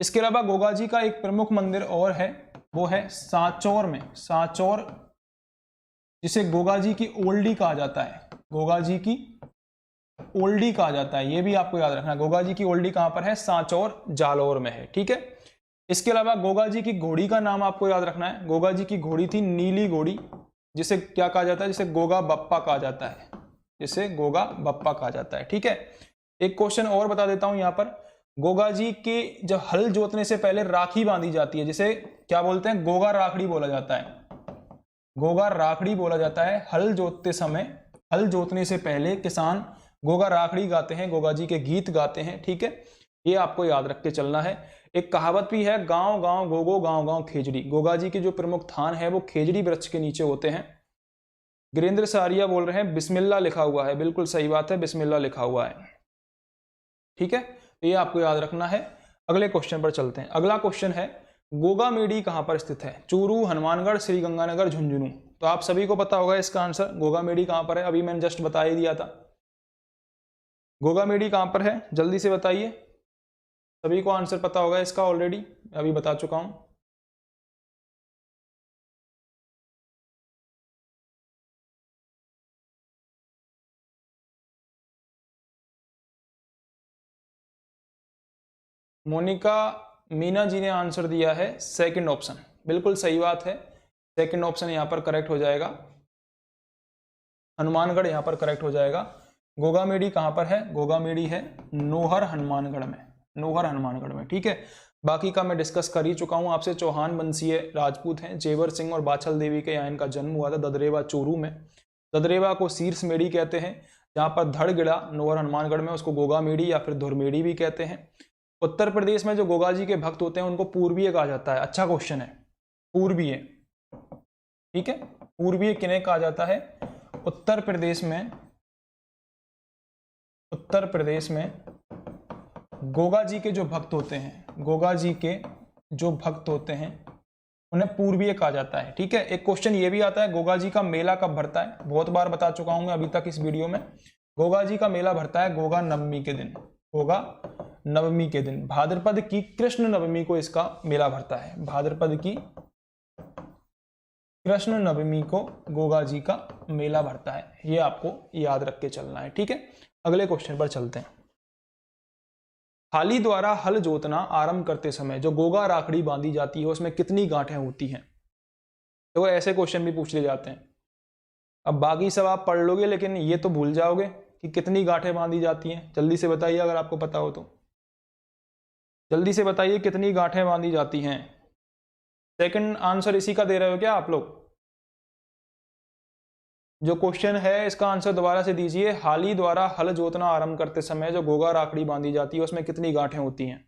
इसके अलावा गोगा जी का एक प्रमुख मंदिर और है, वो है सांचौर में, सांचौर, जिसे गोगा जी की ओल्डी कहा जाता है, गोगा जी की ओल्डी कहा जाता है। ये भी आपको याद रखना, गोगा जी की ओल्डी कहां पर है, सांचौर जालौर में है। ठीक है, इसके अलावा गोगा जी की घोड़ी का नाम आपको याद रखना है। गोगा जी की घोड़ी थी नीली घोड़ी, जिसे क्या कहा जाता है, जिसे गोगा बप्पा कहा जाता है, जिसे गोगा बप्पा कहा जाता है। ठीक है, एक क्वेश्चन और बता देता हूं यहां पर, गोगा जी के जब हल जोतने से पहले राखी बांधी जाती है, जिसे क्या बोलते हैं, गोगा राखड़ी बोला जाता है, गोगा राखड़ी बोला जाता है। हल जोतते समय, हल जोतने से पहले किसान गोगा राखड़ी गाते हैं, गोगा जी के गीत गाते हैं। ठीक है, ये आपको याद रख के चलना है। एक कहावत भी है, गांव गांव गोगो गांव गांव खेजड़ी। गोगा जी के जो प्रमुख थान है वो खेजड़ी वृक्ष के नीचे होते हैं। गिरेंद्र सारिया बोल रहे हैं बिस्मिल्लाह लिखा हुआ है, बिल्कुल सही बात है, बिस्मिल्लाह लिखा हुआ है। ठीक है, तो ये आपको याद रखना है। अगले क्वेश्चन पर चलते हैं। अगला क्वेश्चन है, गोगा मेडी कहां पर स्थित है, चूरू, हनुमानगढ़, श्रीगंगानगर, झुंझुनू। तो आप सभी को पता होगा इसका आंसर, गोगा मेडी कहां पर है, अभी मैंने जस्ट बता ही दिया था। गोगा मेडी कहां पर है, जल्दी से बताइए, सभी को आंसर पता होगा इसका, ऑलरेडी अभी बता चुका हूं। मोनिका मीना जी ने आंसर दिया है सेकंड ऑप्शन, बिल्कुल सही बात है, सेकंड ऑप्शन यहां पर करेक्ट हो जाएगा, हनुमानगढ़ यहां पर करेक्ट हो जाएगा। गोगामेडी कहां पर है, गोगामेडी है नोहर हनुमानगढ़ में, नोहर हनुमानगढ़ में। ठीक है, बाकी का मैं डिस्कस कर ही चुका हूं आपसे। चौहान वंशीय राजपूत हैं, जेवर सिंह और बाछल देवी के यहाँ इनका जन्म हुआ था, ददरेवा चूरू में। ददरेवा को शीर्ष मेड़ी कहते हैं, जहां पर धड़ गिरा नोहर हनुमानगढ़ में, उसको गोगामेडी या फिर धुरमेड़ी भी कहते हैं। उत्तर प्रदेश में जो गोगा जी के भक्त होते हैं उनको पूर्वीय कहा जाता है। अच्छा क्वेश्चन है, पूर्वीय। ठीक है, पूर्वीय किन्हें कहा जाता है, उत्तर प्रदेश में, उत्तर प्रदेश में गोगा जी के जो भक्त होते हैं, गोगा जी के जो भक्त होते हैं उन्हें पूर्वीय कहा जाता है। ठीक है, एक क्वेश्चन ये भी आता है, गोगा जी का मेला कब भरता है, बहुत बार बता चुका हूं मैं अभी तक इस वीडियो में। गोगा जी का मेला भरता है गोगा नवमी के दिन, गोगा नवमी के दिन, भाद्रपद की कृष्ण नवमी को इसका मेला भरता है, भाद्रपद की कृष्ण नवमी को गोगा जी का मेला भरता है, ये आपको याद रख के चलना है। ठीक है, अगले क्वेश्चन पर चलते हैं। हाली द्वारा हल जोतना आरंभ करते समय जो गोगा राखड़ी बांधी जाती है उसमें कितनी गांठें होती हैं। तो ऐसे क्वेश्चन भी पूछ ले जाते हैं। अब बाकी सब आप पढ़ लोगे लेकिन ये तो भूल जाओगे कि कितनी गांठें बांधी जाती हैं। जल्दी से बताइए अगर आपको पता हो तो, जल्दी से बताइए कितनी गांठें बांधी जाती हैं। सेकंड आंसर इसी का दे रहे हो क्या आप लोग? जो क्वेश्चन है इसका आंसर दोबारा से दीजिए। हाली द्वारा हल जोतना आरंभ करते समय जो गोगा राखड़ी बांधी जाती है उसमें कितनी गांठें होती हैं।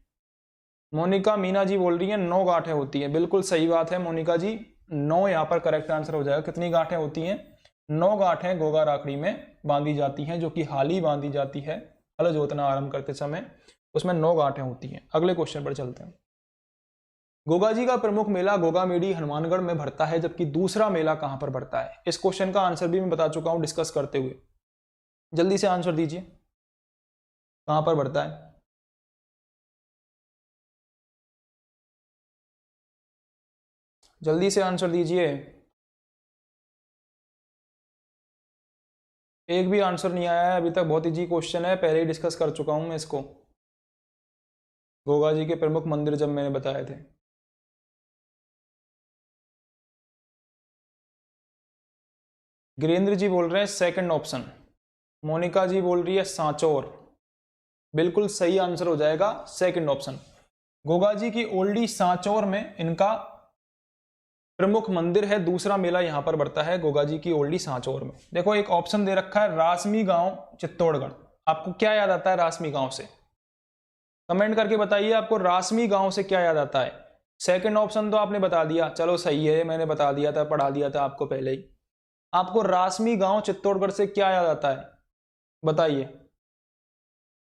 मोनिका मीना जी बोल रही हैं 9 गांठें होती हैं, बिल्कुल सही बात है मोनिका जी, 9 यहाँ पर करेक्ट आंसर हो जाएगा। कितनी गांठें होती हैं, 9 गांठें गोगा राखड़ी में बांधी जाती हैं, जो कि हाली बांधी जाती है हल जोतना आरंभ करते समय, उसमें 9 गांठें होती हैं। अगले क्वेश्चन पर चलते हैं। गोगा जी का प्रमुख मेला गोगामेडी हनुमानगढ़ में भरता है, जबकि दूसरा मेला कहां पर भरता है। इस क्वेश्चन का आंसर भी मैं बता चुका हूं डिस्कस करते हुए, जल्दी से आंसर दीजिए, कहां पर भरता है। जल्दी से आंसर दीजिए, एक भी आंसर नहीं आया है अभी तक, बहुत इजी क्वेश्चन है, पहले ही डिस्कस कर चुका हूं मैं इसको, गोगा जी के प्रमुख मंदिर जब मैंने बताए थे। गिरेंद्र जी बोल रहे हैं सेकंड ऑप्शन, मोनिका जी बोल रही है सांचौर, बिल्कुल सही आंसर हो जाएगा सेकंड ऑप्शन। गोगा जी की ओल्डी सांचौर में इनका प्रमुख मंदिर है, दूसरा मेला यहां पर बढ़ता है गोगा जी की ओल्डी सांचौर में। देखो एक ऑप्शन दे रखा है रासमी गांव चित्तौड़गढ़, आपको क्या याद आता है रासमी गांव से, कमेंट करके बताइए आपको रासमी गांव से क्या याद आता है। सेकंड ऑप्शन तो आपने बता दिया, चलो सही है, मैंने बता दिया था, पढ़ा दिया था आपको पहले ही। आपको रासमी गांव चित्तौड़गढ़ से क्या याद आता है बताइए।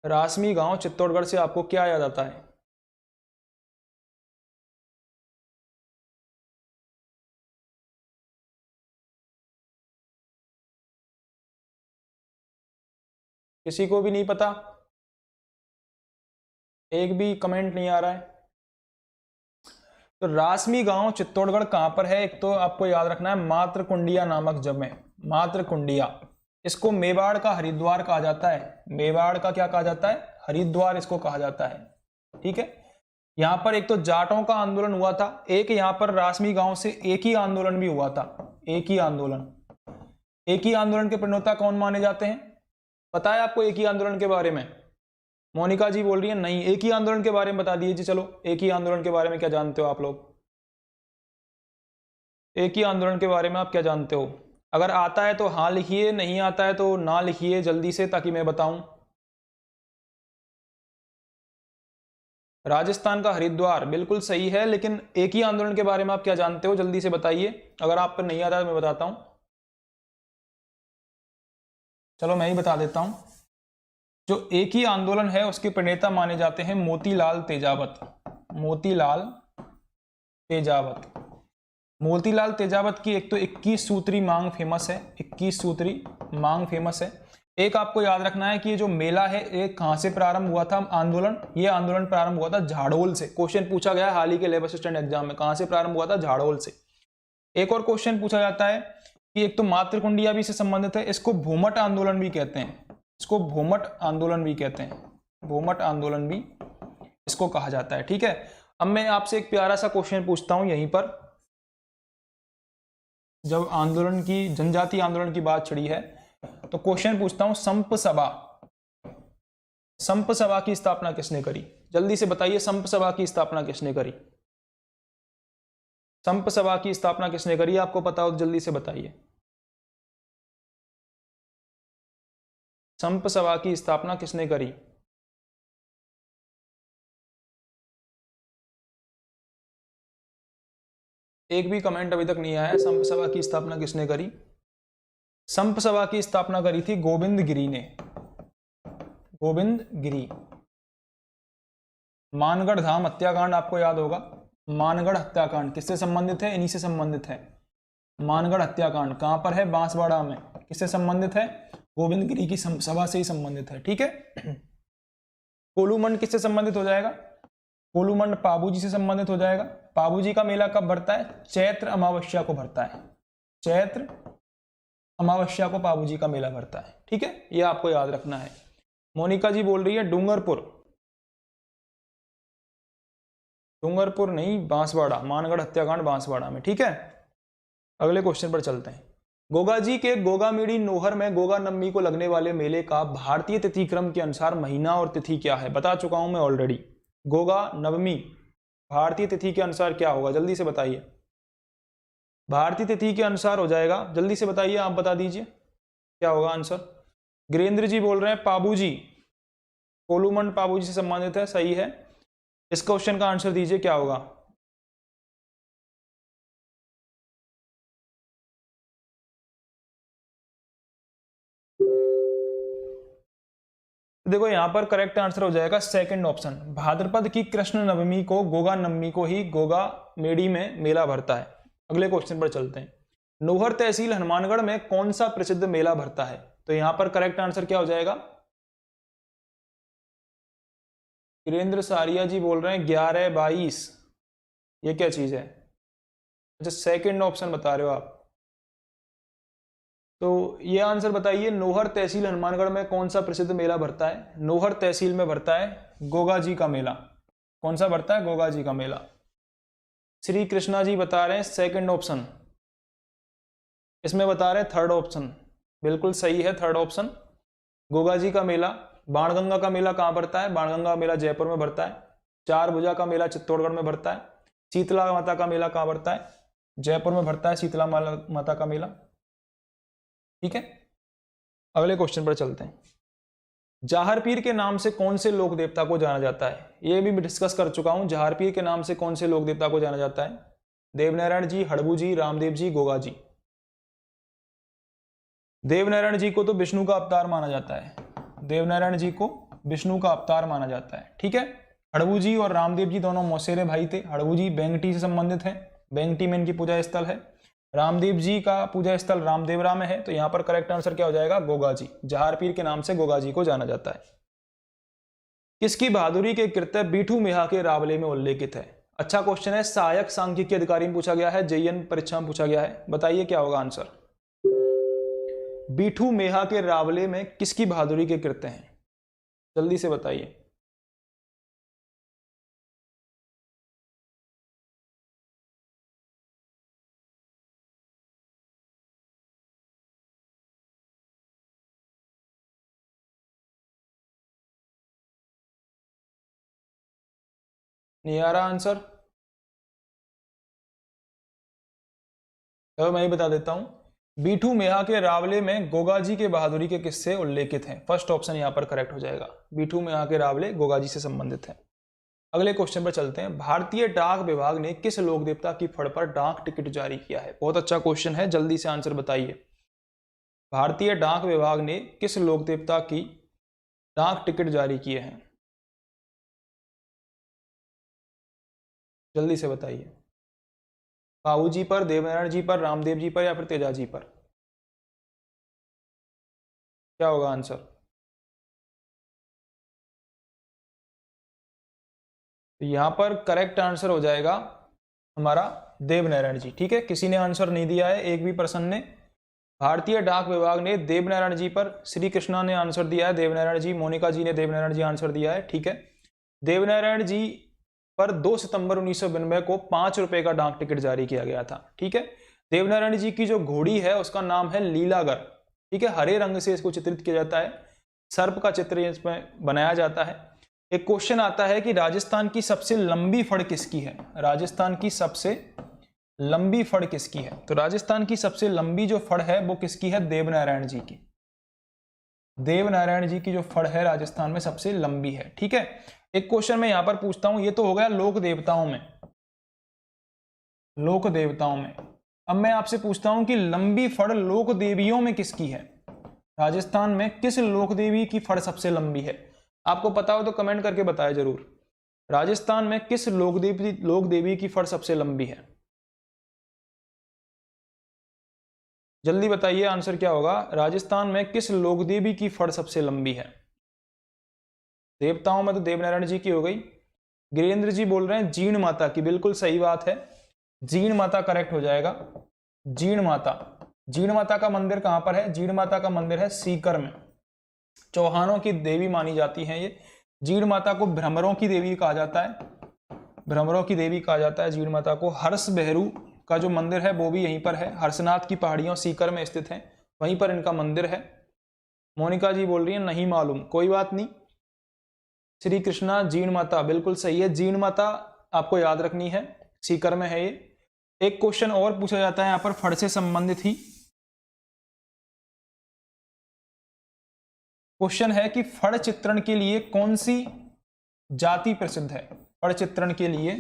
रासमी गांव चित्तौड़गढ़ से आपको क्या याद आता है? किसी को भी नहीं पता? एक भी कमेंट नहीं आ रहा है। तो रासमी गांव चित्तौड़गढ़ कहां पर है? एक तो आपको याद रखना है मातृकुंडिया नामक जगह, मातृकुंडिया। इसको मेवाड़ का हरिद्वार कहा जाता है। मेवाड़ का क्या कहा जाता है? हरिद्वार इसको कहा जाता है। ठीक है। यहां पर एक तो जाटों का आंदोलन हुआ था, एक यहां पर रासमी गांव से एक ही आंदोलन भी हुआ था। एक ही आंदोलन। एक ही आंदोलन के प्रणेता कौन माने जाते हैं? पता है आपको एक ही आंदोलन के बारे में? मोनिका जी बोल रही है नहीं। एक ही आंदोलन के बारे में बता दीजिए। चलो, एक ही आंदोलन के बारे में क्या जानते हो आप लोग? एक ही आंदोलन के बारे में आप क्या जानते हो? अगर आता है तो हाँ लिखिए, नहीं आता है तो ना लिखिए जल्दी से, ताकि मैं बताऊं। राजस्थान का हरिद्वार बिल्कुल सही है, लेकिन एक ही आंदोलन के बारे में आप क्या जानते हो? जल्दी से बताइए। अगर आप पर नहीं आता है तो मैं बताता हूं। चलो मैं ही बता देता हूं। जो एक ही आंदोलन है उसके प्रणेता माने जाते हैं मोतीलाल तेजावत। मोतीलाल तेजावत। मोतीलाल तेजावत की एक तो 21 सूत्री मांग फेमस है। 21 सूत्री मांग फेमस है। एक आपको याद रखना है कि ये जो मेला है एक कहां से प्रारंभ हुआ था आंदोलन? ये आंदोलन प्रारंभ हुआ था झाड़ोल से। क्वेश्चन पूछा गया हाल ही के लेबर असिस्टेंट एग्जाम में, कहां से प्रारंभ हुआ था? झाड़ोल से। एक और क्वेश्चन पूछा जाता है कि एक तो मातृकुंडिया भी से संबंधित है, इसको भूमट आंदोलन भी कहते हैं। इसको भूमट आंदोलन भी कहते हैं। भूमट आंदोलन भी इसको कहा जाता है। ठीक है। अब मैं आपसे एक प्यारा सा क्वेश्चन पूछता हूं यहीं पर, जब आंदोलन की, जनजाति आंदोलन की बात छिड़ी है, तो क्वेश्चन पूछता हूं संप सभा। संप सभा की स्थापना किसने करी? जल्दी से बताइए, संप सभा की स्थापना किसने करी? संप सभा की स्थापना किसने करी? आपको पता हो तो जल्दी से बताइए। संप सभा की स्थापना किसने करी? एक भी कमेंट अभी तक नहीं आया। संप सभा की स्थापना किसने करी? संप सभा की स्थापना करी थी गोविंद गिरी ने। गोविंद गिरी। मानगढ़ धाम हत्याकांड आपको याद होगा। मानगढ़ हत्याकांड किससे संबंधित है? इन्हीं से संबंधित है। मानगढ़ हत्याकांड कहां पर है? बांसवाड़ा में। किससे संबंधित है? गोविंद गिरी की सभा से ही संबंधित है। ठीक है। कोलूमंड किससे संबंधित हो जाएगा? कोलूमंड पाबूजी से संबंधित हो जाएगा। पाबूजी का मेला कब भरता है? चैत्र अमावस्या को भरता है। चैत्र अमावस्या को पाबूजी का मेला भरता है। ठीक है, यह आपको याद रखना है। मोनिका जी बोल रही है डूंगरपुर। डूंगरपुर नहीं, बांसवाड़ा। मानगढ़ हत्याकांड बांसवाड़ा में। ठीक है। अगले क्वेश्चन पर चलते हैं। गोगा जी के गोगामेड़ी नोहर में गोगा नवमी को लगने वाले मेले का भारतीय तिथि क्रम के अनुसार महीना और तिथि क्या है? बता चुका हूं मैं ऑलरेडी। गोगा नवमी भारतीय तिथि के अनुसार क्या होगा? जल्दी से बताइए। भारतीय तिथि के अनुसार हो जाएगा। जल्दी से बताइए, आप बता दीजिए क्या होगा आंसर। गिरेंद्र जी बोल रहे हैं पाबूजी। कोलूमंड पाबूजी से संबंधित है, सही है। इस क्वेश्चन का आंसर दीजिए क्या होगा। देखो यहां पर करेक्ट आंसर हो जाएगा सेकंड ऑप्शन। भाद्रपद की कृष्ण नवमी को, गोगा नवमी को ही गोगा मेड़ी में मेला भरता है। अगले क्वेश्चन पर चलते हैं। नोहर तहसील हनुमानगढ़ में कौन सा प्रसिद्ध मेला भरता है? तो यहां पर करेक्ट आंसर क्या हो जाएगा? वीरेंद्र सारिया जी बोल रहे हैं 11/22। ये क्या चीज है? अच्छा, सेकंड ऑप्शन बता रहे हो आप। तो ये आंसर बताइए, नोहर तहसील हनुमानगढ़ में कौन सा प्रसिद्ध मेला भरता है? नोहर तहसील में भरता है गोगा जी का मेला। कौन सा भरता है? गोगा जी का मेला। श्री कृष्णा जी बता रहे हैं सेकंड ऑप्शन। इसमें बता रहे हैं थर्ड ऑप्शन। बिल्कुल सही है, थर्ड ऑप्शन। गोगा जी का मेला। बाणगंगा का मेला कहाँ भरता है? बाणगंगा का मेला जयपुर में भरता है। चार भुजा का मेला चित्तौड़गढ़ में भरता है। शीतला माता का मेला कहाँ भरता है? जयपुर में भरता है शीतला माता का मेला। ठीक है, अगले क्वेश्चन पर चलते हैं। जाहर पीर के नाम से कौन से लोक देवता को जाना जाता है? ये भी डिस्कस कर चुका हूं। जाहर पीर के नाम से कौन से लोक देवता को जाना जाता है? देवनारायण जी, हड़बू जी, रामदेव जी, गोगा जी। देवनारायण जी को तो विष्णु का अवतार माना जाता है। देवनारायण जी को विष्णु का अवतार माना जाता है। ठीक है, हड़बू जी और रामदेव जी दोनों मौसेरे भाई थे। हड़बू जी बेंगटी से संबंधित हैं, बेंगटी में इनकी पूजा स्थल है। रामदेव जी का पूजा स्थल रामदेवरा में है। तो यहाँ पर करेक्ट आंसर क्या हो जाएगा? गोगा जी। जहार पीर के नाम से गोगा जी को जाना जाता है। किसकी बहादुरी के कृत्य बीठू मेहा के रावले में उल्लेखित है? अच्छा क्वेश्चन है, सहायक सांख्यिकी अधिकारी में पूछा गया है, JN परीक्षा में पूछा गया है। बताइए क्या होगा आंसर। बीठू मेहा के रावले में किसकी बहादुरी के कृत्य हैं? जल्दी से बताइए। नहीं आ रहा आंसर? चलो मैं ही बता देता हूं। बीठू मेहा के रावले में गोगा जी के बहादुरी के किस्से उल्लेखित हैं। फर्स्ट ऑप्शन यहां पर करेक्ट हो जाएगा। बीठू मेहा के रावले गोगा जी से संबंधित है। अगले क्वेश्चन पर चलते हैं। भारतीय डाक विभाग ने किस लोक देवता की फड़ पर डाक टिकट जारी किया है? बहुत अच्छा क्वेश्चन है, जल्दी से आंसर बताइए। भारतीय डाक विभाग ने किस लोक देवता की डाक टिकट जारी किए हैं? जल्दी से बताइए। काऊ जी पर, देवनारायण जी पर, रामदेव जी पर, या फिर तेजा जी पर? क्या होगा आंसर? तो यहां पर करेक्ट आंसर हो जाएगा हमारा देवनारायण जी। ठीक है, किसी ने आंसर नहीं दिया है, एक भी पर्सन ने। भारतीय डाक विभाग ने देवनारायण जी पर, श्री कृष्णा ने आंसर दिया है देवनारायण जी, मोनिका जी ने देवनारायण जी आंसर दिया है। ठीक है, देवनारायण जी पर 2 सितंबर 1992 को 5 रुपए का डाक टिकट जारी किया गया था। ठीक है, देवनारायण जी की जो घोड़ी है उसका नाम है लीलागर। ठीक है, हरे रंग से इसको चित्रित किया जाता है, सर्प का चित्र इसमें बनाया जाता है। एक क्वेश्चन आता है कि राजस्थान की सबसे लंबी फड़ किसकी है? राजस्थान की सबसे लंबी फड़ किसकी है? तो राजस्थान की सबसे लंबी जो फड़ है वो किसकी है? देवनारायण जी की। देवनारायण जी की जो फड़ है राजस्थान में सबसे लंबी है। ठीक है, एक क्वेश्चन मैं यहां पर पूछता हूं, ये तो हो गया लोक देवताओं में। लोक देवताओं में अब मैं आपसे पूछता हूं कि लंबी फड़ लोक देवियों में किसकी है? राजस्थान में किस लोक देवी की फड़ सबसे लंबी है? आपको पता हो तो कमेंट करके बताएं जरूर। राजस्थान में किस लोक देवी की फड़ सबसे लंबी है? जल्दी बताइए आंसर क्या होगा। राजस्थान में किस लोक देवी की फड़ सबसे लंबी है? देवताओं में तो देवनारायण जी की हो गई। गिरेंद्र जी बोल रहे हैं जीण माता की, बिल्कुल सही बात है, जीण माता करेक्ट हो जाएगा। जीण माता, जीण माता का मंदिर कहां पर है? जीण माता का मंदिर है सीकर में। चौहानों की देवी मानी जाती है ये। जीण माता को भ्रमरों की देवी कहा जाता है, भ्रमरों की देवी कहा जाता है जीण माता को। हर्ष बेहरू का जो मंदिर है वो भी यहीं पर है, हर्षनाथ की पहाड़ियों सीकर में स्थित है, वहीं पर इनका मंदिर है। मोनिका जी बोल रही है नहीं मालूम, कोई बात नहीं। श्री कृष्णा जीण माता बिल्कुल सही है, जीण माता आपको याद रखनी है, सीकर में है ये। एक क्वेश्चन और पूछा जाता है यहां पर फड़ से संबंधित ही। क्वेश्चन है कि फड़ चित्रण के लिए कौन सी जाति प्रसिद्ध है? फड़ चित्रण के लिए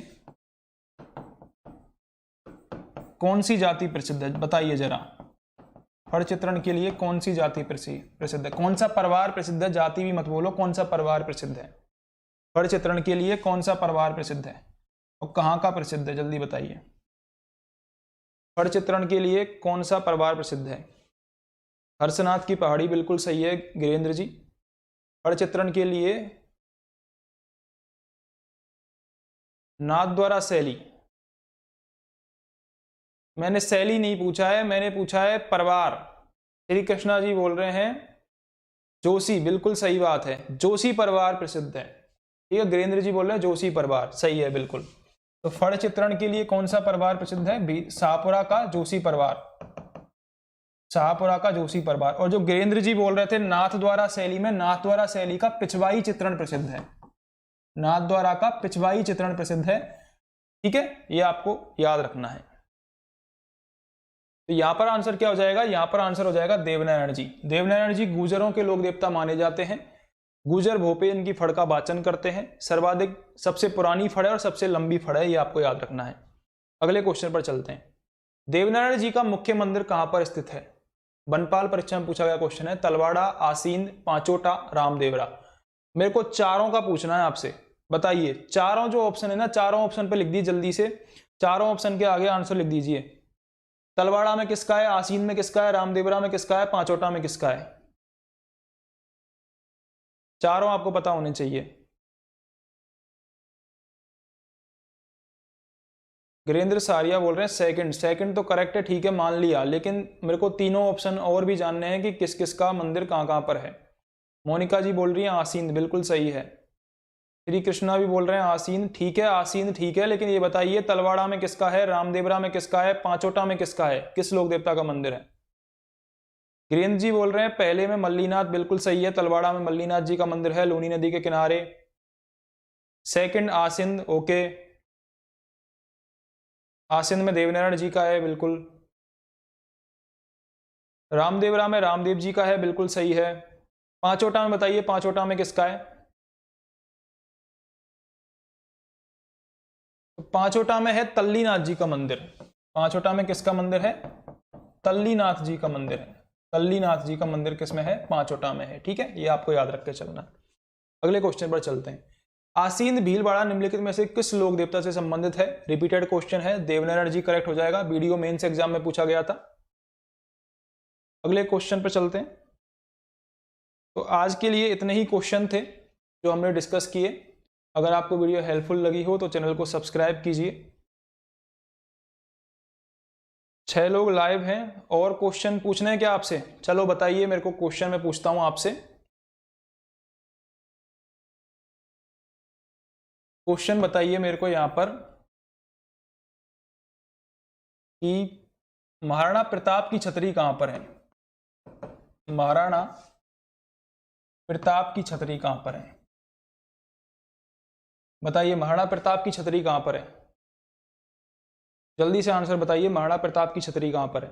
कौन सी जाति प्रसिद्ध है? बताइए जरा। फड़ चित्रण के लिए कौन सी जाति प्रसिद्ध है? कौन सा परिवार प्रसिद्ध है? जाति भी मत बोलो, कौन सा परिवार प्रसिद्ध है? फड़ चित्रण के लिए कौन सा परिवार प्रसिद्ध है और कहां का प्रसिद्ध है? जल्दी बताइए। फड़ चित्रण के लिए कौन सा परिवार प्रसिद्ध है? हर्षनाथ की पहाड़ी बिल्कुल सही है गिरेंद्र जी। फड़ चित्रण के लिए नाथद्वारा शैली, मैंने शैली नहीं पूछा है, मैंने पूछा है परिवार। श्री कृष्णा जी बोल रहे हैं जोशी, बिल्कुल सही बात है, जोशी परिवार प्रसिद्ध है। ठीक है, गिरेंद्र जी बोल रहे हैं जोशी परिवार, सही है बिल्कुल। तो फड़ चित्रण के लिए कौन सा परिवार प्रसिद्ध है? शाहपुरा का जोशी परिवार, शाहपुरा का जोशी परिवार। और जो गिरेंद्र जी बोल रहे थे नाथद्वारा शैली में, नाथद्वारा शैली का पिछवाई चित्रण प्रसिद्ध है, नाथद्वारा का पिछवाई चित्रण प्रसिद्ध है। ठीक है, ये आपको याद रखना है। तो यहां पर आंसर क्या हो जाएगा? यहां पर आंसर हो जाएगा देवनारायण जी। देवनारायण जी गुर्जरों के लोक देवता माने जाते हैं। गुर्जर भोपे इनकी फड़ का वाचन करते हैं। सर्वाधिक सबसे पुरानी फड़ है और सबसे लंबी फड़ है, ये आपको याद रखना है। अगले क्वेश्चन पर चलते हैं। देवनारायण जी का मुख्य मंदिर कहां पर स्थित है? बनपाल परीक्षा में पूछा गया क्वेश्चन है। तलवाड़ा, आसीन, पांचोटा, रामदेवरा। मेरे को चारों का पूछना है आपसे। बताइए, चारों जो ऑप्शन है ना, चारों ऑप्शन पे लिख दीजिए जल्दी से, चारों ऑप्शन के आगे आंसर लिख दीजिए। तलवाड़ा में किसका है, आसीन में किसका है, रामदेवरा में किसका है, पांचोटा में किसका है? चारों आपको पता होने चाहिए। गिरेंद्र सारिया बोल रहे हैं सेकंड। सेकंड तो करेक्ट है, ठीक है, मान लिया, लेकिन मेरे को तीनों ऑप्शन और भी जानने हैं कि किस किस का मंदिर कहाँ कहाँ पर है। मोनिका जी बोल रही है आसीन, बिल्कुल सही है। श्री कृष्णा भी बोल रहे हैं आसीन, ठीक है, आसीन ठीक है, लेकिन ये बताइए तलवाड़ा में किसका है, रामदेवरा में किसका है, पांचोटा में किसका है, किस लोक देवता का मंदिर है? गिरेंद्र जी बोल रहे हैं पहले में मल्लीनाथ, बिल्कुल सही है, तलवाड़ा में मल्लीनाथ जी का मंदिर है, लूनी नदी के किनारे। सेकंड आसिंद, ओके, आसिंद में देवनारायण जी का है, बिल्कुल। रामदेवरा में रामदेव जी का है, बिल्कुल सही है। पांचोटा में बताइए, पांचोटा में किसका है? तो पांचोटा में है तल्लीनाथ जी का मंदिर। पांचोटा में किसका मंदिर है? तल्लीनाथ जी का मंदिर है। तल्लीनाथ जी का मंदिर किसमें है? पांचोटा में है, ठीक है, ये आपको याद रख के चलना। अगले क्वेश्चन पर चलते हैं। आसीन भीलवाड़ा निम्नलिखित में से किस लोक देवता से संबंधित है? रिपीटेड क्वेश्चन है, देवनारायण जी करेक्ट हो जाएगा, वीडियो मेंस एग्जाम में पूछा गया था। अगले क्वेश्चन पर चलते हैं। तो आज के लिए इतने ही क्वेश्चन थे जो हमने डिस्कस किए। अगर आपको वीडियो हेल्पफुल लगी हो तो चैनल को सब्सक्राइब कीजिए। 6 लोग लाइव हैं और क्वेश्चन पूछने हैं क्या आपसे? चलो बताइए मेरे को, क्वेश्चन मैं पूछता हूं आपसे। क्वेश्चन बताइए मेरे को यहां पर कि महाराणा प्रताप की छतरी कहां पर है? महाराणा प्रताप की छतरी कहां पर है? बताइए, महाराणा प्रताप की छतरी कहां पर है? जल्दी से आंसर बताइए, महाराणा प्रताप की छतरी कहां पर है?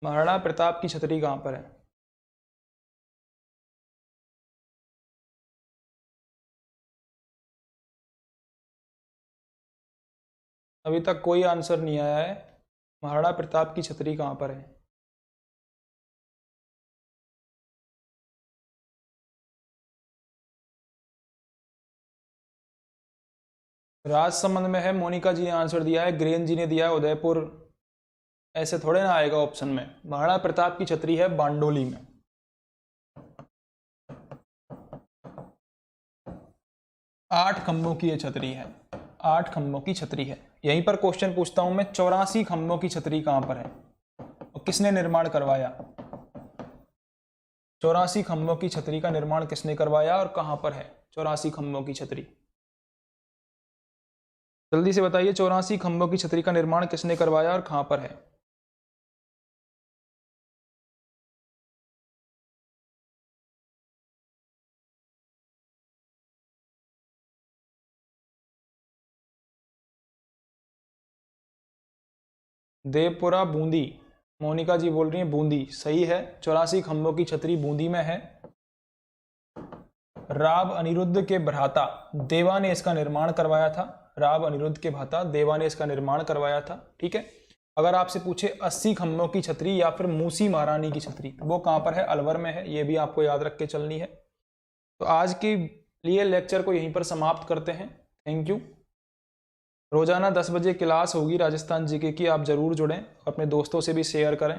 महाराणा प्रताप की छतरी कहां पर है? अभी तक कोई आंसर नहीं आया है। महाराणा प्रताप की छतरी कहां पर है? राजसमंद में है, मोनिका जी ने आंसर दिया है, ग्रेन जी ने दिया है उदयपुर। ऐसे थोड़े ना आएगा ऑप्शन में। महाराणा प्रताप की छतरी है बांडोली में। 8 खंभों की ये छतरी है, 8 खंभों की छतरी है। यहीं पर क्वेश्चन पूछता हूं मैं, 84 खंभों की छतरी कहां पर है और किसने निर्माण करवाया? 84 खंभों की छतरी का निर्माण किसने करवाया और कहां पर है 84 खंभों की छतरी? जल्दी से बताइए, 84 खंभों की छतरी का निर्माण किसने करवाया और कहां पर है? देवपुरा, बूंदी। मोनिका जी बोल रही हैं बूंदी, सही है, 84 खंभों की छतरी बूंदी में है। राव अनिरुद्ध के भ्राता देवा ने इसका निर्माण करवाया था। राव अनिरुद्ध के भ्राता देवा ने इसका निर्माण करवाया था, ठीक है। अगर आपसे पूछे 80 खंभों की छतरी या फिर मूसी महारानी की छतरी, वो कहां पर है? अलवर में है, ये भी आपको याद रख के चलनी है। तो आज के लिए लेक्चर को यहीं पर समाप्त करते हैं। Thank you. रोजाना 10 बजे क्लास होगी राजस्थान जीके की, आप जरूर जुड़ें, अपने दोस्तों से भी शेयर करें।